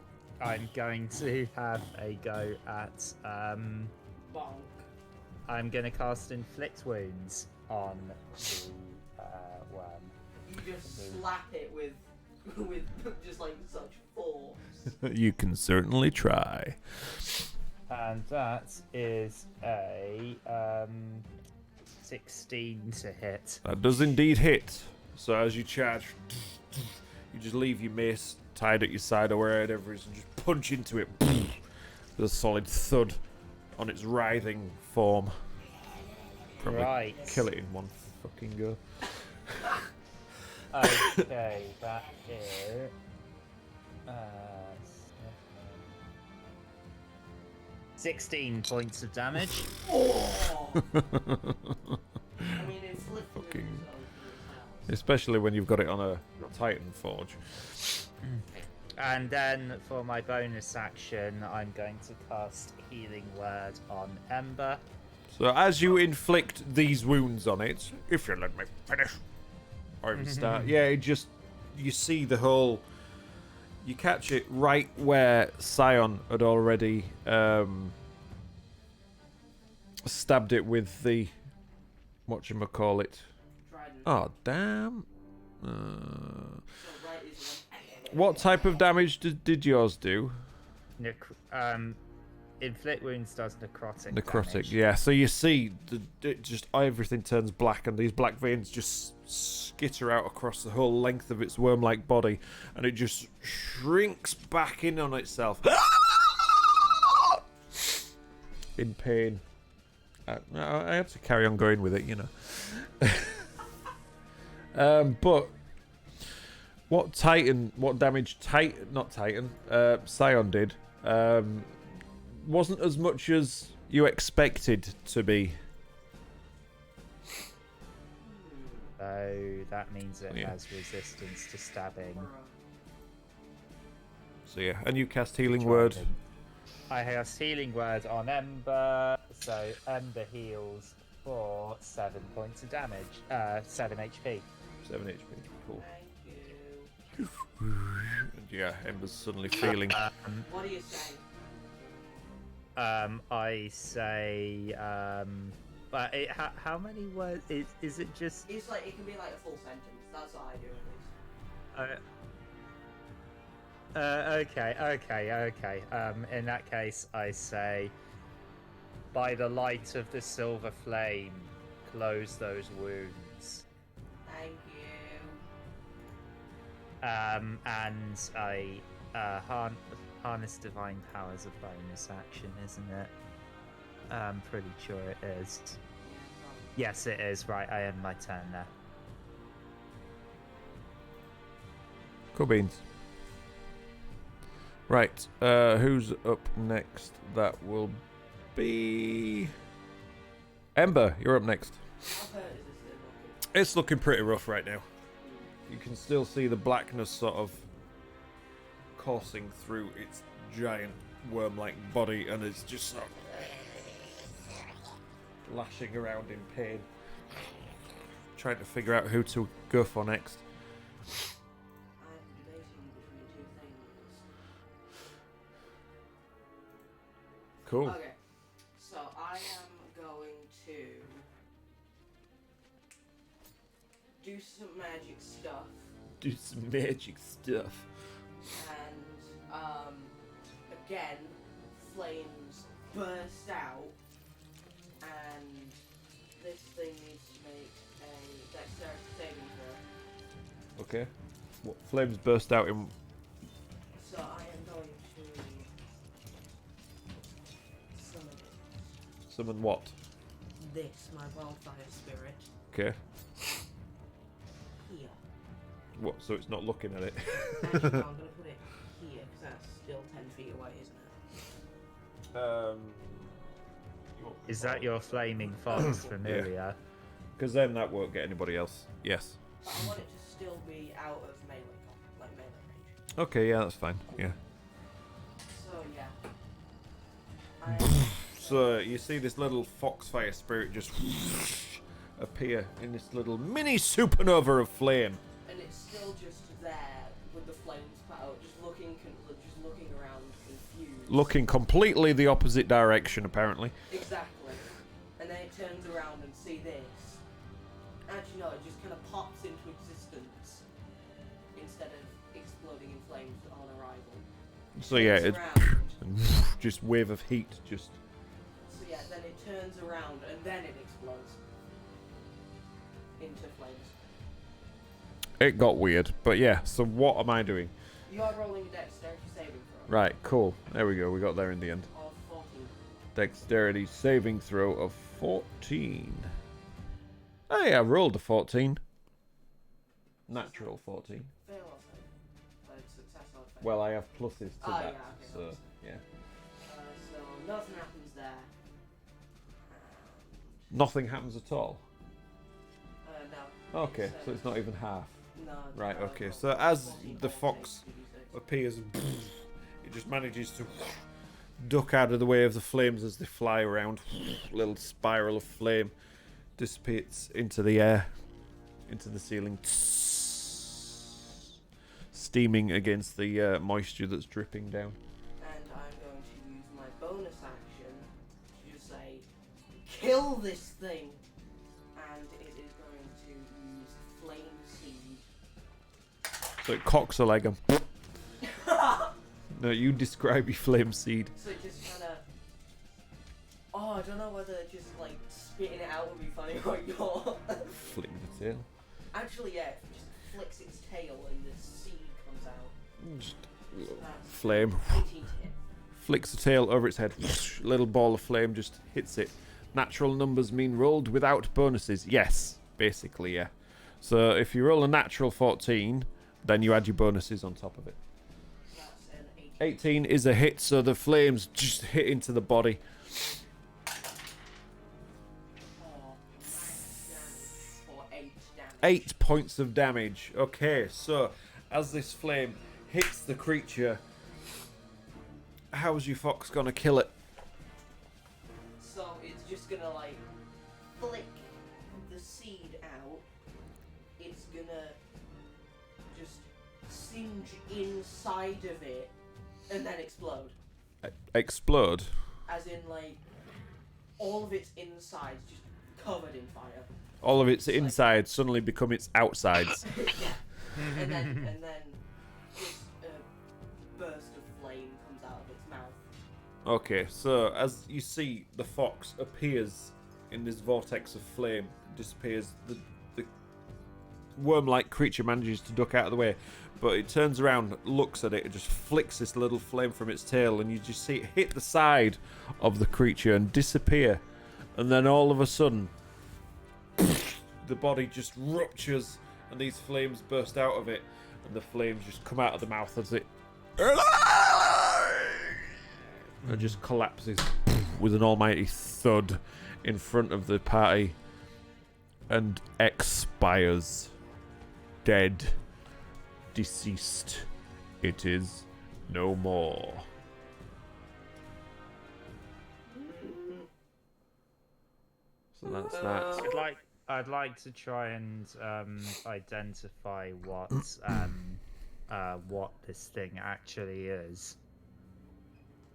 I'm going to have a go at Bonk. I'm going to cast Inflict Wounds on the worm. You just slap it with just like such force. You can certainly try. And that is a 16 to hit. That does indeed hit. So as you charge, you just leave your mace tied at your side or wherever it is and just punch into it. With a solid thud on its writhing form. Probably Right. kill it in one fucking go. Okay, that is 16 points of damage. Oh. I mean, inflict Fucking- wounds over Especially when you've got it on a Titan Forge. And then for my bonus action, I'm going to cast Healing Word on Ember. So as you inflict these wounds on it, if you let me finish, or even start, yeah, it just, you see the whole, you catch it right where Scion had already stabbed it with the, whatchamacallit. Trident. Oh, damn. So right is like, What type of damage did yours do? Inflict Wounds does necrotic Necrotic, damage. yeah. So you see, it just everything turns black, and these black veins just skitter out across the whole length of its worm-like body, and it just shrinks back in on itself in pain. I have to carry on going with it, you know. But what damage Scion did, wasn't as much as you expected to be. So that means it Yeah. has resistance to stabbing. So yeah, and you cast Healing Word. I have Healing Word on Ember, so Ember heals for 7 points of damage. 7 HP. 7 HP. Cool. thank you. And yeah, Ember's suddenly feeling. What do you say? I say, but how many words is it? Just It's like it can be like a full sentence. That's what I do at least. Okay. In that case, I say, by the light of the silver flame, close those wounds. Thank you. And I harness divine power as a bonus action, isn't it? I'm pretty sure it is. Yes, it is. Right, I end my turn there. Cool beans. Right, who's up next? That will be... Ember, you're up next. How hurt is this thing looking? It's looking pretty rough right now. You can still see the blackness sort of coursing through its giant worm-like body, and it's just sort of lashing around in pain, trying to figure out who to go for next. I'm debating between two things. Cool. Okay, so I am going to do some magic stuff, Do some magic stuff. and again, flames burst out, and this thing needs to make a dexterity saving throw. Okay. What flames burst out in? So I am going to summon Summon what? this, my wildfire spirit, Okay. here. What? So it's not looking at it. Actually, no, I'm going to put it here, because that's still 10 feet away, isn't it? Is that your flaming fox familiar? Because then that won't get anybody else. Yes. But I want it to still be out of melee, like melee range. Okay. Yeah, that's fine. Yeah. So yeah. So you see this little foxfire spirit just appear in this little mini supernova of flame. And it's still just there with the flames put out, just looking around confused. Looking completely the opposite direction, apparently. Exactly. And then it turns around and see this. Actually, no, it just kind of pops into existence instead of exploding in flames on arrival. So yeah, Turns it around. just wave of heat, just So yeah, then it turns around and then it explodes into flames. it got weird. But yeah, so what am I doing? You are rolling a dexterity saving throw Right, cool. There we go. We got there in the end. of 14. Dexterity saving throw of 14. Oh yeah, I rolled a 14. Natural 14. Fail or fail? Like success or fail? Well, I have pluses to Ah, that, yeah, okay, so nice. yeah. So nothing happens there. Nothing happens at all. No. Okay, so it's not even half. No. Right, no, okay. it's So not. as 14, the 14, fox 2d6. appears and it just manages to duck out of the way of the flames as they fly around. Little spiral of flame dissipates into the air, into the ceiling, steaming against the moisture that's dripping down. And I'm going to use my bonus action to just say, kill this thing! And it is going to use flame seed. So it cocks a leg and no, you describe your flame seed. So it just kind of... Oh, I don't know whether just like spitting it out would be funny or not. Flick the tail. Actually, yeah, it just flicks its tail and the seed comes out. Just So that's flame. 18 to hit. Flicks the tail over its head. Little ball of flame just hits it. Natural numbers mean rolled without bonuses. Yes, basically, yeah. So if you roll a natural 14, then you add your bonuses on top of it. That's an 18. 18 is a hit, so the flames just hit into the body. For 8 damage. 8 points of damage. Okay, so as this flame hits the creature, how's your fox gonna kill it? So it's just gonna like flick the seed out. It's gonna just singe inside of it and then explode. Explode. As in like all of its insides just covered in fire. All of its insides suddenly become its outsides. Yeah. and then just a burst of flame comes out of its mouth. Okay, so as you see, the fox appears in this vortex of flame, disappears. The worm-like creature manages to duck out of the way, but it turns around, looks at it, and just flicks this little flame from its tail, and you just see it hit the side of the creature and disappear. And then all of a sudden, the body just ruptures, and these flames burst out of it, and the flames just come out of the mouth as it and just collapses with an almighty thud in front of the party and expires. Dead. Deceased. It is no more. So that's that. I'd like to try and identify what this thing actually is.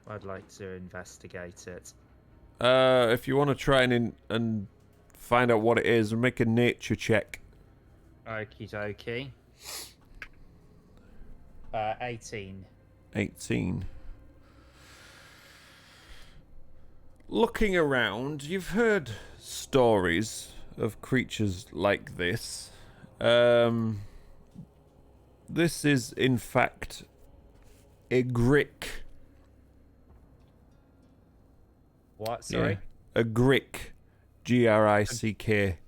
I'd like to investigate it. If you want to try and find out what it is, make a nature check. Okie dokie. 18. 18. Looking around, you've heard stories of creatures like this. This is, in fact, a grick. What? Sorry? Yeah, a grick. G-R-I-C-K.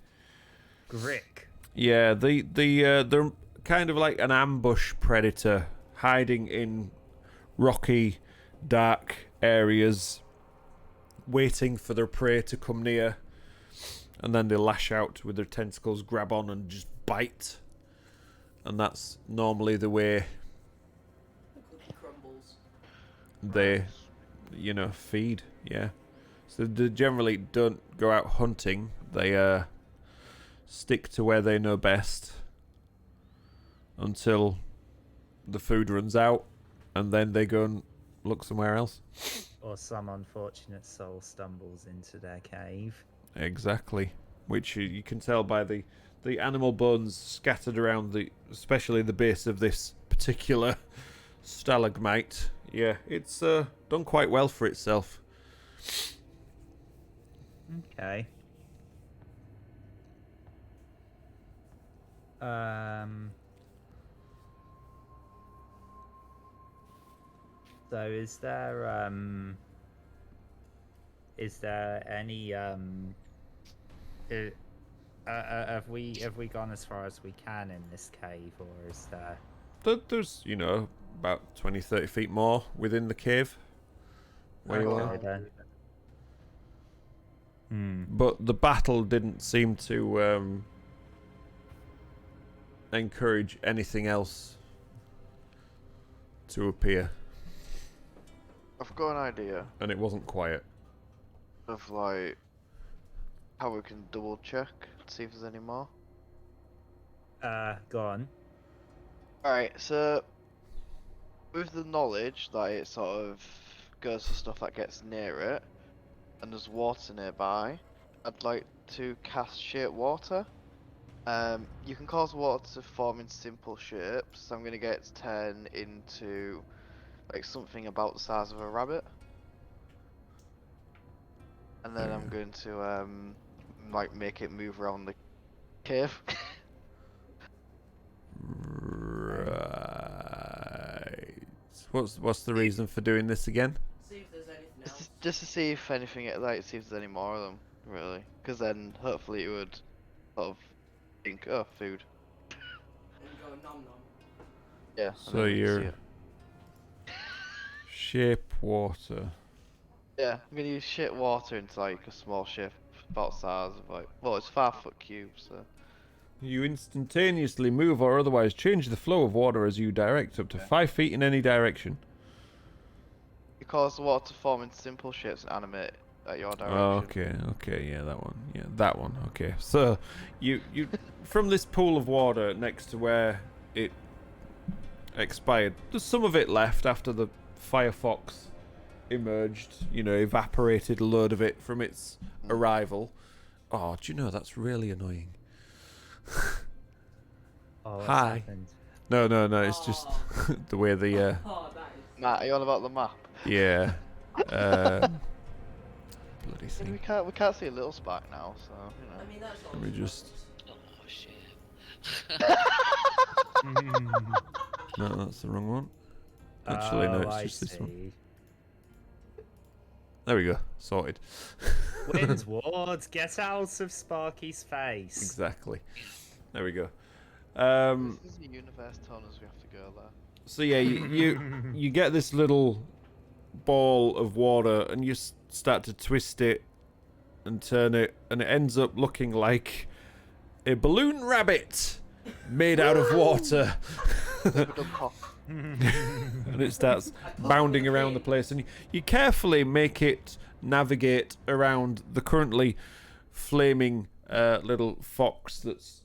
Grick. Yeah, they're kind of like an ambush predator, hiding in rocky, dark areas, waiting for their prey to come near, and then they lash out with their tentacles, grab on, and just bite. And that's normally the way The cookie crumbles. they, feed. Yeah. So they generally don't go out hunting. They stick to where they know best until the food runs out, and then they go and look somewhere else. Or some unfortunate soul stumbles into their cave. Exactly. Which you can tell by the animal bones scattered around especially the base of this particular stalagmite. Yeah, it's done quite well for itself. Okay. So is there any have we gone as far as we can in this cave, or is there There's, about 20-30 feet more within the cave where you are. okay, then. But the battle didn't seem to encourage anything else to appear, I've got an idea and it wasn't quiet. of like how we can double check and see if there's any more. Go on. Alright, so with the knowledge that it sort of goes for stuff that gets near it, and there's water nearby, I'd like to cast Shape Water. You can cause water to form in simple shapes, so I'm going to get 10 into like something about the size of a rabbit. And then I'm going to like make it move around the cave. Right. What's the reason for doing this again? See if there's anything else. Just to see if anything, like, see if there's any more of them, really. Because then hopefully it would sort of think, oh, food. And go nom nom. Yeah. and So then we can see you're it. shape water. Yeah, I'm gonna use shit water into like a small shape about the size of like, well, it's 5-foot cube, so. You instantaneously move or otherwise change the flow of water as you direct, up to 5 feet in any direction. You cause the water to form in simple shapes and animate at your direction. Oh, okay, yeah, that one. Yeah, that one. Okay. So, you from this pool of water next to where it expired, there's some of it left after the Firefox emerged, evaporated a load of it from its arrival. Oh, do you know, that's really annoying. Oh, what's Hi. happened? No, it's just the way the, Oh, that is. Matt, are you on about the map? yeah. Bloody We thing. can't see a little spike now, so, I mean, that's Let me all just- Oh shit. No, that's the wrong one. Actually, no, Oh, it's I just this one. see. There we go. Sorted. Wind Ward, get out of Sparky's face. Exactly. There we go. This is the universe telling us we have to go there. So yeah, you get this little ball of water, and you start to twist it and turn it, and it ends up looking like a balloon rabbit made out of water. Typical cop. And it starts bounding around the place, and you carefully make it navigate around the currently flaming little fox that's,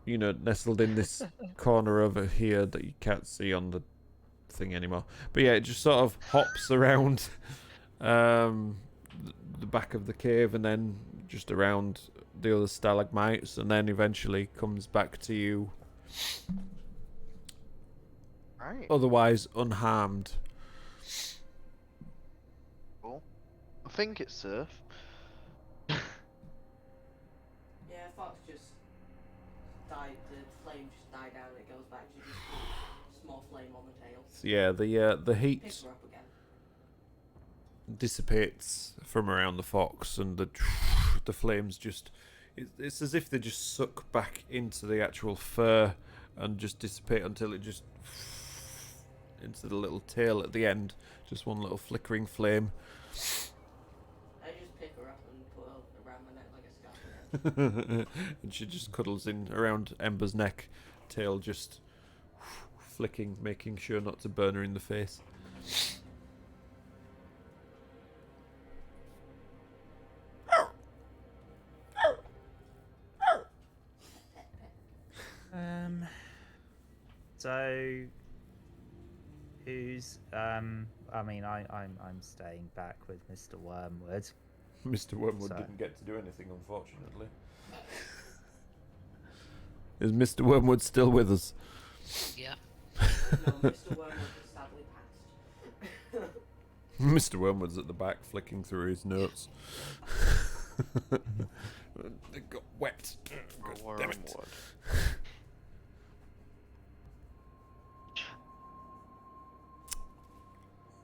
you know, nestled in this corner over here that you can't see on the thing anymore. But yeah, it just sort of hops around the back of the cave, and then just around the other stalagmites, and then eventually comes back to you Right. otherwise unharmed. Cool. I think it's Surf. Yeah, Fox just died. The flame just died out. And it goes back to just a small flame on the tail. So yeah, the heat Pick her up again. dissipates from around the fox, and the flames just it's as if they just suck back into the actual fur and just dissipate until it just into the little tail at the end, just one little flickering flame. I just pick her up and put her around my neck like a scarf. And she just cuddles in around Ember's neck, tail just flicking, making sure not to burn her in the face. So who's I mean I'm staying back with Mr. Wormwood. Mr. Wormwood So- didn't get to do anything, unfortunately. Is Mr. Wormwood still with us? Yeah. No, Mr. Wormwood has sadly passed. Mr. Wormwood's at the back flicking through his notes. They got wet. God damn it. Wormwood.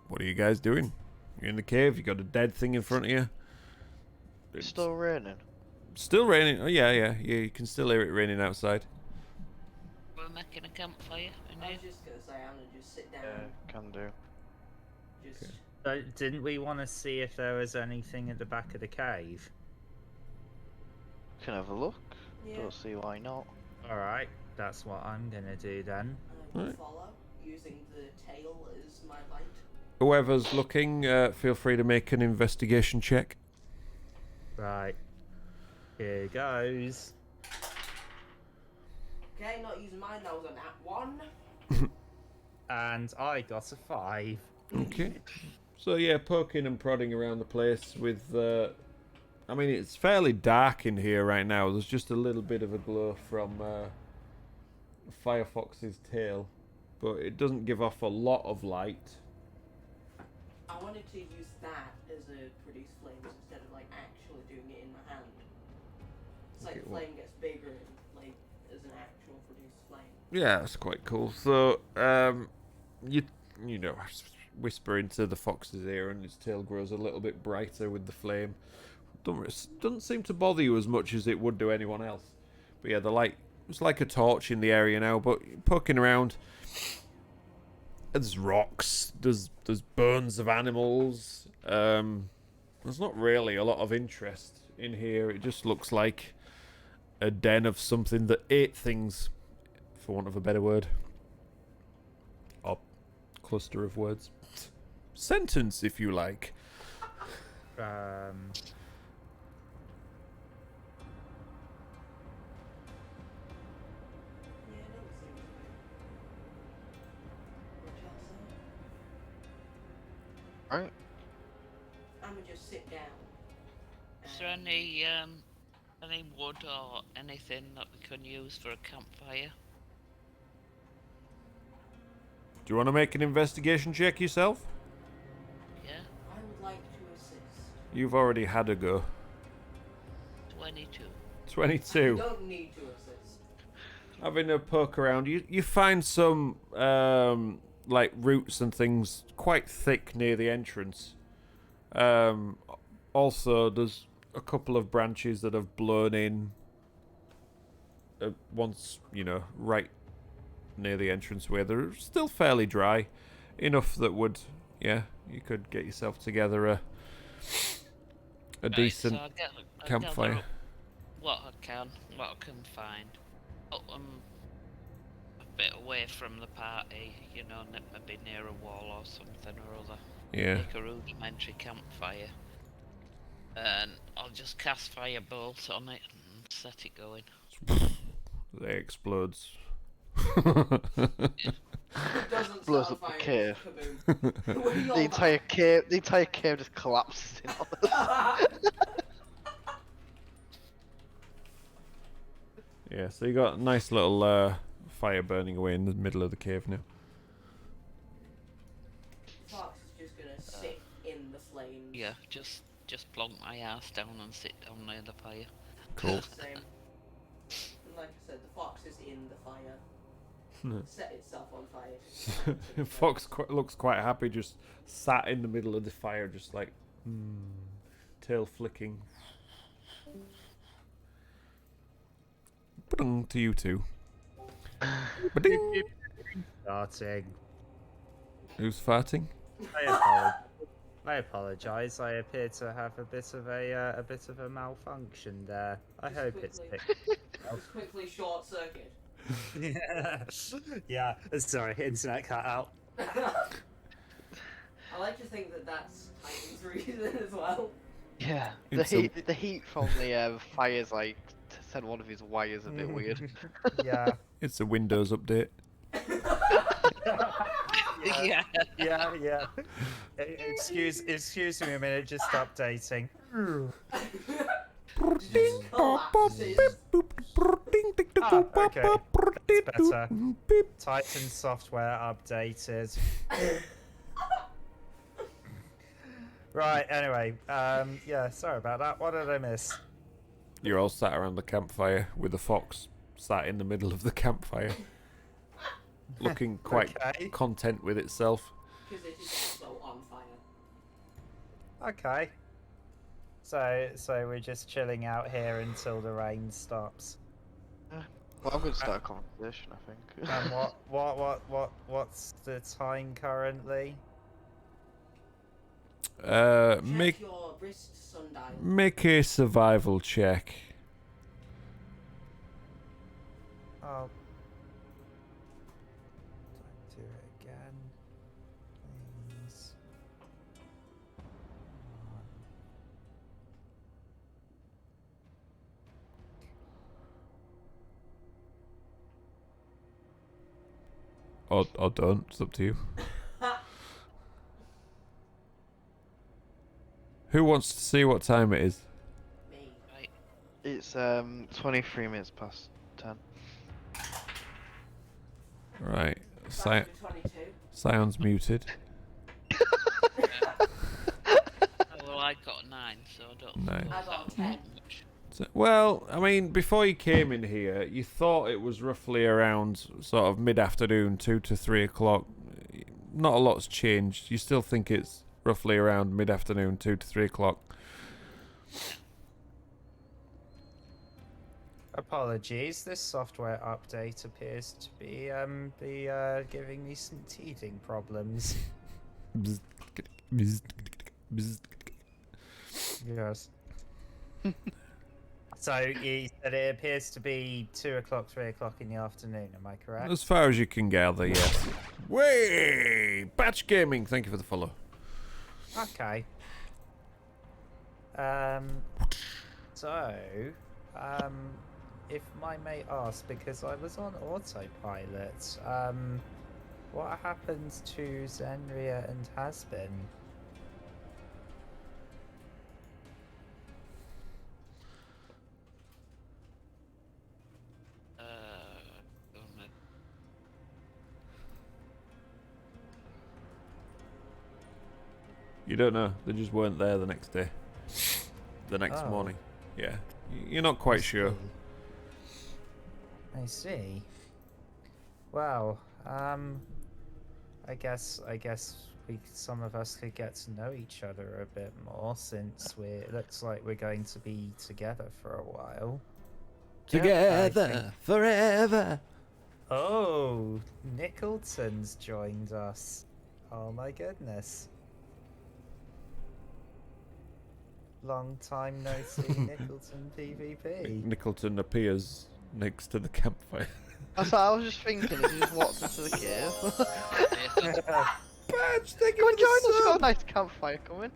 What are you guys doing? You're in the cave, you got a dead thing in front of you. It's still raining. Still raining. Oh yeah, you can still hear it raining outside. We're making a campfire. I was just gonna say, I'm gonna just sit down. Can do. Just Okay. So didn't we want to see if there was anything at the back of the cave? Can have a look. yeah. Don't see why not. Alright, that's what I'm gonna do then. I will Right. follow, using the tail as my light. Whoever's looking, feel free to make an investigation check. Right. Here goes. Okay, not using mine, that was a nat 1. And I got a 5. Okay. So yeah, poking and prodding around the place with. I mean, it's fairly dark in here right now. There's just a little bit of a glow from Firefox's tail, but it doesn't give off a lot of light. I wanted to use that as a produce flames instead of like actually doing it in my hand. It's like Okay, the well- flame gets bigger and like as an actual produced flame. Yeah, that's quite cool. So you know, whisper into the fox's ear, and its tail grows a little bit brighter with the flame. Doesn't seem to bother you as much as it would do anyone else. But yeah, the light, it's like a torch in the area now. But poking around, there's rocks, there's bones of animals. There's not really a lot of interest in here. It just looks like a den of something that ate things, for want of a better word. Or cluster of words. Sentence, if you like. Yeah, no, it seems to be. What y'all say? Right. I'm gonna just sit down. Is there any wood or anything that we can use for a campfire? Do you want to make an investigation check yourself? Yeah. I would like to assist. You've already had a go. 22. 22. Don't need to assist. Having a poke around, you find some like roots and things quite thick near the entrance. Also, there's a couple of branches that have blown in once, you know, right near the entranceway. They're still fairly dry, enough that would yeah, you could get yourself together a Right, decent so I'll gather campfire. up what I can find. Put them a bit away from the party, you know, maybe near a wall or something or other. Yeah. Make a rudimentary campfire. And I'll just cast firebolt on it and set it going. It explodes. It doesn't Blows sound up the fine. cave. Kaboom. What are you The on entire cave, just collapses in on us. about? Yeah, so you got a nice little fire burning away in the middle of the cave now. Fox is just gonna sit in the flames. Yeah, just plonk my ass down and sit down near the fire. Cool. Same. And like I said, the fox is in the fire. Set itself on fire. Fox looks quite happy, just sat in the middle of the fire, just like tail flicking. Ba-ding to you two. Ba-ding. Starting. Who's farting? I apologise. I appear to have a bit of a malfunction there. I Just hope it's quickly. fixed. Just quickly short circuit. Yeah. Sorry, internet cut out. I like to think that that's Titan's reason as well. Yeah, It's the heat from the fire's like sent one of his wires a bit weird. Yeah. It's a Windows update. Yeah. Yeah. Excuse me a minute, just updating. Just collapses. Okay. It's better. Titan software updated. Right, anyway, yeah, sorry about that. What did I miss? You're all sat around the campfire with a fox sat in the middle of the campfire, looking quite Okay. content with itself. Because it is also on fire. Okay. So we're just chilling out here until the rain stops. Well, I'm going to start a conversation, I think. And what's the time currently? Make Check your wrist sundial. make a survival check. Oh. Don't do it again. Please. Or don't. It's up to you. Who wants to see what time it is? Me. Right. It's 23 minutes past 10. Right. Back to 22. Sounds muted. Oh, well, I got 9, so I don't. Nine. suppose I got that 10. was much. So, well, I mean, before you came in here, you thought it was roughly around sort of mid-afternoon, 2 to 3 o'clock. Not a lot's changed. You still think it's roughly around mid-afternoon, 2 to 3 o'clock. Apologies, this software update appears to be giving me some teething problems. Yes. So you said it appears to be 2 o'clock, 3 o'clock in the afternoon, am I correct? As far as you can gather, yes. Way! Batch Gaming, thank you for the follow. Okay. If I may ask, because I was on autopilot, what happened to Zenria and Hasbin? Don't know. You don't know. They just weren't there the next day. The next Oh. morning. Yeah. You're not quite I sure. see. I see. Well, I guess some of us could get to know each other a bit more since it looks like we're going to be together for a while. Together forever. Oh, Nicholson's joined us. Oh my goodness. Long time no see, Nicholton PvP. Nicholton appears next to the campfire. I was just thinking, if you just walked into the cave. Badge, thank Come you and for join the us, we've got a sub. nice campfire coming.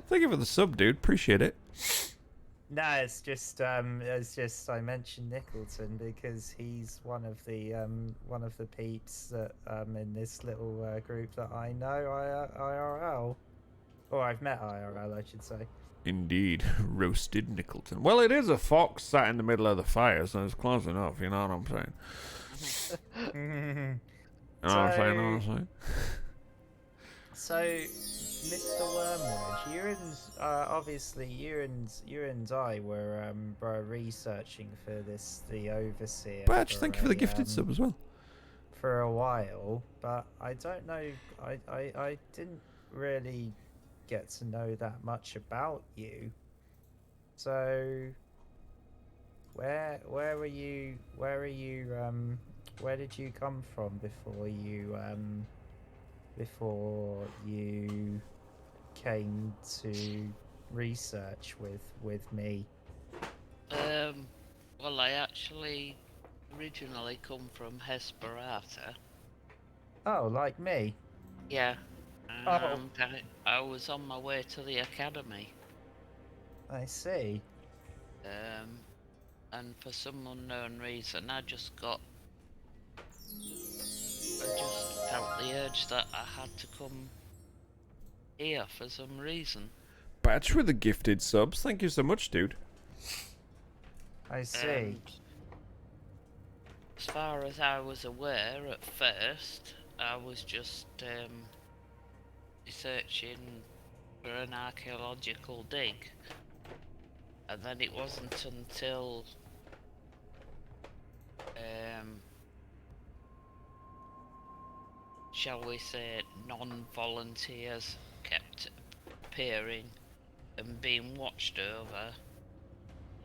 Thank you for the sub, dude. Appreciate it. No, it's just I mentioned Nicholton because he's one of the peeps that in this little group that I know IRL, or I've met IRL, I should say. Indeed, roasted Nicholton. Well, it is a fox sat in the middle of the fire, so it's close enough. You know what I'm saying? You know what I'm saying? Know what I'm saying? So, Mr. Wormwood, you and obviously you and I were researching for the overseer. Badge, thank you for the gifted sub as well. For a while, but I don't know. I didn't really get to know that much about you. So, where were you? Where did you come from before you came to research with me? Well, I actually originally come from Hesperata. Oh, like me. Yeah. Oh. I was on my way to the academy. I see. And for some unknown reason, I just felt the urge that I had to come here for some reason. Badge with the gifted subs. Thank you so much, dude. I see. And as far as I was aware at first, I was just researching for an archaeological dig. And then it wasn't until shall we say non-volunteers kept appearing and being watched over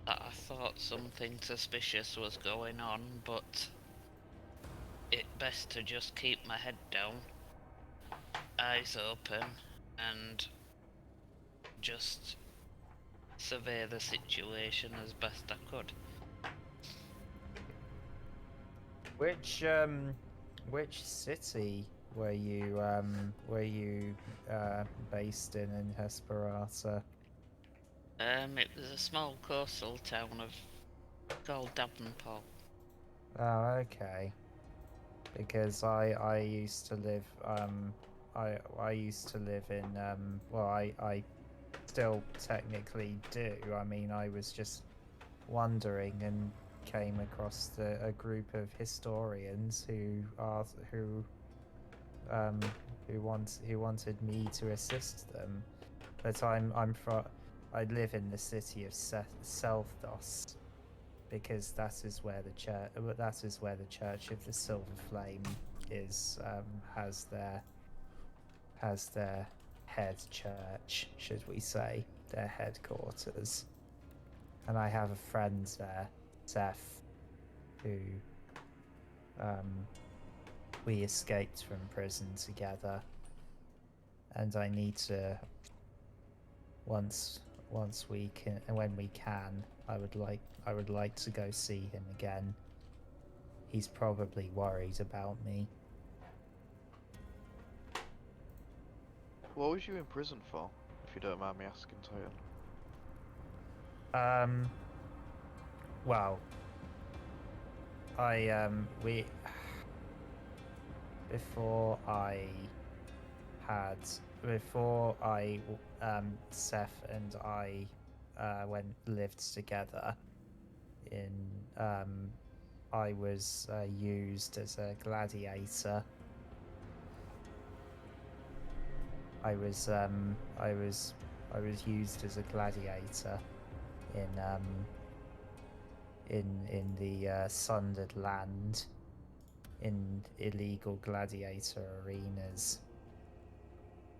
that I thought something suspicious was going on, but it best to just keep my head down, eyes open, and just survey the situation as best I could. Which city were you based in Hesperata? It was a small coastal town called Davenport. Oh, okay. Because I used to live I used to live in well, I still technically do. I mean, I was just wondering and came across a group of historians who wanted me to assist them. But I live in the city of Selfdos, because that is where the Church of the Silver Flame is has their head church, should we say, their headquarters. And I have a friend there, Seth, who we escaped from prison together, and I need to once we can, and when we can, I would like to go see him again. He's probably worried about me. What was you in prison for, if you don't mind me asking, Titan? Well, Seth and I lived together in I was used as a gladiator. I was used as a gladiator in the Sundered Land, in illegal gladiator arenas.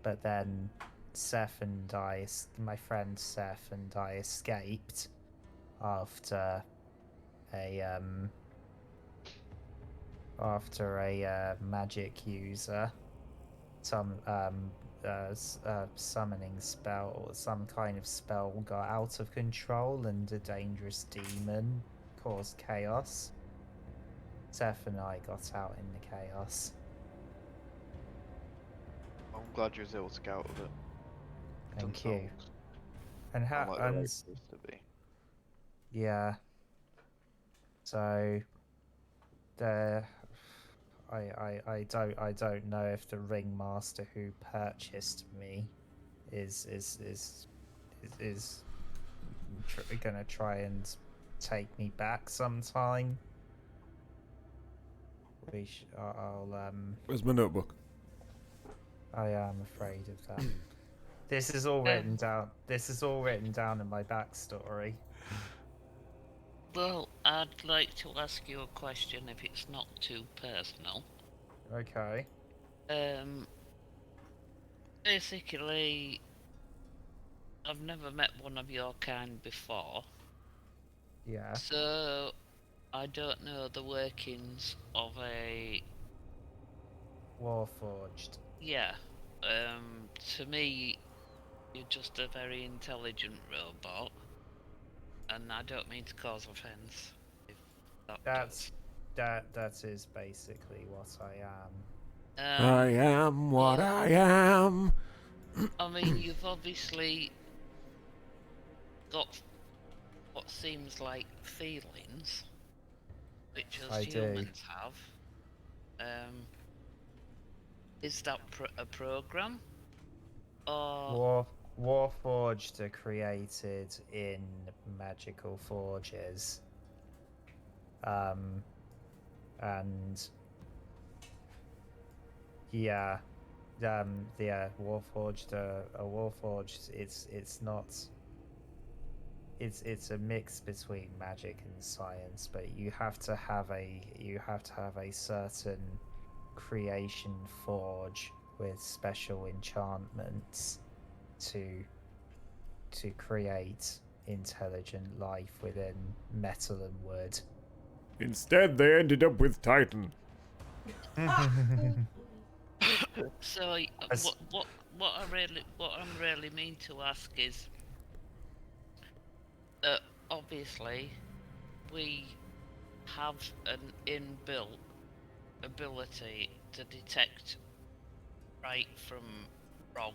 But then my friend Seth and I escaped after after a magic user, some summoning spell or some kind of spell got out of control and a dangerous demon caused chaos. Seth and I got out in the chaos. I'm glad you was able to get out of it. Thank you. themselves, And how unlike the way and it used to be. yeah. So the I don't know if the ringmaster who purchased me is gonna try and take me back sometime. Where's my notebook? I am afraid of that. This is all written down. This is all written down in my backstory. Well, I'd like to ask you a question if it's not too personal. Okay. Basically, I've never met one of your kind before, Yeah. so I don't know the workings of a... Warforged. Yeah, to me, you're just a very intelligent robot, and I don't mean to cause offence. If that That's does. that is basically what I am. I am what I am. I mean, you've obviously got what seems like feelings, which us I do. humans have. Is that a program? Or Warforged are created in magical forges. And yeah, Warforged a Warforged. It's not. It's a mix between magic and science, but you have to have a certain creation forge with special enchantments to create intelligent life within metal and wood. Instead, they ended up with Titan. so As- what I'm really mean to ask is, obviously, we have an inbuilt ability to detect right from wrong,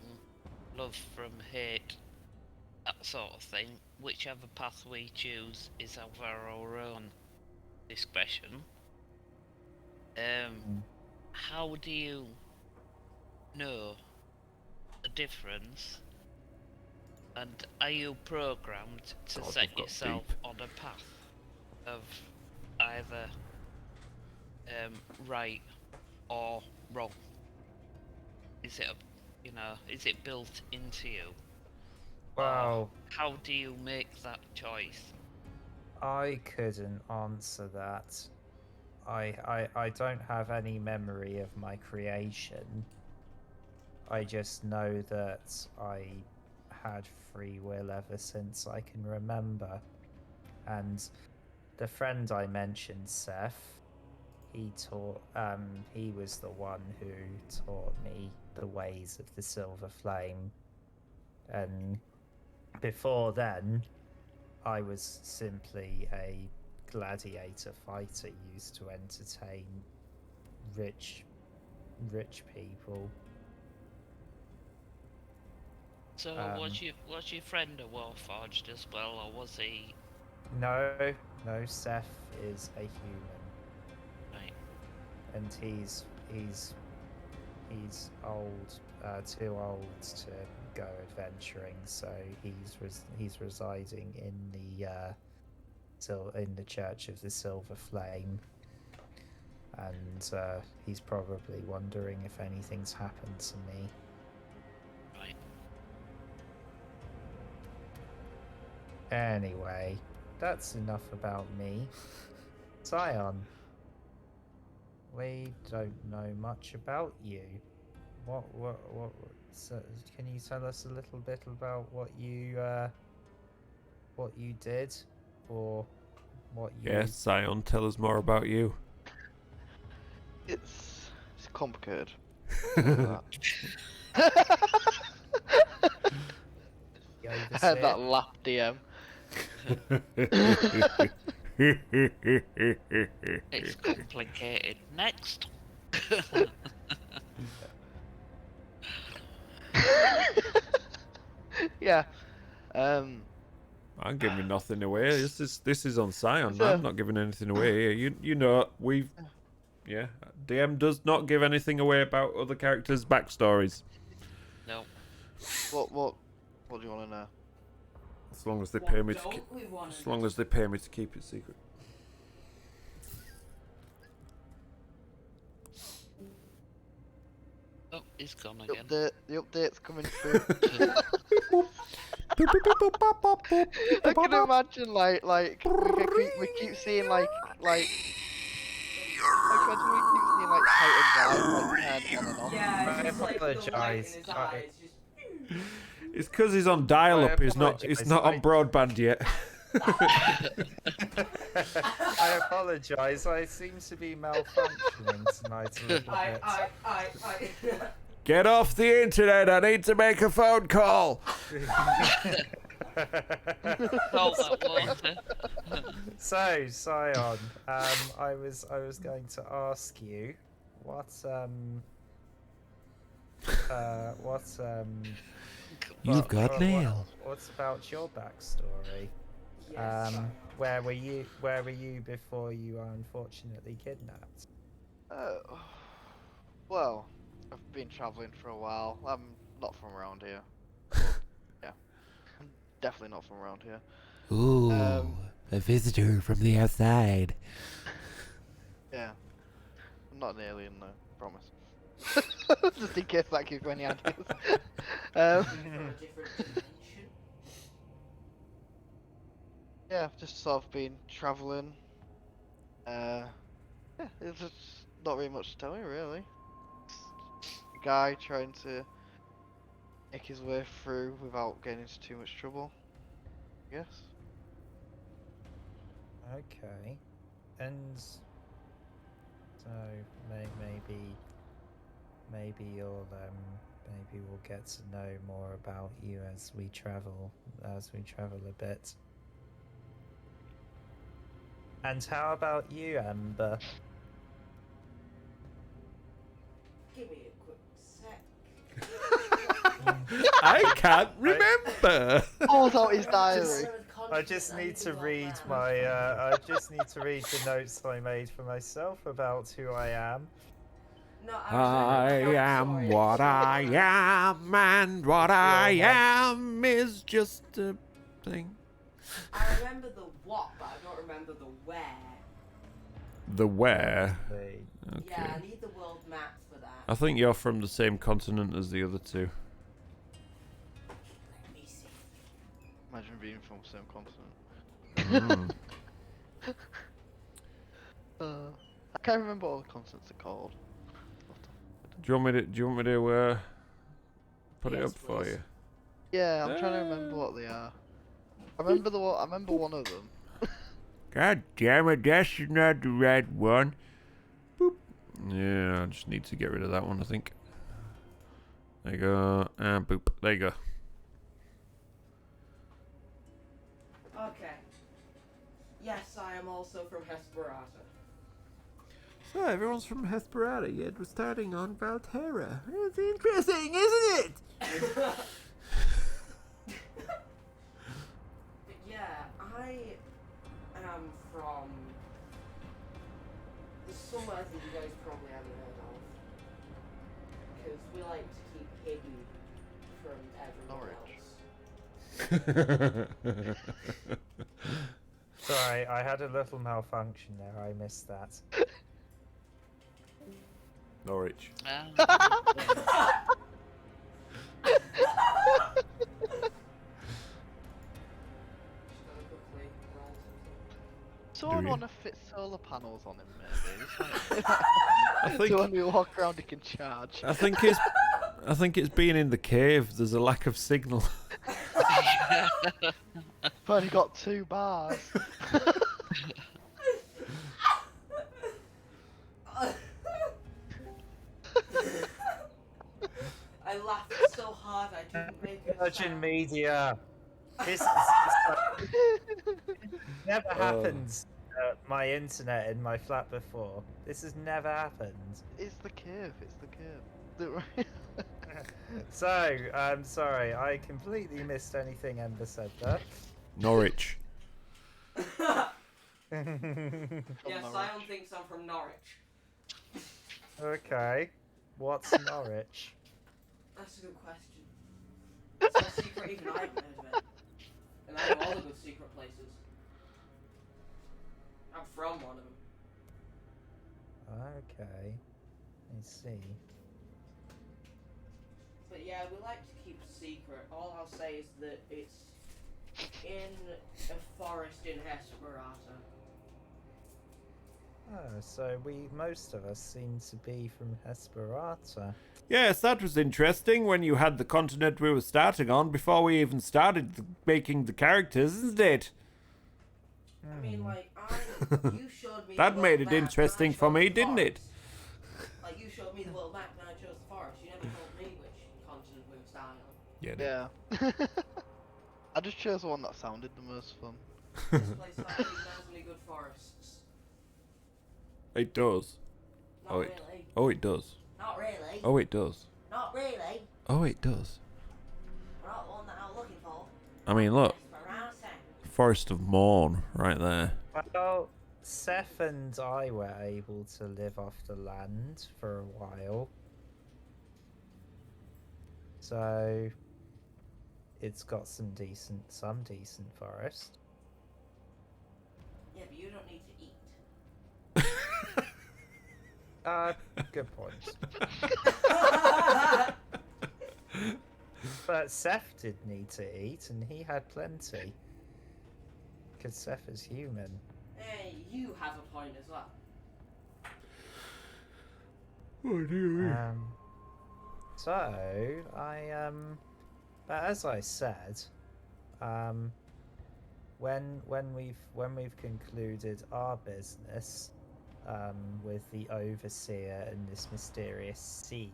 love from hate, that sort of thing. Whichever path we choose is of our own discretion. How do you know the difference? And are you programmed to God, set we've got yourself deep. on a path of either right or wrong? Is it is it built into you? Well, How do you make that choice? I couldn't answer that. I don't have any memory of my creation. I just know that I had free will ever since I can remember. And the friend I mentioned, Seth, he was the one who taught me the ways of the Silver Flame. And before then, I was simply a gladiator fighter used to entertain rich people. So was your friend a Warforged as well, or was he? No, Seth is a human. Right. And he's old, too old to go adventuring, so he's residing in the Church of the Silver Flame, and he's probably wondering if anything's happened to me. Right. Anyway, that's enough about me. Zion, we don't know much about you. So, can you tell us a little bit about what you did, or what you? Yes, Zion, tell us more about you. It's complicated. You I oversee had that it? laugh DM. It's complicated. Next. Yeah. I'm giving nothing away. This is on Scion. So- I'm not giving anything away. You know yeah. DM does not give anything away about other characters' backstories. No. What do you want to know? As long as they What pay me to don't keep, we want as long as they pay me to keep it secret. Oh, he's gone The again. the update's coming through. I can imagine we keep seeing like I can imagine we keep seeing like Titan's eyes like turn on and off. Yeah, I it's just like the light in apologise. his eyes. Just... It's because he's on dial-up. He's not. It's apologise, not on I- broadband yet. I apologise. I seem to be malfunctioning tonight a little bit. I. Get off the internet. I need to make a phone call. Hold that water. So, Scion, I was going to ask you what You've got mail. What's about your backstory? Yes. Where were you before you were unfortunately kidnapped? Well, I've been travelling for a while. I'm not from around here. Yeah, I'm definitely not from around here. Ooh, a visitor from the outside. Yeah, I'm not an alien though. Promise. Just in case that gives you any ideas. From a different dimension. Yeah, I've just sort of been travelling. Yeah, it's just not really much to tell you really. A guy trying to make his way through without getting into too much trouble. Yes. Okay, and so maybe you'll maybe we'll get to know more about you as we travel a bit. And how about you, Ember? Give me a quick sec. I can't remember. Pulls out his diary. I just need to read my I just need to read the notes I made for myself about who I am. No, I am what I am, and what I am is just a thing. I remember the what, but I don't remember the where. The where? Wait, Okay. Yeah, I need the world map for that. I think you're from the same continent as the other two. Let me see. Imagine being from the same continent. I can't remember all the continents are called. Do you want me to put it Yes, up for please. you? Yeah, I'm trying to remember what they are. I remember one of them. God damn it, that's not the right one. Boop. Yeah, I just need to get rid of that one, I think. There you go. And boop. There you go. Okay. Yes, I am also from Hesperata. So everyone's from Hesperata, yet we're starting on Valterra. It's interesting, isn't it? But yeah, I am from somewhere that you guys probably haven't heard of. Because we like to keep hidden from everyone Norwich. else. sorry, I had a little malfunction there. I missed that. Norwich. Someone you? want to fit solar panels on him, maybe. I think So when we walk around, he can charge. I think it's being in the cave. There's a lack of signal. I've only got 2 bars. I laughed so hard I didn't make a Virgin sound. Media. This never happened. My internet in my flat before. This has never happened. It's the curve. It's the curve. Don't worry. So, I'm sorry, I completely missed anything Ember said there. Norwich. Yeah, Sion thinks I'm from Norwich. Okay. What's Norwich? That's a good question. It's a secret even I haven't heard of it. And I know all the good secret places. I'm from one of them. Okay. I see. But yeah, we like to keep a secret. All I'll say is that it's in a forest in Hesperata. Oh, so most of us seem to be from Hesperata. Yes, that was interesting when you had the continent we were starting on before we even started making the characters, isn't it? I mean, like, you showed me That the made world it map and I interesting for chose me, the didn't it? forest. Like, you showed me the world map and I chose the forest. You never told me which continent we were starting on. Yeah. Yeah. I just chose the one that sounded the most fun. This place actually has any good forests. It does. Not Oh, really. Oh, it does. Not really. Oh, it does. Not really. Oh, it does. Not the one that I'm looking for. I mean, look. Esperanza. Forest of Morn, right there. Well, Seth and I were able to live off the land for a while. So it's got some decent forest. Yeah, but you don't need to eat. Good point. But Seth did need to eat, and he had plenty. Because Seth is human. Hey, you have a point as well. Oh, dear. So but as I said, when we've concluded our business, with the overseer and this mysterious sea,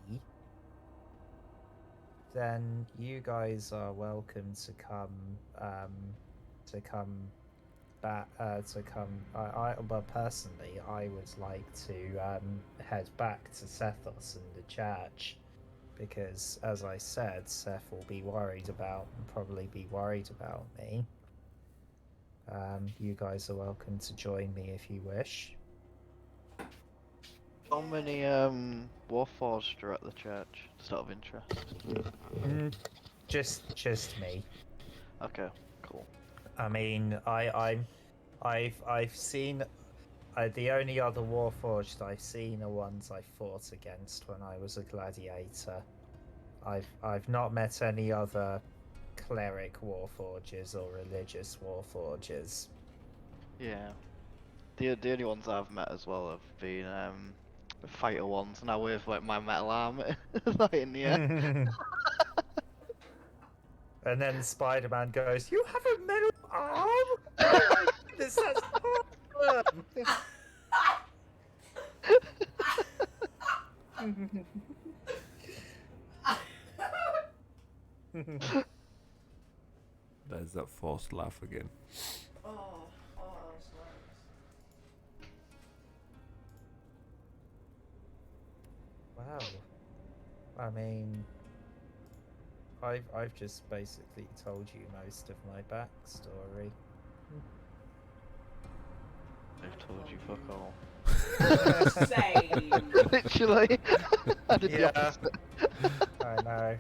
then you guys are welcome to come back well, personally I would like to head back to Sethos and the church, because as I said, Seth will be probably be worried about me. You guys are welcome to join me if you wish. How many Warforged are at the church? Just out of interest. Just me. Okay, cool. I mean, I've seen the only other Warforged I've seen are ones I fought against when I was a gladiator. I've not met any other cleric Warforges or religious Warforges. Yeah. The only ones I've met as well have been fighter ones, now with like my metal armor fighting the air. And then Spider-Man goes, "You have a metal arm? Oh my goodness, that's awesome!" There's that forced laugh again. Oh, that's nice. Wow. I mean, I've just basically told you most of my backstory. I've told you fuck all. Same. Literally. I did the Yeah. opposite. I know.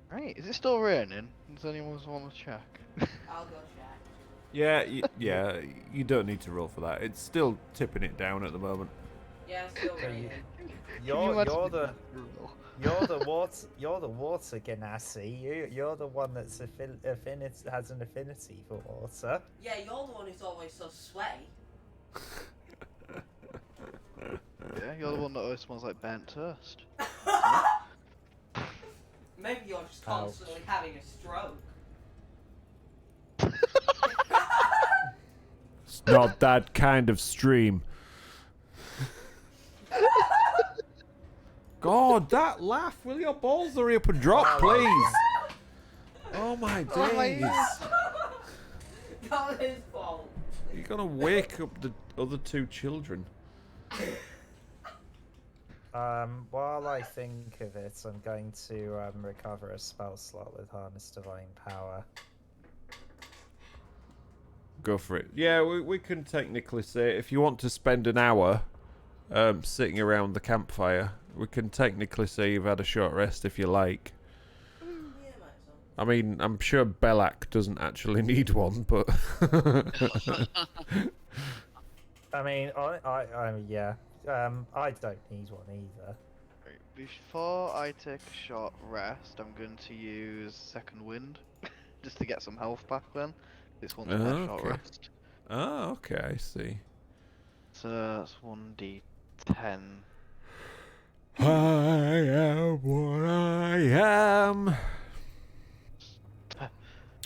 Right, is it still raining? Does anyone want to check? I'll go check. Yeah, yeah, you don't need to roll for that. It's still tipping it down at the moment. Yeah, it's still So raining. You're the water. you're the water Ganassi. You're the one that's has an affinity for water. Yeah, you're the one who's always so sweaty. Yeah, you're the one that always smells like burnt toast. Maybe you're just Ouch. constantly having a stroke. Not that kind of stream. God, that laugh! Will your balls hurry up and drop, please? Oh my Oh my days! That was his fault. You're gonna wake up the other two children. While I think of it, I'm going to recover a spell slot with Harness Divine Power. Go for it. Yeah, we can technically say if you want to spend an hour sitting around the campfire, we can technically say you've had a short rest if you like. Yeah, might as well. I mean, I'm sure Belak doesn't actually need one, but I mean, yeah. I don't need one either. Right, before I take a short rest, I'm going to use Second Wind just to get some health back. Then this one's a short Okay. rest. oh, okay, I see. So that's 1d10. I am what I am.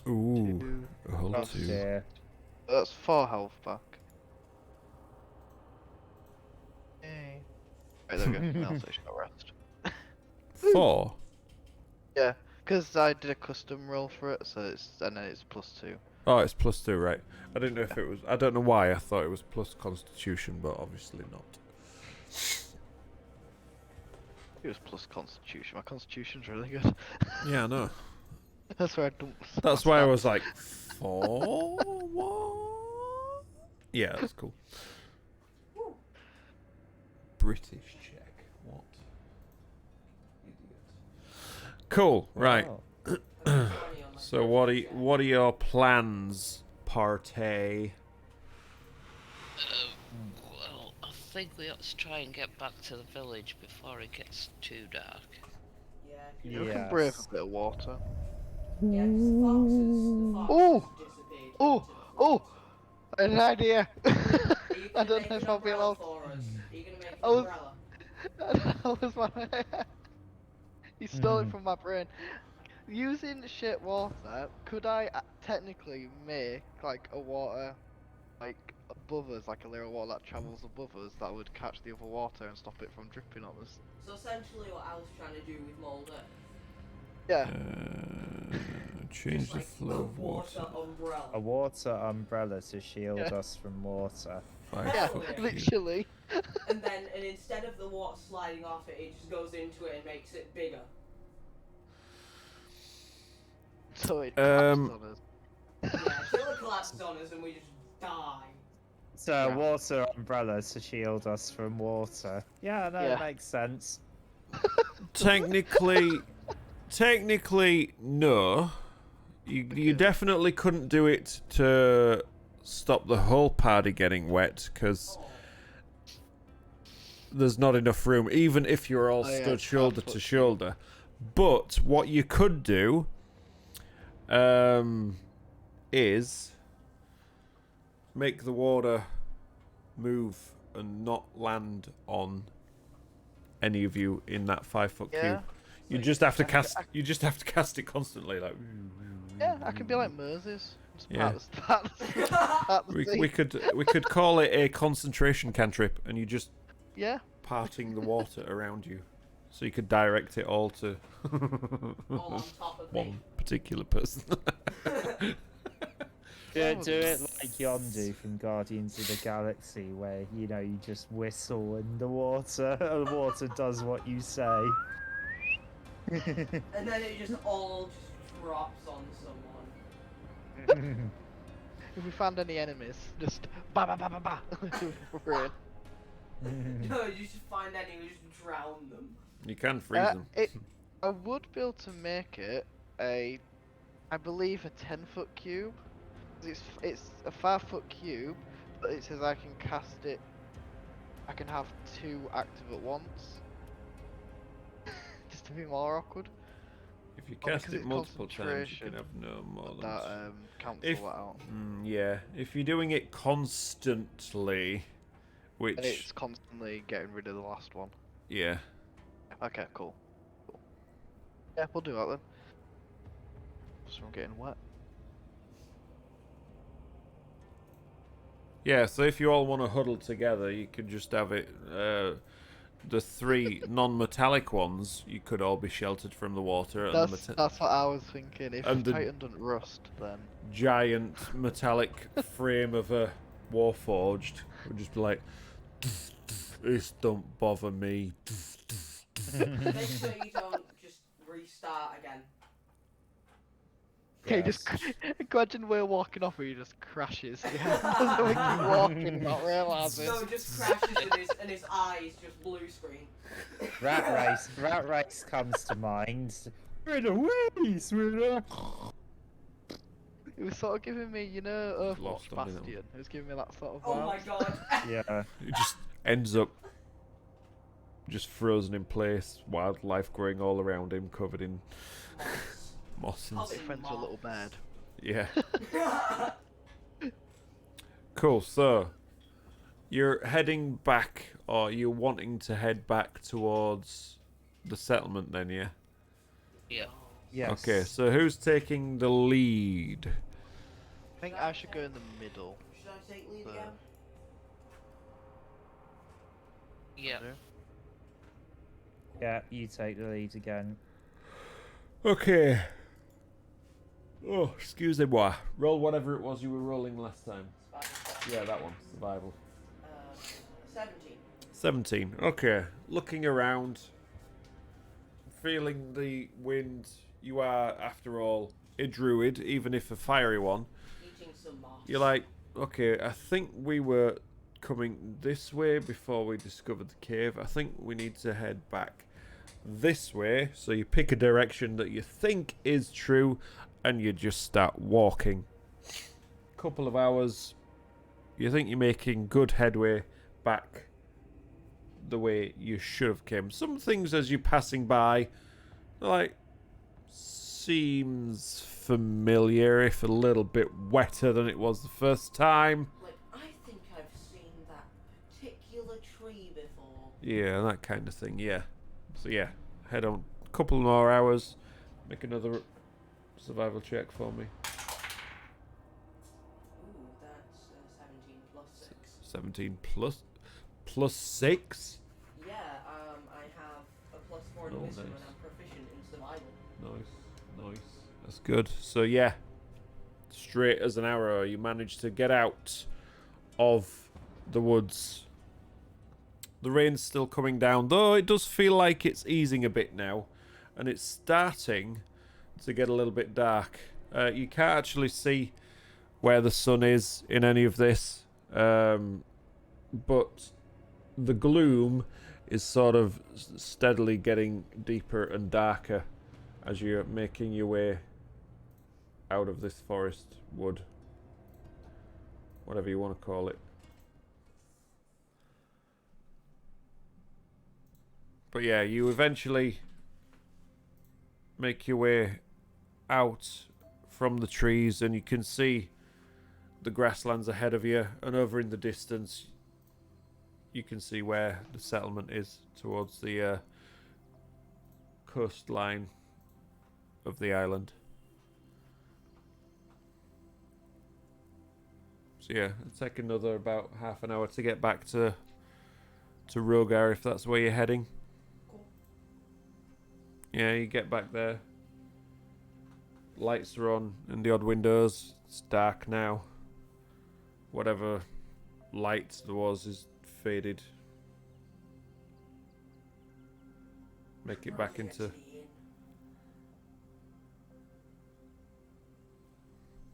Ooh, Two. a whole Oh two. dear. That's 4 health back. Yay. Right, there we go. Now I'll take a short rest. 4. Yeah, because I did a custom roll for it, so it's and then it's +2. Oh, it's +2, right? I didn't know if it was. I don't know why I thought it was plus Constitution, but obviously not. It was plus Constitution. My Constitution's really good. Yeah, I know. That's where I don't. That's why I was like 4. What? Yeah, that's cool. British check. What? Idiot. Cool. Right. Oh. So what are your plans, Partey? Well, I think we ought to try and get back to the village before it gets too dark. Yeah, You can brave Yes. a bit of water. yeah, 'cause the foxes Oh! disappeared. Oh! into the Oh! I had an idea. Are you I gonna don't make know an if I'll be umbrella allowed. for us? Are you gonna make an I was- umbrella? That was my. You stole it from my brain. Using shit water, could I technically make like a water, like above us, like a layer of water that travels above us that would catch the other water and stop it from dripping on us? So essentially, what I was trying to do with Mulder, Yeah. Change just the like flow a of water. umbrella. A water umbrella to shield Yeah. us from water. 5 Yeah, foot cube. literally. And instead of the water sliding off it, it just goes into it and makes it bigger. So it Um, collapsed on us. Yeah, till it collapses on us and we just die. So Yeah. a water umbrella to shield us from water. Yeah, no, Yeah. it makes sense. Technically, no. You definitely couldn't do it to stop the whole party getting wet because Oh. there's not enough room, even if you're all Oh, yeah, stood it's shoulder 5 to foot shoulder. But what you could do is make the water move and not land on any of you in that 5 foot Yeah. cube. You So just have to I can- cast. I- You just have to cast it constantly, like. Yeah, I can be like Moses. Just Yeah. part the We sea. could call it a concentration cantrip, and you just Yeah. parting the water around you, so you could direct it all to All on top of me. one particular person. Do it like Yondu from Guardians of the Galaxy, where you know you just whistle and the water does what you say. And then it just all just drops on someone. If we found any enemies, just ba ba ba ba ba. We're in. No, you just find any and just drown them. You can freeze them. I would be able to make it I believe a 10-foot cube. It's a 5-foot cube, but it says I can cast it. I can have 2 active at once. Just to be more awkward. If you Well, cast because it it's multiple times, you can concentration, have no more than. That cancel If- that out. Yeah, if you're doing it constantly, which And it's constantly getting rid of the last one. yeah, Okay, cool. Yeah, we'll do that then. So I'm getting wet. Yeah, so if you all want to huddle together, you could just have it. The 3 non-metallic ones, you could all be sheltered from the water, and That's what I was thinking. If and the- Titan doesn't rust, then giant metallic frame of a Warforged would just be like, this don't bother me. Make sure you don't just restart again. okay, just imagine we're walking off and he just crashes. Yeah, we keep walking, not realising. So just crashes and his eyes just blue screen. Rat race comes to mind. Run away, sweetheart. It was sort of giving me, you know, Lost Overwatch on it all. Bastion. It was giving me that sort of Oh my vibe. god. Yeah. It just ends up just frozen in place, wildlife growing all around him, covered in moss and Oh, My friend's a little bad. yeah. Cool. So you're heading back, or you're wanting to head back towards the settlement, then, yeah? Yeah. Yes. Okay. So who's taking the lead? I think I should go in the middle. Should I take lead So- again? Yeah. Yeah, you take the lead again. Okay. Oh, excusez-moi. Roll whatever it was you were rolling last time. Yeah, that one. Survival. 17. 17. Okay. Looking around, feeling the wind. You are, after all, a druid, even if a fiery one. Eating some moss. You're like, okay, I think we were coming this way before we discovered the cave. I think we need to head back this way. So you pick a direction that you think is true and you just start walking. Couple of hours. You think you're making good headway back the way you should have came. Some things as you're passing by, like, seems familiar, if a little bit wetter than it was the first time. Like, I think I've seen that particular tree before. Yeah, that kind of thing, yeah. So yeah, head on. Couple more hours. Make another survival check for me. Ooh, that's 17 plus 6. 17 plus 6. Yeah, I have a plus 4 in Oh, wisdom nice. and I'm proficient in survival. Nice. That's good. So yeah, straight as an arrow, you manage to get out of the woods. The rain's still coming down, though it does feel like it's easing a bit now, and it's starting to get a little bit dark. You can't actually see where the sun is in any of this, but the gloom is sort of steadily getting deeper and darker as you're making your way out of this forest, wood, whatever you want to call it. But yeah, you eventually make your way out from the trees, and you can see the grasslands ahead of you, and over in the distance you can see where the settlement is, towards the coastline of the island. So yeah, it'll take another about half an hour to get back to Rogar, if that's where you're heading. Cool. Yeah, you get back there. Lights are on in the odd windows. It's dark now. Whatever light there was is faded. Make it back into...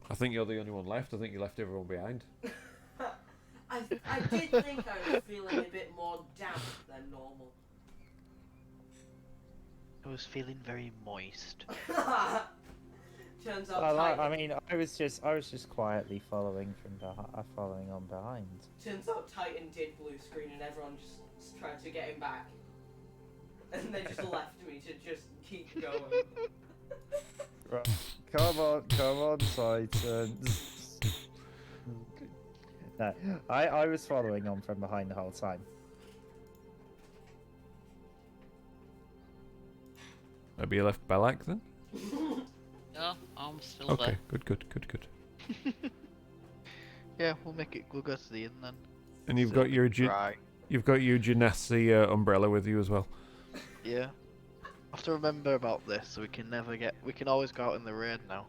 I think you're the only one left. I think you left everyone behind. I did think I was feeling a bit more damp than normal. I was feeling very moist. Turns out Well, I Titan, mean, I was just quietly following following on behind. turns out Titan did blue screen and everyone just tried to get him back. And they just left me to just keep going. Right. Come on, Titan. No, I was following on from behind the whole time. Maybe you left Belak then? No, I'm still Okay, there. good. Yeah, we'll make it. We'll go to the inn then. And you've Still got your dry. you've got your Genasi umbrella with you as well. Yeah. I have to remember about this, so we can never get. We can always go out in the rain now.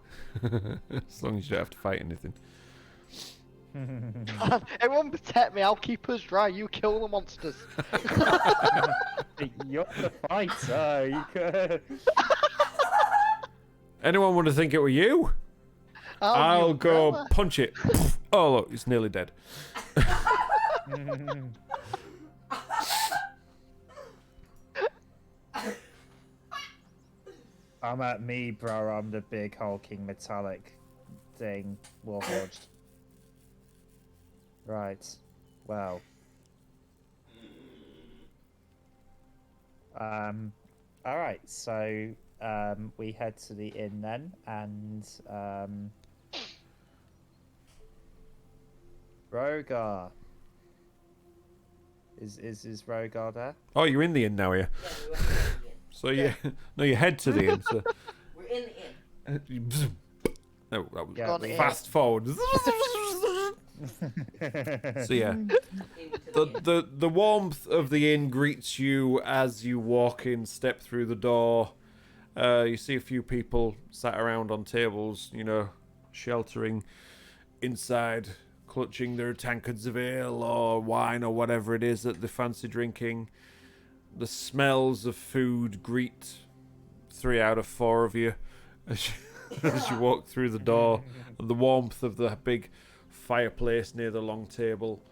As long as you don't have to fight anything. Everyone protect me. I'll keep us dry. You kill the monsters. You're the fighter. You could. Anyone want to think it were you? I'll go umbrella. punch it. Oh look, it's nearly dead. I'm at me, bro. I'm the big hulking metallic thing. Warforged. Right. Well. Alright, so we head to the inn then, and Rogar. Is Rogar there? Oh, you're in the inn now, yeah. Yeah, we went to the inn. So you no, you head to the inn. So We're in the inn. no, that was Yeah, Gone we- in. fast forward. So yeah, Into the inn. the warmth of the inn greets you as you walk in, step through the door. You see a few people sat around on tables, you know, sheltering inside, clutching their tankards of ale or wine or whatever it is that they fancy drinking. The smells of food greet 3 out of 4 of you as you walk through the door. And the warmth of the big fireplace near the long table.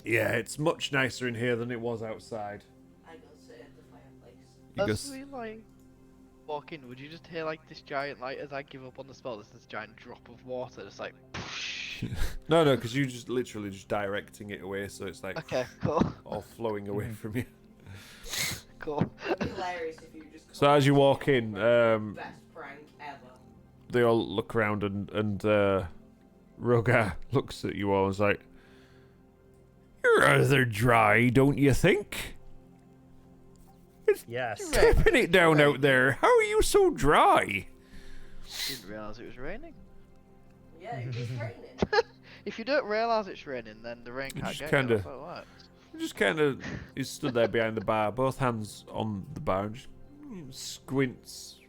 Yeah, it's much nicer in here than it was outside. I go sit at the fireplace. You As go we like walk in, would you just hear like this giant, like as I give up on the spell, there's this giant drop of water, just like. No, because you just literally just directing it away, so it's like Okay, cool, all flowing away from you. cool. It'd be hilarious if you just. So as you walk in, Best prank ever. they all look around and Rogar looks at you all and is like, "You're rather dry, don't you think? Yes. Tipping it down out there. How are you so dry?" Didn't realise it was raining. Yeah, it was raining. If you don't realise it's raining, then the rain can't just get kinda- you. That's how it works. Just kind of, he stood there behind the bar, both hands on the bar, and just squints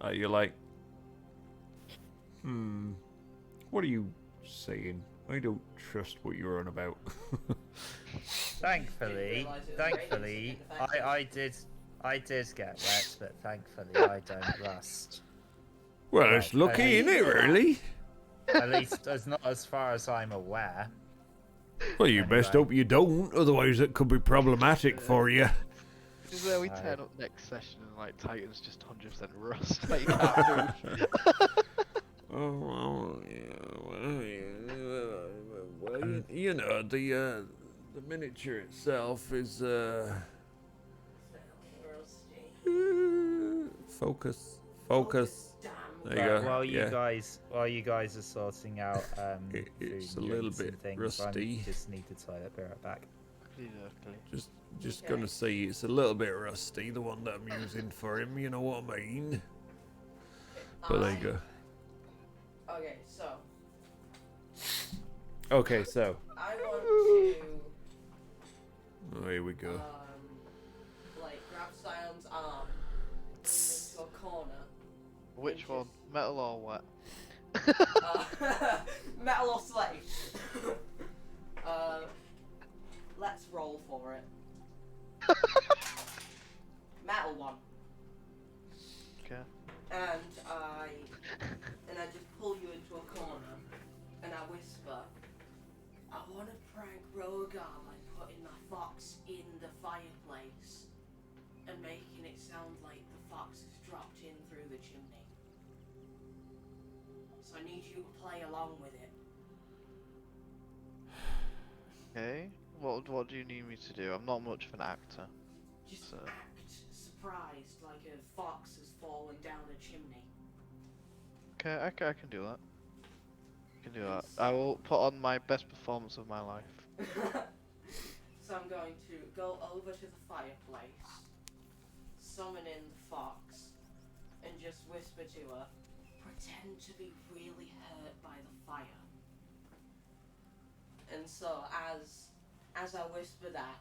at you like, what are you saying? I don't trust what you're on about. Thankfully, realise it was raining, so thankfully, it didn't I did get wet, but thankfully I don't rust. Well, Right, it's lucky, okay. innit, really? At least, not as far as I'm aware. Well, you best Anyway. hope you don't, otherwise it could be problematic for you. This is where we Right. turn up next session and like Titan's just 100% rust. Like you can't move. Oh, well, yeah, well, you know, the miniature itself is, focus. Damn. There you go. While yeah. while you guys are sorting out It's food a and little drinks and bit things, rusty. I just need the toilet. Be right back. Just Okay. gonna say it's a little bit rusty, the one that I'm using for him, you know what I mean? But there you go. Okay, so Okay, so. I want to Oh, here we go. like grab Sion's arm, bring him to a corner. Which Just- one? Metal or what? Metal or slave? Let's roll for it. Metal one. Okay. And I just pull you into a corner and I whisper, I want to prank Rogar by putting the fox in the fireplace and making it sound like the fox has dropped in through the chimney. So I need you to play along with it. Okay. What do you need me to do? I'm not much of an actor. Just So- act surprised like a fox has fallen down a chimney. Okay, I can do that. I can do that. I will put on my best performance of my life. So I'm going to go over to the fireplace, summon in the fox, and just whisper to her, pretend to be really hurt by the fire. And so as I whisper that,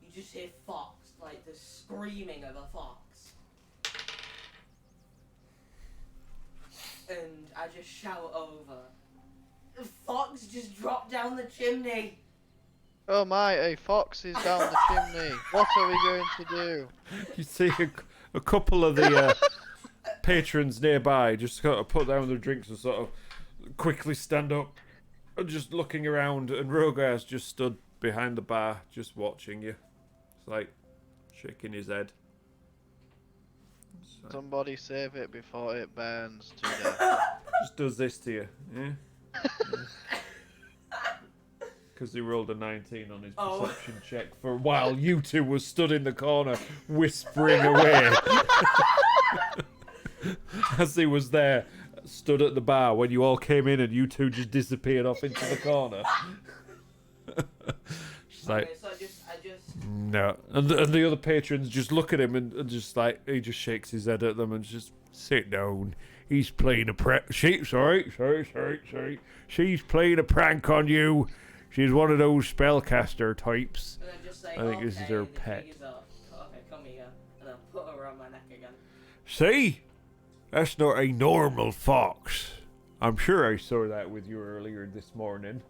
you just hear Fox, like the screaming of a fox. And I just shout over, Fox just dropped down the chimney. Oh my, a fox is down the chimney. What are we going to do? You see a couple of the patrons nearby just sort of put down their drinks and sort of quickly stand up and just looking around, and Rogar's just stood behind the bar just watching you. It's like shaking his head. It's like, Somebody save it before it burns to death. just does this to you, yeah? Because he rolled a 19 on his perception check for while you two were stood in the corner whispering away. As he was there, stood at the bar when you all came in and you two just disappeared off into the corner. Just like, Okay, so I just no. And the other patrons just look at him and just like, he just shakes his head at them and just, sit down. He's playing a prank. Sorry. She's playing a prank on you. She's one of those spellcaster types. and I just say, I think this is "Okay, her the pet." jig is up. Okay, come here, and I put her around my neck again. See? That's not a normal fox. I'm sure I saw that with you earlier this morning.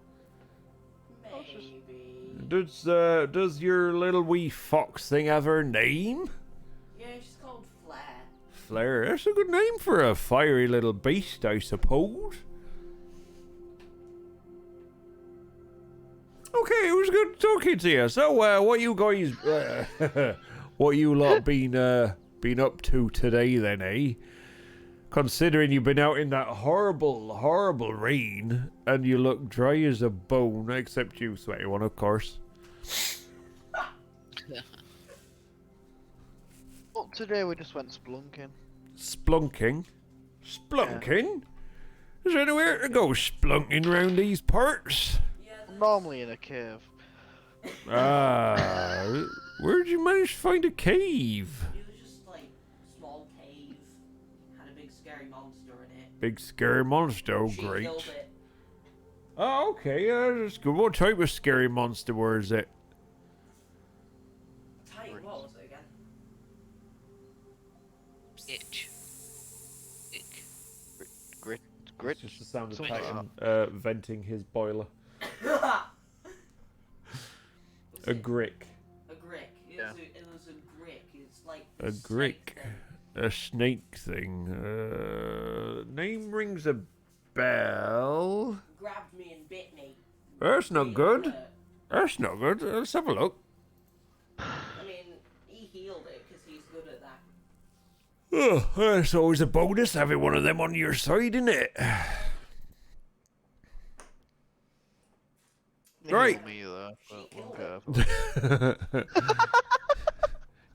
Maybe. Does your little wee fox thing have her name? Yeah, she's called Flair. Flare. That's a good name for a fiery little beast, I suppose. Okay, it was good talking to you. So, what you guys, what you lot been up to today then, eh? Considering you've been out in that horrible rain, and you look dry as a bone, except you, sweaty one, of course. Well, today we just went splunking. Splunking? Is there anywhere to go splunking round these parts? Yeah, I'm normally in a cave. Where'd you manage to find a cave? it was just like small cave. Had a big scary monster in it. Big scary monster, oh She great. killed it. Oh, okay, that's good. What type of scary monster was it? Tight, what was it again? Itch. Ick. Grit. It's just the sound of Something like Titan venting his boiler. A grick. A grick. Yeah. It was a grick. It's like A snake grick. thing. A snake thing. Name rings a bell. Grabbed me and bit me. That's not Really good. hurt. That's not good. Let's have a look. I mean, he healed it because he's good at that. Oh, that's always a bonus having one of them on your side, isn't it? Right. Me though, She but killed okay.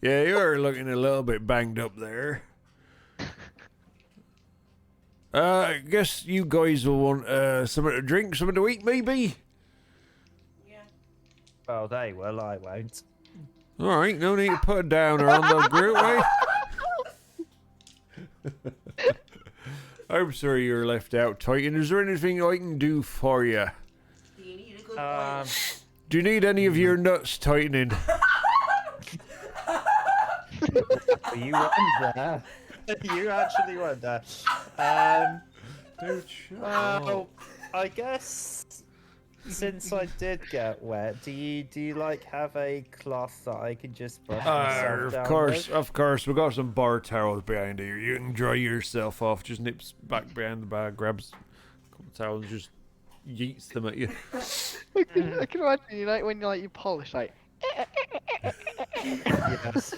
Yeah, you're looking a little bit banged up there. I guess you guys will want something to drink, something to eat, maybe? Yeah. Well, they will, I won't. Alright, no need to put it down or on the grill, eh? I'm sorry you're left out, Titan. Is there anything I can do for you? Do you need a good boiler? Do you need any of your nuts tightening? You wonder. You actually wonder. Well, I guess since I did get wet, do you like have a cloth that I can just brush myself down with? Of course. We've got some bar towels behind here. You can dry yourself off. Just nips back behind the bar, grabs a couple of towels, and just yeets them at you. I can imagine you like when you polish like. Yes.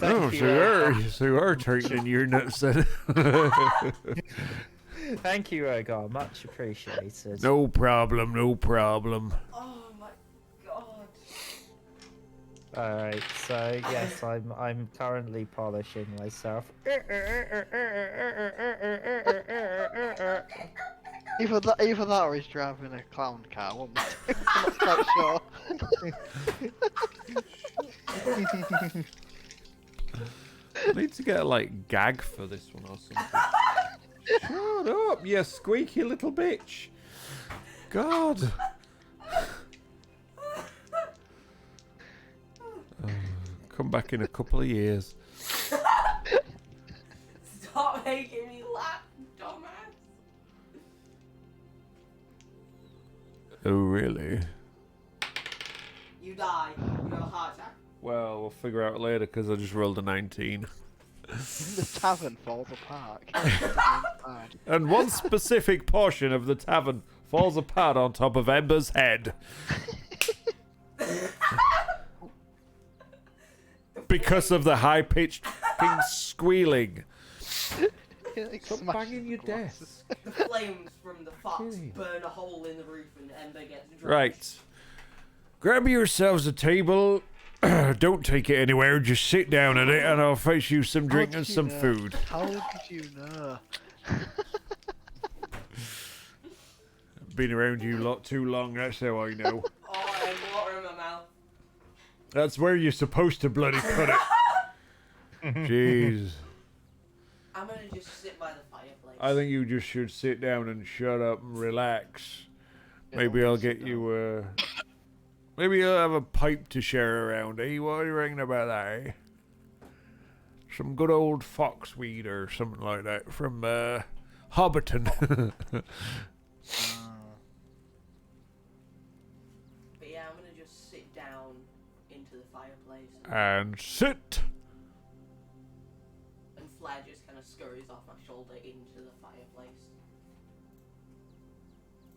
Oh, so you are tightening your nuts then. Thank you, Rogar. Much appreciated. No problem. Oh my god. Alright, so yes, I'm currently polishing myself. Either that or he's driving a clown car. I'm not quite sure. I need to get a gag for this one or something. Shut up, you squeaky little bitch. God. Come back in a couple of years. Stop making me laugh, dumbass. Oh, really? You die. You have a heart attack. Well, we'll figure out later because I just rolled a 19. The tavern falls apart. Bad. And one specific portion of the tavern falls apart on top of Ember's head. Because of the high-pitched fucking squealing. Like Stop smashes banging your glasses. desk. The flames from the fox Okay. burn a hole in the roof and Ember gets drenched. Right. Grab yourselves a table. Don't take it anywhere. Just sit down at it and I'll fetch you some drink How and did you some know? food. How did you know? Been around you lot too long, that's how I know. Oh, I have water in my mouth. That's where you're supposed to bloody put it. Jeez. I'm gonna just sit by the fireplace. I think you just should sit down and shut up and relax. Maybe I'll get you, maybe you'll have a pipe to share around, eh? What are you reckon about that, eh? Some good old foxweed or something like that from, Hobbiton. But yeah, I'm gonna just sit down into the fireplace. And sit. And Flair just kind of scurries off my shoulder into the fireplace.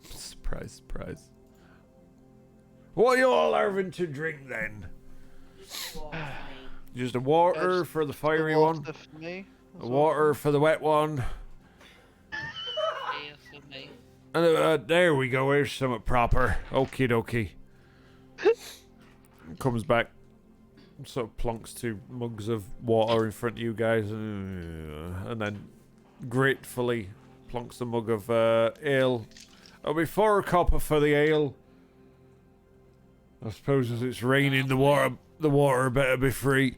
Surprise, surprise. What are you all having to drink then? Just water for me. Just a water for the fiery one, Water for me. a water for the wet one, Here for me. and there we go. Here's something proper. Okie dokie. Comes back, sort of plonks 2 mugs of water in front of you guys, and then gratefully plonks the mug of ale. It'll be 4 copper for the ale. I suppose as it's raining, the water better be free.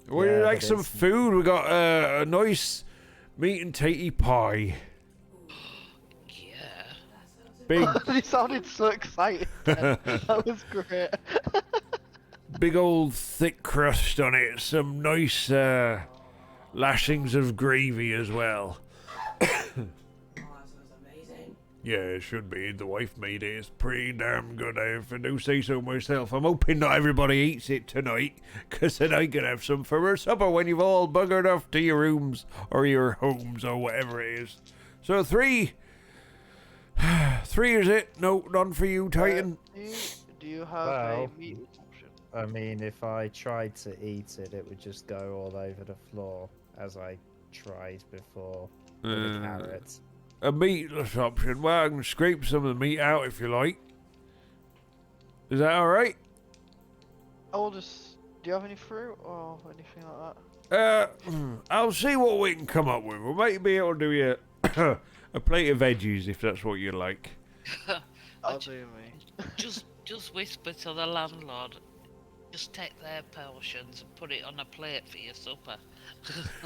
Would you Yeah, like but some it's- food? We got a nice meat and tatey pie. Yeah. Big, He sounded so excited. That was great. big old thick crust on it. Some nice lashings of gravy as well. Oh, that sounds amazing. Yeah, it should be. The wife made it. It's pretty damn good, if I do say so myself. I'm hoping not everybody eats it tonight, because then I can have some for our supper when you've all buggered off to your rooms, or your homes, or whatever it is. So 3. 3 is it? No, none for you, Titan. Do you have Well, a meat option? I mean, if I tried to eat it, it would just go all over the floor, as I tried before with the carrot. A meatless option. Well, I can scrape some of the meat out if you like. Is that alright? I'll just. Do you have any fruit or anything like that? I'll see what we can come up with. We might be able to do you a plate of veggies if that's what you like. I'll do me. Just whisper to the landlord. Just take their portions and put it on a plate for your supper.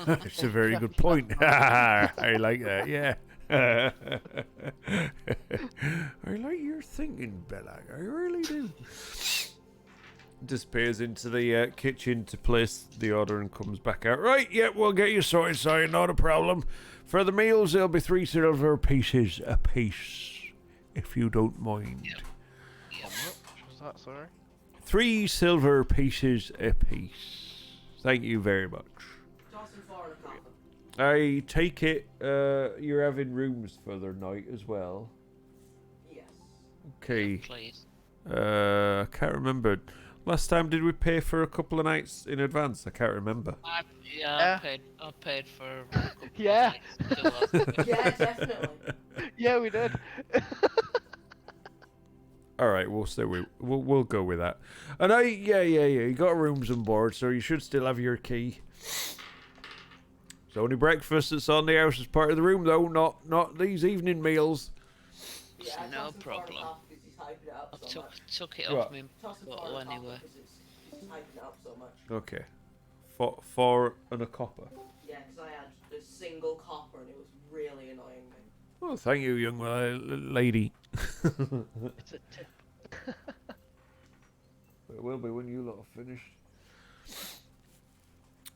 It's a very good point. I like that, yeah. I like your thinking, Bellag. I really do. Disappears into the kitchen to place the order and comes back out. Right, yeah, we'll get you sorted, sorry, not a problem. For the meals, there'll be 3 silver pieces a piece, if you don't mind. How much was that, sorry? 3 silver pieces a piece. Thank you very much. Tossing 4 in a coffin. I take it you're having rooms for the night as well. Yes. Okay. Please. I can't remember. Last time did we pay for a couple of nights in advance? I can't remember. Yeah. I paid for a couple of Yeah. nights too, I think. Yeah, definitely. Yeah, we did. All right, we'll go with that. And yeah. You got rooms and board, so you should still have your key. It's only breakfast that's on the house as part of the room, though. Not these evening meals. Yeah, I No tossed him 4 in a problem. coffin because he's hyping it up I so much. took it What? off me Toss him 4 in bottle a coffin anyway. because he's hyping it up so much. Okay. 4 and a copper. Yeah, because I had a single copper and it was really annoying me. Oh, thank you, young lady. It's a tip. will be when you lot are finished.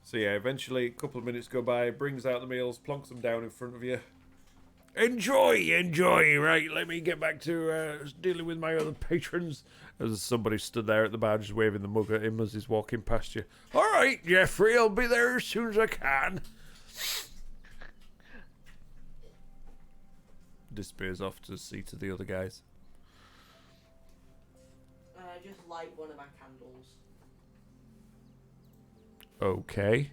So yeah, eventually, a couple of minutes go by, brings out the meals, plonks them down in front of you. Enjoy. Right, let me get back to dealing with my other patrons. As somebody stood there at the bar just waving the mug at him as he's walking past you. All right, Jeffrey, I'll be there as soon as I can. Disappears off to see to the other guys. Just light one of my candles. Okay.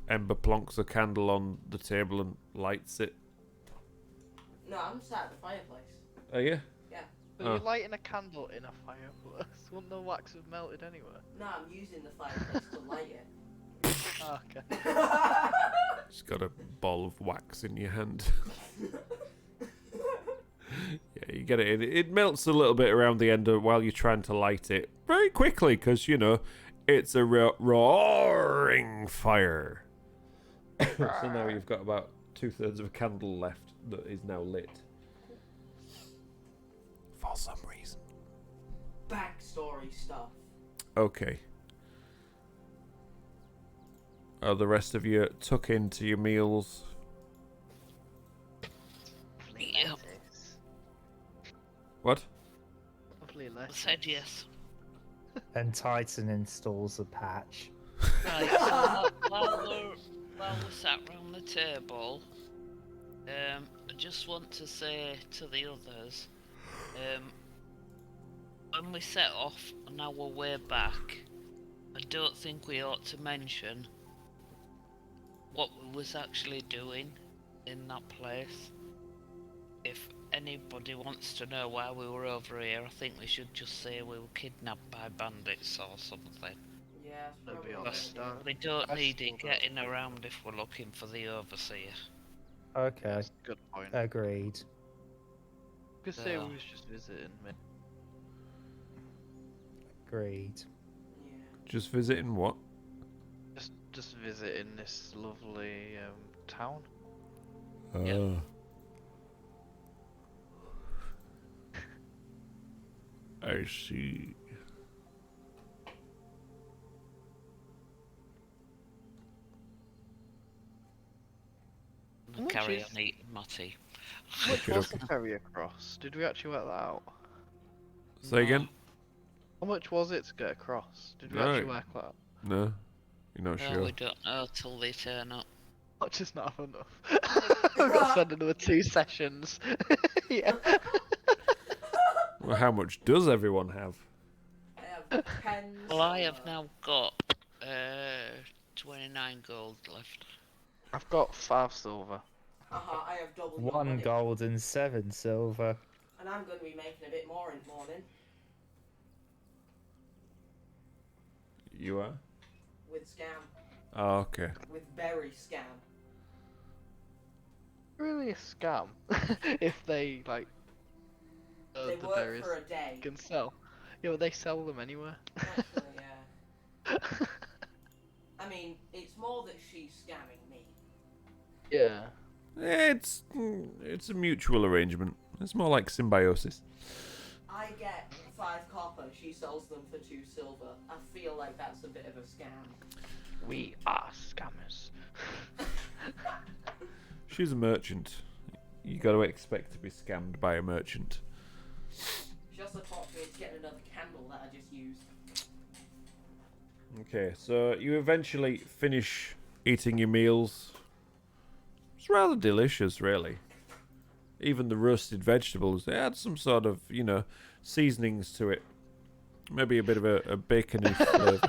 Ember plonks a candle on the table and lights it. No, I'm sat at the fireplace. Are you? Yeah. But Oh. you're lighting a candle in a fireplace. Wouldn't the wax have melted anyway? No, I'm using the fireplace to light it. Oh, okay. Just got a ball of wax in your hand. Yeah, you get it in. It melts a little bit around the end while you're trying to light it. Very quickly, because, you know, it's a roaring fire. So now you've got about 2/3 of a candle left that is now lit. For some reason. Backstory stuff. Okay. Are the rest of you tuck into your meals? Lovely Yeah. lettuce. What? Lovely I lettuce. said yes. And Titan installs a patch. Right, so while we're sat round the table, I just want to say to the others, when we set off on our way back, I don't think we ought to mention what we was actually doing in that place. If anybody wants to know why we were over here, I think we should just say we were kidnapped by bandits or something. Yeah, it's That'd be probably honest, what I Dan. We don't I need still it don't getting know. around if we're looking for the overseer. Okay, That's a good point. agreed. Could say Yeah. we was just visiting me. Agreed. do. Yeah. Just visiting what? Just visiting this lovely town. Yeah. I see. How much Carry is- on eating my tea. Which Okay, was the ferry across? Did we actually work that out? Say again? How much was it to get across? Did we No. actually work that out? No, you're not No, sure. we don't know till they turn up. Much is not enough. We've got to spend another 2 sessions. Yeah. Well, how much does everyone have? I have 10. Well, I have silver. now got 29 gold left. I've got 5 silver. I have double your 1 money. gold and 7 silver. And I'm going to be making a bit more in the morning You are? with scam. Oh, okay. With berry scam. Really a scam. If they, like, They the work berries for a day. can sell. Yeah, but they sell them anywhere. Actually, yeah. I mean, it's more that she's scamming me. Yeah. It's a mutual arrangement. It's more like symbiosis. I get 5 copper, she sells them for 2 silver. I feel like that's a bit of a scam. We are scammers. She's a merchant. You got to expect to be scammed by a merchant. She also taught me to get another candle that I just used. Okay, so you eventually finish eating your meals. It's rather delicious, really. Even the roasted vegetables, they add some sort of, you know, seasonings to it. Maybe a bit of a bacony flavour.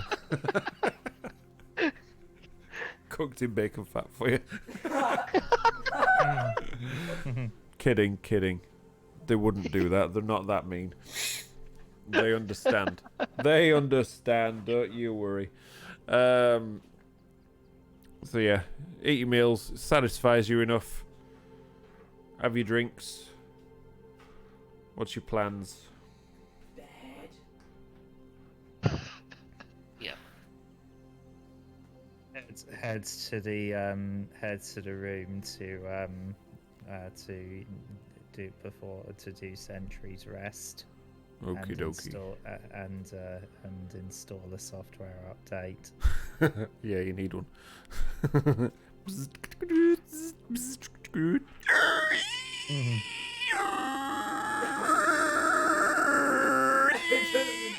Cooked in bacon fat for you. Kidding. They wouldn't do that. They're not that mean. They understand. They understand. Don't you worry. So yeah, eat your meals. It satisfies you enough. Have your drinks. What's your plans? Bed. Yeah. Heads to the room to do sentry's rest. Okie dokie. And install a software update. Yeah, you need one.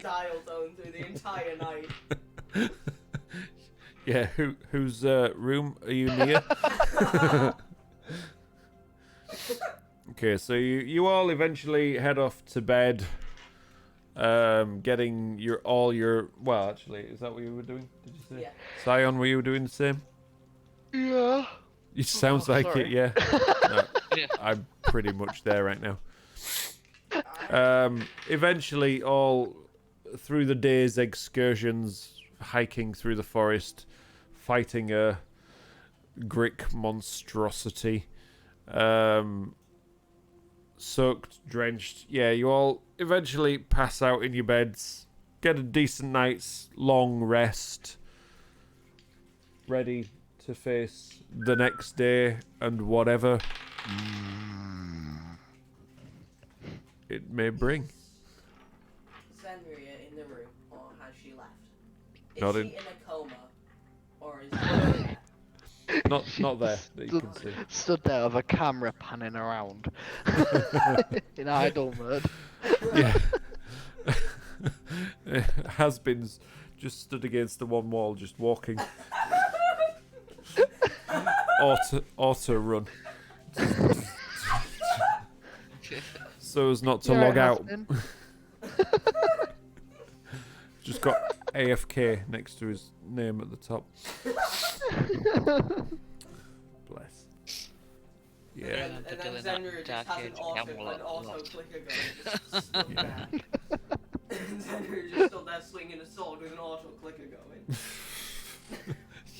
Dial tone through the entire night. Yeah, whose room are you near? Okay, so you all eventually head off to bed, getting well, actually, is that what you were doing? Did you say? Yeah. Sion, were you doing the same? Yeah. It sounds like it, sorry. yeah. No, Yeah. I'm pretty much there right now. Eventually, all through the day's excursions, hiking through the forest, fighting a Grick monstrosity, soaked, drenched. Yeah, you all eventually pass out in your beds, get a decent night's long rest, ready to face the next day and whatever it may bring. Zenria in the room, or has she left? Is Not she in- in a coma, or is she there? Not there that you can see. Stood there with a camera panning around in idle mode. Yeah. Has-beens just stood against the one wall, just walking. Auto run. So as not to You log alright, out. husband? Just got AFK next to his name at the top. Bless. Yeah. And then Doing that Zenria Dark just has Age an auto Camelot lot. clicker going, just stood there. And Zenria just stood there swinging a sword with an auto clicker going.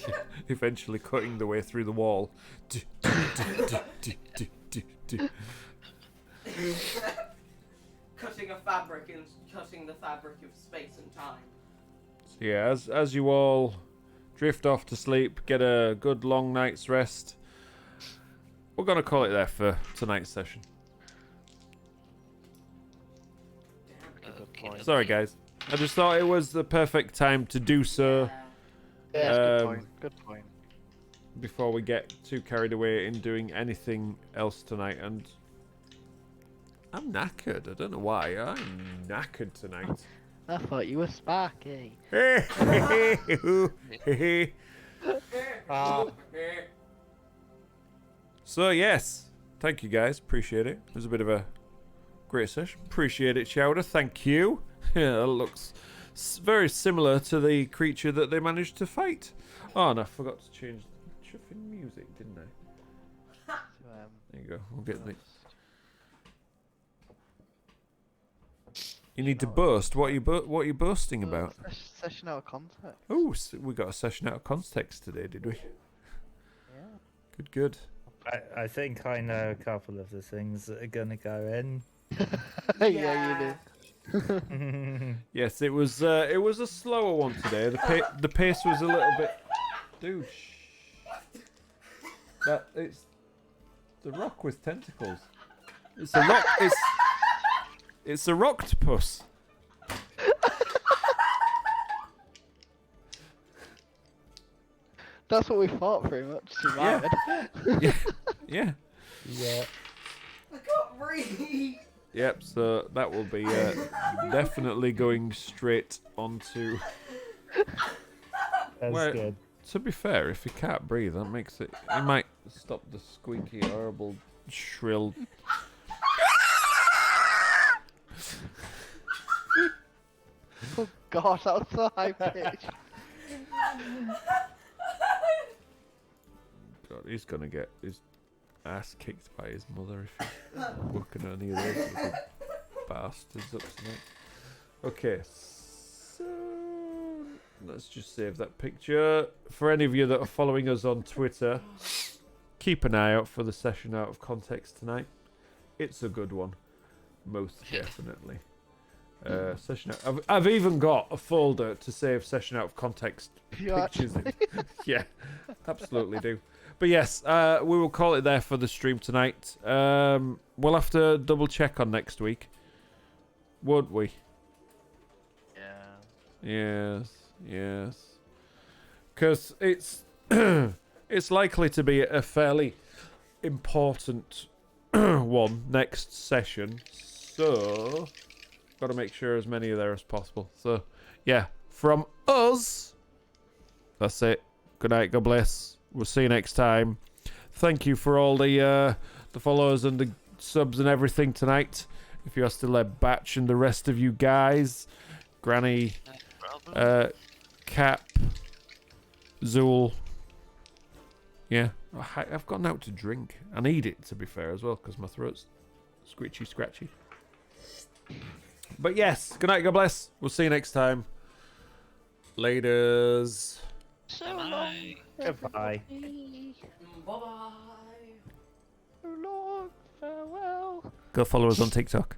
Yeah, eventually cutting the way through the wall. Cutting a fabric and cutting the fabric of space and time. So yeah, as you all drift off to sleep, get a good long night's rest, we're gonna call it there for tonight's session. Okay, Sorry guys, I just thought it was the perfect time to do so Yeah, good Um, point. Good point. before we get too carried away in doing anything else tonight. And I'm knackered. I don't know why. I'm knackered tonight. I thought you were Sparky. So yes, thank you guys. Appreciate it. It was a bit of a great session. Appreciate it, Chowder. Thank you. Yeah, that looks very similar to the creature that they managed to fight. Oh, and I forgot to change the chuffing music, didn't I? There you go. We'll get the. You need to burst. What are you bursting about? Session out of context. Oh, we got a session out of context today, did we? Yeah. Good. I think I know a couple of the things that are gonna go in. Yeah, you do. Yes, it was a slower one today. The pace was a little bit. Dude, it's the rock with tentacles. It's a rock. It's a rocktopus. That's what we thought pretty much. In my head. Yeah. Yeah. I can't breathe! Yep. So that will be definitely going straight onto. That's Well, good. To be fair, if you can't breathe, that makes it. It might stop the squeaky, horrible, shrill. Oh gosh, that was so high pitched. God, he's gonna get his ass kicked by his mother if he's looking at any of those little bastards up tonight. Okay, so let's just save that picture. For any of you that are following us on Twitter, keep an eye out for the session out of context tonight. It's a good one, most definitely. Session out. I've even got a folder to save session out of context You pictures in. Yeah, absolutely do. But yes, we will call it there for the stream tonight. We'll have to double check on next week. Would we? Yeah. Yes. Because it's it's likely to be a fairly important one next session. So, got to make sure as many are there as possible. So, yeah, from us, that's it. Good night. God bless. We'll see you next time. Thank you for all the followers and the subs and everything tonight. If you're still there, Batch and the rest of you guys, Granny, No problem. Cap, Zool. Yeah, I've got out to drink. I need it, to be fair, as well, because my throat's scratchy. But yes, good night, God bless. We'll see you next time. Laters. So Bye-bye. long. Goodbye. everybody. Bye bye. So long. Farewell. Go follow us on TikTok.